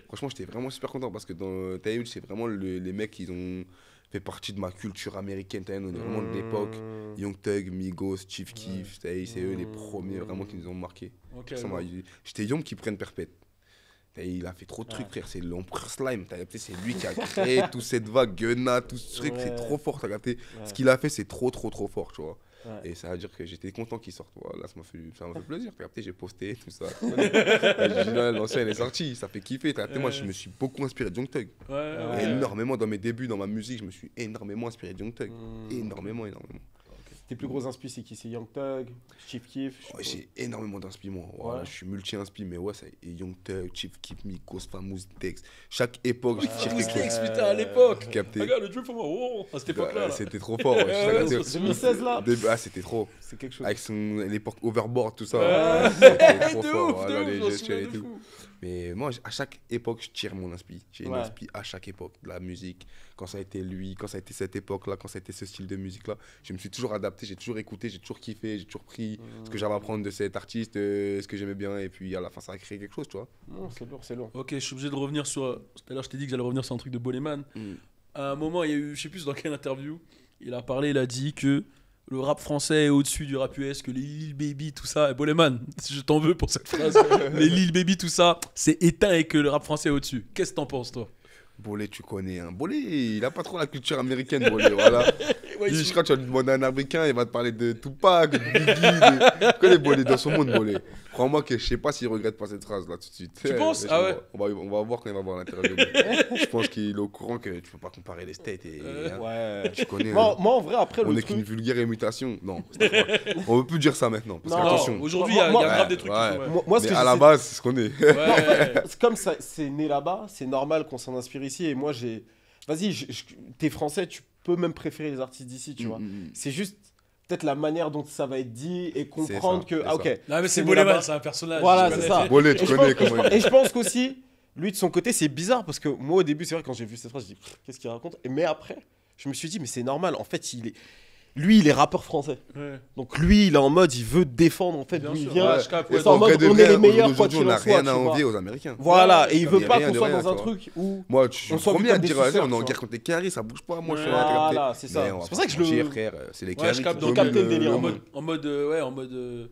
Franchement, j'étais vraiment super content parce que dans Taïul, c'est vraiment les mecs qui ont fait partie de ma culture américaine. On est vraiment de l'époque. Young Thug, Migos, Chief Keef, c'est eux les premiers vraiment qui nous ont marqué. J'étais Young qui prennent perpète. Et il a fait trop de trucs, frère. C'est l'empereur Slime. C'est lui qui a créé toute cette vague, Gunna, tout ce truc. C'est trop fort, t'as capté. Ce qu'il a fait, c'est trop fort, tu vois. Et ça veut dire que j'étais content qu'il sorte. Voilà, ça m'a fait plaisir. T'as capté, j'ai posté, tout ça. L'ancien, il est sorti. Ça fait kiffer. T'as capté, moi, je me suis beaucoup inspiré de Young Thug. Énormément dans mes débuts, dans ma musique, je me suis énormément inspiré de Young Thug. Énormément. Tes plus gros inspi, c'est qui? C'est Young Thug, Chief Keef? J'ai énormément d'inspi, moi. Voilà, je suis multi-inspi, mais ouais, c'est Young Thug, Chief Keef, Migos, Famous Dex. Chaque époque, j'ai tiré quelque chose. Putain, à l'époque. Capté. Regarde le drip for moi. À cette époque-là. C'était trop fort. 2016 là. C'était trop. C'est quelque chose. Avec l'époque Overboard, tout ça. C'était trop fort. Voilà, les gestuels et tout. Mais moi, à chaque époque, je tire mon inspi. J'ai une inspi à chaque époque. De la musique, quand ça a été lui, quand ça a été cette époque-là, quand ça a été ce style de musique-là. Je me suis toujours adapté, j'ai toujours écouté, j'ai toujours kiffé, j'ai toujours pris ce que j'avais à apprendre de cet artiste, ce que j'aimais bien. Et puis à la fin, ça a créé quelque chose, tu vois. Non, c'est lourd. Ok, je suis obligé de revenir sur. Tout à l'heure, je t'ai dit que j'allais revenir sur un truc de Boleman. À un moment, il y a eu, je sais plus dans quelle interview, il a parlé, il a dit que le rap français est au-dessus du rap US, que les Lil Baby, tout ça, et Boleman, je t'en veux pour cette phrase, les Lil Baby, tout ça, c'est éteint et que le rap français est au-dessus. Qu'est-ce que t'en penses, toi? Bolé, tu connais. Hein. Bolé, il a pas trop la culture américaine, Bolé. Voilà. Ouais, Je crois que tu vas lui demander à un Américain, il va te parler de Tupac, de Biggie. Tu connais Bolé dans son monde, Bolé. Crois-moi que je sais pas s'il regrette pas cette phrase là tout de suite. Tu penses? Ah ouais. On va voir quand il va voir l'interview. Je pense qu'il est au courant que tu peux pas comparer les States et. Hein, Ouais. tu connais. Moi, en vrai, après, on le est qu'une truc. vulgaire imitation. Non, c'est pas vrai. On veut plus dire ça maintenant. Parce Non, qu'attention. Aujourd'hui, il y a Moi, grave des trucs ouais. qui sont... Moi, ce Mais que à la base, c'est ce qu'on est. Ouais. c'est comme ça, c'est né là-bas, c'est normal qu'on s'en inspire ici. Et moi, vas-y, t'es français, tu peux même préférer les artistes d'ici, tu vois. C'est juste peut-être la manière dont ça va être dit et comprendre C'est que. ça, Ah, c'est ok. Non, mais c'est né Boleman, là-bas. c'est un personnage. Voilà, je c'est connais. ça. Bolé, tu Et je connais pense- comment il est. Et je pense qu'aussi, lui, de son côté, c'est bizarre parce que moi, au début, c'est vrai, quand j'ai vu cette phrase, je dis, qu'est-ce qu'il raconte? Mais après, je me suis dit, mais c'est normal. En fait, lui, il est rappeur français. Ouais. Donc lui, il est en mode, il veut défendre en fait Bien d'où il sûr. vient. Ouais, je capte, Et ouais, c'est en en vrai mode, de on vrai, est les meilleurs, quoi aujourd'hui, qu'il on en n'a soit, rien tu à vois. envier aux Américains. Voilà, et il veut Mais pas rien qu'on de soit rien, dans un tu vois. truc où Moi, je suis On le soit vu premier à comme te des dire, suceurs, on est en tu guerre vois. contre les Caris, ça bouge pas. Moi, je suis Ouais, là, t'as voilà, capté. c'est ça. Mais on va C'est pour ça que je mentir, le- frère, c'est les Ouais, Caris je qui capte. J'ai Donc, capté le délire. en mode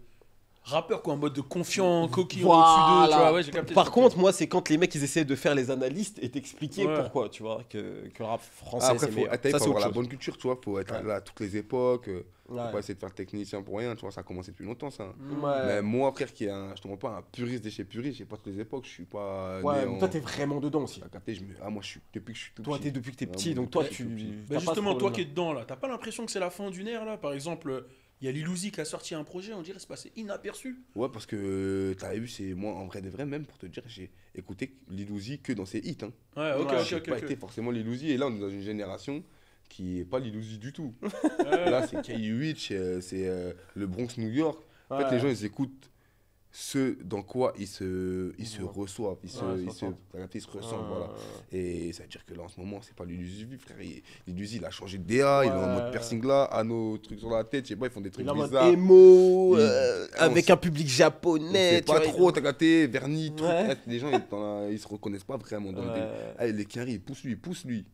rappeur, quoi, en mode de confiant, coquille Voilà. au-dessus d'eux, tu vois. Ouais, j'ai capté. Par contre, moi, c'est quand les mecs ils essaient de faire les analystes et t'expliquer Ouais. pourquoi, tu vois, que le rap français Après, c'est faut meilleur. Ça, faut c'est avoir autre la chose. bonne culture, tu vois. Faut être Ouais. là à toutes les époques. Faut Ouais. pas essayer de faire le technicien pour rien, tu vois. Ça a commencé depuis longtemps, ça. Ouais. Mais moi, frère, qui est je te mens pas, un puriste de chez puriste, j'ai pas toutes les époques, je suis pas. Ouais, né mais en- toi, t'es vraiment dedans aussi. T'as capté, moi, je suis depuis que je suis tout Toi, petit. t'es depuis que t'es Ah, petit, moi, donc depuis toi, que je suis tu. tout petit. t'as Bah pas ce justement, toi qui es problème-là. dedans là, t'as pas l'impression que c'est la fin d'une ère là? Par exemple, il y a Lil Uzi qui a sorti un projet, on dirait c'est passé inaperçu. Ouais, parce que t'avais vu, c'est moi, en vrai de vrai, même pour te dire, j'ai écouté Lil Uzi que dans ses hits. Hein. Ouais, ok, Ouais, ok, J'ai ok. pas été forcément Lil Uzi, et là, on est dans une génération qui est pas Lil Uzi du tout. Ouais. Là, c'est K.U.H., c'est le Bronx, New York. En fait, Ouais. les gens, ils écoutent ce dans quoi ils se Ouais. reçoivent, ils Ouais, ça se sent. ils se ressemblent, Ouais. voilà. Et ça veut dire que là, en ce moment, c'est pas Lil Uzi, frère. Lil Uzi, il a changé de DA, il est en Ouais. mode piercing là, anneaux, trucs sur la tête, je sais pas, ils font des trucs Il est en mode bizarres. émo, Il- avec on un public japonais. C'est tu pas vois, trop, t'as gâté, vernis, truc. Ouais. Les gens, ils se reconnaissent pas vraiment dans le délire. Ouais. Ah, les Quinry, ils poussent lui.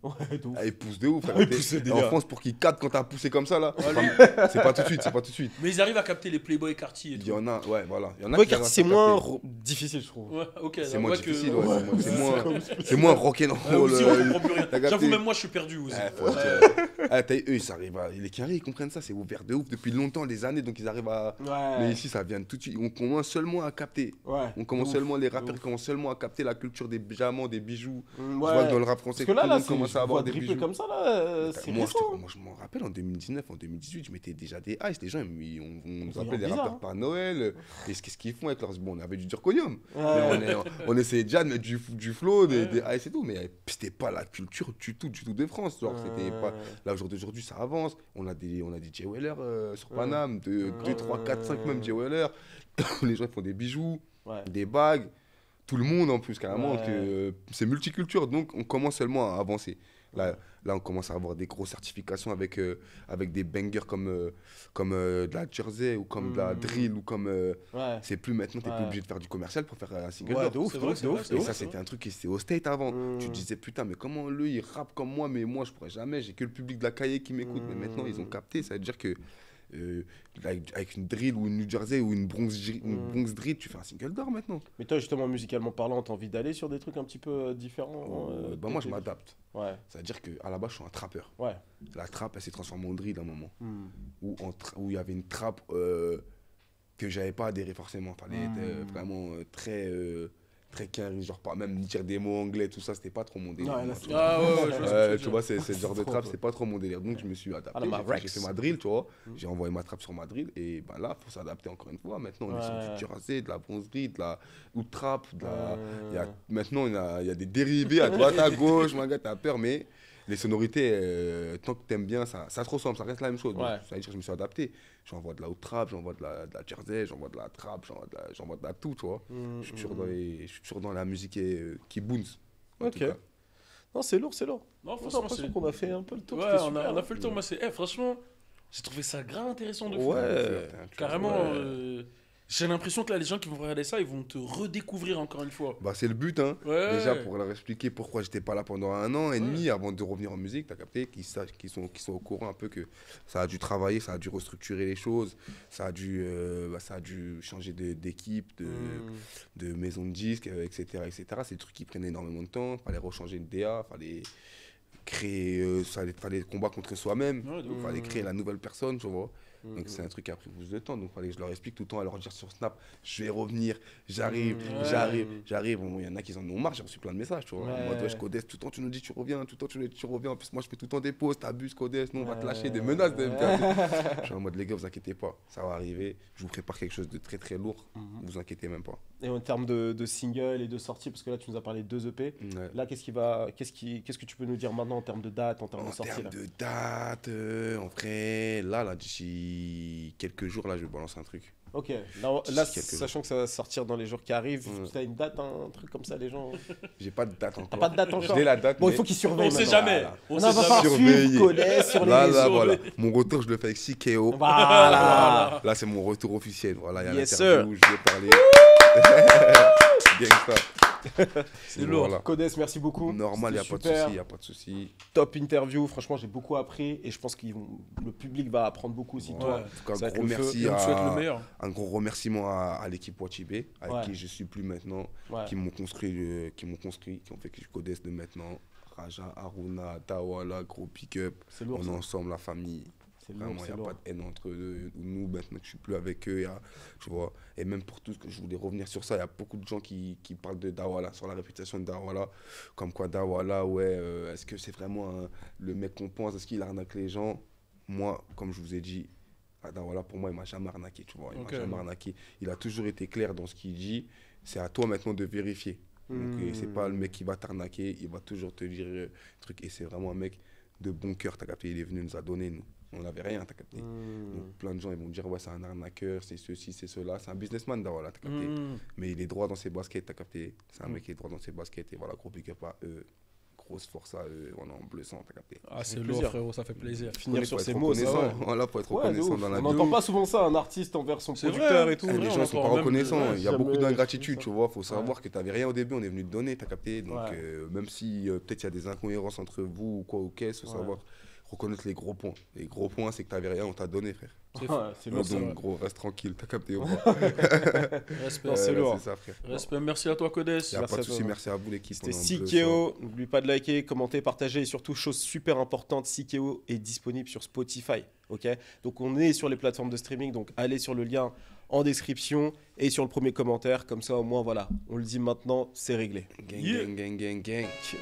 Ouais, de ouf. Ah, ils poussent de ouf. frère. Il pousse le En délire. France, pour qu'ils captent quand t'as poussé comme ça, là, c'est pas tout de suite. Mais ils arrivent à capter les Playboy Cartier et Il y tout. en a, ouais, voilà. Il y en a Ouais, qui car arrivent à c'est capter. moins difficile, je trouve. Ouais, ok. C'est on moins voit que- difficile, ouais, Ouais. c'est moins rock'n'roll. Aussi, on comprend plus rien. T'as capté. J'avoue, même moi, je suis perdu aussi. Faut Ouais. dire. Ah, eux, ils arrivent à. Les Quinry, ils comprennent ça, c'est ouvert de ouf depuis longtemps, des années, donc ils arrivent à. Mais Ouais. ici, ça vient tout de suite. On commence seulement à capter. Ouais. On commence De seulement, les de rappeurs ouf. commencent seulement à capter la culture des diamants, des bijoux. Ouais. Je vois que dans le rap français, Parce que là, tout le monde c'est commence à avoir vois des dripper bijoux. comme ça, là, c'est Moi, récent. moi, je m'en rappelle en 2019, en 2018, je mettais déjà des ice. Les gens, on nous voyons appelait des bizarre, rappeurs hein. par Noël. Et qu'est-ce qu'ils font avec leurs. Bon, on avait du zirconium. Ouais. Mais on essayait déjà de mettre du flow, des ice et tout. Mais c'était pas la culture du tout de France. Genre, c'était pas. Là, aujourd'hui, ça avance. On a des Jay Weller sur Paname, 2, 3, 4, 5 même Jay Weller. Les gens ils font des bijoux, Ouais. des bagues. Tout le monde en plus, carrément. Ouais. Que c'est multiculture. Donc, on commence seulement à avancer. Là, on commence à avoir des grosses certifications avec des bangers comme de la Jersey ou comme de la drill ou comme. Ouais. C'est plus maintenant, t'es Ouais. plus obligé de faire du commercial pour faire un single Ouais, d'or. de ouf, C'est de vrai, ouf, c'est de vrai, ouf, c'est de Et ouf. ça, c'était un truc qui était au State avant. Tu te disais, putain, mais comment lui, il rappe comme moi, mais moi, je pourrais jamais, j'ai que le public de la cahier qui m'écoute. Mais maintenant, ils ont capté. Ça veut dire que avec une drill ou une New Jersey ou une Bronx drill, tu fais un single d'or maintenant. Mais toi, justement, musicalement parlant, t'as envie d'aller sur des trucs un petit peu différents Bah, moi, je m'adapte. Ouais. Ça veut dire qu'à la base, je suis un trappeur. Ouais. La trappe, elle s'est transformée en drill à un moment. Hmm. Où il y avait une trappe que j'avais pas adhéré forcément. Fallait être vraiment très carré, genre pas même dire des mots anglais, tout ça, c'était pas trop mon délire. Ouais, là, moi, c'est- tu vois. Ah ouais, ouais, je vois ce que tu veux Tu dire. vois, c'est le genre de trop trap, cool. c'est pas trop mon délire. Donc je me suis adapté. Ah, la J'ai Mavericks. fait ma drill, tu vois. J'ai envoyé ma trappe sur ma drill. Et ben là, faut s'adapter encore une fois. Maintenant, on est sur Ouais. du Jersey, de la bronzerie, de la ou de trap. Ouais. Maintenant, il y a des dérivés à droite, à gauche. Mon gars, t'as peur, mais les sonorités, tant que t'aimes bien, ça se ressemble, ça reste la même chose. Donc, Ouais. ça veut dire que je me suis adapté. J'envoie de la haute trap, j'envoie de la Jersey, j'envoie de la trap, j'envoie de la tout, tu vois. Je suis toujours dans la musique qui bounce. en Ok. tout cas. Non, c'est lourd, c'est lourd. Non, J'ai franchement, l'impression c'est. qu'on a fait un peu le tour. Ouais, c'était on super, a hein. fait le tour. Moi, c'est. Franchement, j'ai trouvé ça grave intéressant de fou. Ouais. Carrément. Ouais. J'ai l'impression que là, les gens qui vont regarder ça, ils vont te redécouvrir encore une fois. Bah, c'est le but, hein. Ouais. Déjà, pour leur expliquer pourquoi j'étais pas là pendant 1 an et demi avant de revenir en musique, t'as capté, qu'ils sachent, qu'ils sont au courant un peu que ça a dû travailler, ça a dû restructurer les choses, ça a dû changer d'équipe, de maison de disques, etc., etc. C'est des trucs qui prenaient énormément de temps. Fallait rechanger une DA, fallait créer, fallait combattre contre soi-même, Ouais, de ouf. fallait créer la nouvelle personne, tu vois. Donc c'est un truc qui a pris plus de temps, donc fallait que je leur explique tout le temps à leur dire sur Snap, je vais revenir, j'arrive, Ouais. j'arrive. Bon, il y en a qui en ont marre, j'ai reçu plein de messages, tu vois. Ouais. En mode, wesh, Codes, tout le temps tu nous dis tu reviens, tout le temps tu nous dis tu reviens. En plus, moi je fais tout le temps des pauses, t'abuses, Codes, nous on va te lâcher, des menaces de MK. Je suis en mode, les gars, vous inquiétez pas, ça va arriver, je vous prépare quelque chose de très très lourd, vous inquiétez même pas. Et en termes de singles et de sorties, parce que là tu nous as parlé de 2 EP, Ouais. là qu'est-ce que tu peux nous dire maintenant en termes de date, en termes de En sortie termes là de date, en vrai, là, d'ici quelques jours, là, je vais balancer un truc. Ok, là D'ici quelques sachant que ça va sortir dans les jours qui arrivent, Ouais. tu as une date, un truc comme ça, les gens. J'ai pas de date encore. T'as pas de date encore? J'ai la date. Bon, il mais- faut qu'ils surveillent. On sait maintenant. jamais. Voilà. On On sait va jamais. pas Surveiller. suivre Codes sur les Là, réseaux. voilà. Mon retour, je le fais avec CKO. Voilà. Là, c'est mon retour officiel. Voilà, il y a Yes, l'interview où je vais parler. Gangsta. C'est lourd. Voilà. Codes, merci beaucoup. Normal, il n'y a C'était pas de super. souci, il n'y a pas de souci. Top interview, franchement j'ai beaucoup appris et je pense que le public va apprendre beaucoup aussi de Voilà. toi. En tout cas, Ça va un être gros le feu. merci Et on te souhaite le meilleur. un gros remerciement à l'équipe Watibé, avec Ouais. qui je suis plus maintenant, Ouais. qui m'ont construit, qui ont fait que je Codes de maintenant. Raja, Aruna, Tawala, gros pick-up. C'est lourd, On est ça. ensemble, la famille. C'est Vraiment, lourd, il c'est n'y a lourd. pas de haine entre nous. Maintenant que je suis plus avec eux, tu vois. Et même pour tout ce que je voulais revenir sur ça, il y a beaucoup de gens qui parlent de Dawala, sur la réputation de Dawala. Comme quoi, Dawala, ouais, est-ce que c'est vraiment le mec qu'on pense? Est-ce qu'il arnaque les gens? Moi, comme je vous ai dit, Dawala, pour moi, il m'a jamais arnaqué, tu vois. Il Ok. m'a jamais arnaqué. Il a toujours été clair dans ce qu'il dit. C'est à toi maintenant de vérifier. Donc, c'est pas le mec qui va t'arnaquer, il va toujours te dire truc. Et c'est vraiment un mec de bon cœur, t'as capté. Il est venu nous a donné, nous. On n'avait rien, t'as capté. Donc plein de gens ils vont dire ouais c'est un arnaqueur, c'est ceci, c'est cela. C'est un businessman Dawala, t'as capté. Mais il est droit dans ses baskets, t'as capté. C'est un mec qui est droit dans ses baskets et voilà, gros big up à eux. Grosse force à eux, on est en bleu sang, t'as capté. Ah, c'est Avec lourd, plaisir. frérot, ça fait plaisir. Finir sur Faut ces être mots, ça reconnaissant. va. Voilà, faut être Ouais, de reconnaissant ouf. dans la On vie. n'entend pas souvent ça, un artiste envers son C'est producteur vrai. et tout. Eh, les gens sont pas même- reconnaissants. ouais, Il y a beaucoup jamais d'ingratitude, vu ça. tu vois. Faut savoir que tu n'avais rien au début, on est venu te donner, t'as capté. Donc, Ouais. même si peut-être il y a des incohérences entre vous ou quoi ou qu'est-ce, faut Ouais. savoir reconnaître les gros points. Les gros points, c'est que tu n'avais rien, on t'a donné, frère. C'est Ouais, c'est lourd, ça. Donc, gros, reste tranquille, t'as capté. Au Respect. Non, c'est lourd. C'est ça, frère. Respect. Merci à toi, Codes. Il n'y a Merci pas à de toi. souci, merci à vous, l'équipe. C'était on est en bleu CKO. N'oublie pas de liker, commenter, partager et surtout, chose super importante, CKO est disponible sur Spotify. Ok, donc on est sur les plateformes de streaming, donc allez sur le lien en description et sur le premier commentaire. Comme ça, au moins, voilà, on le dit maintenant, c'est réglé. sang. Gang, Yeah. gang, gang, gang, gang. Cheers.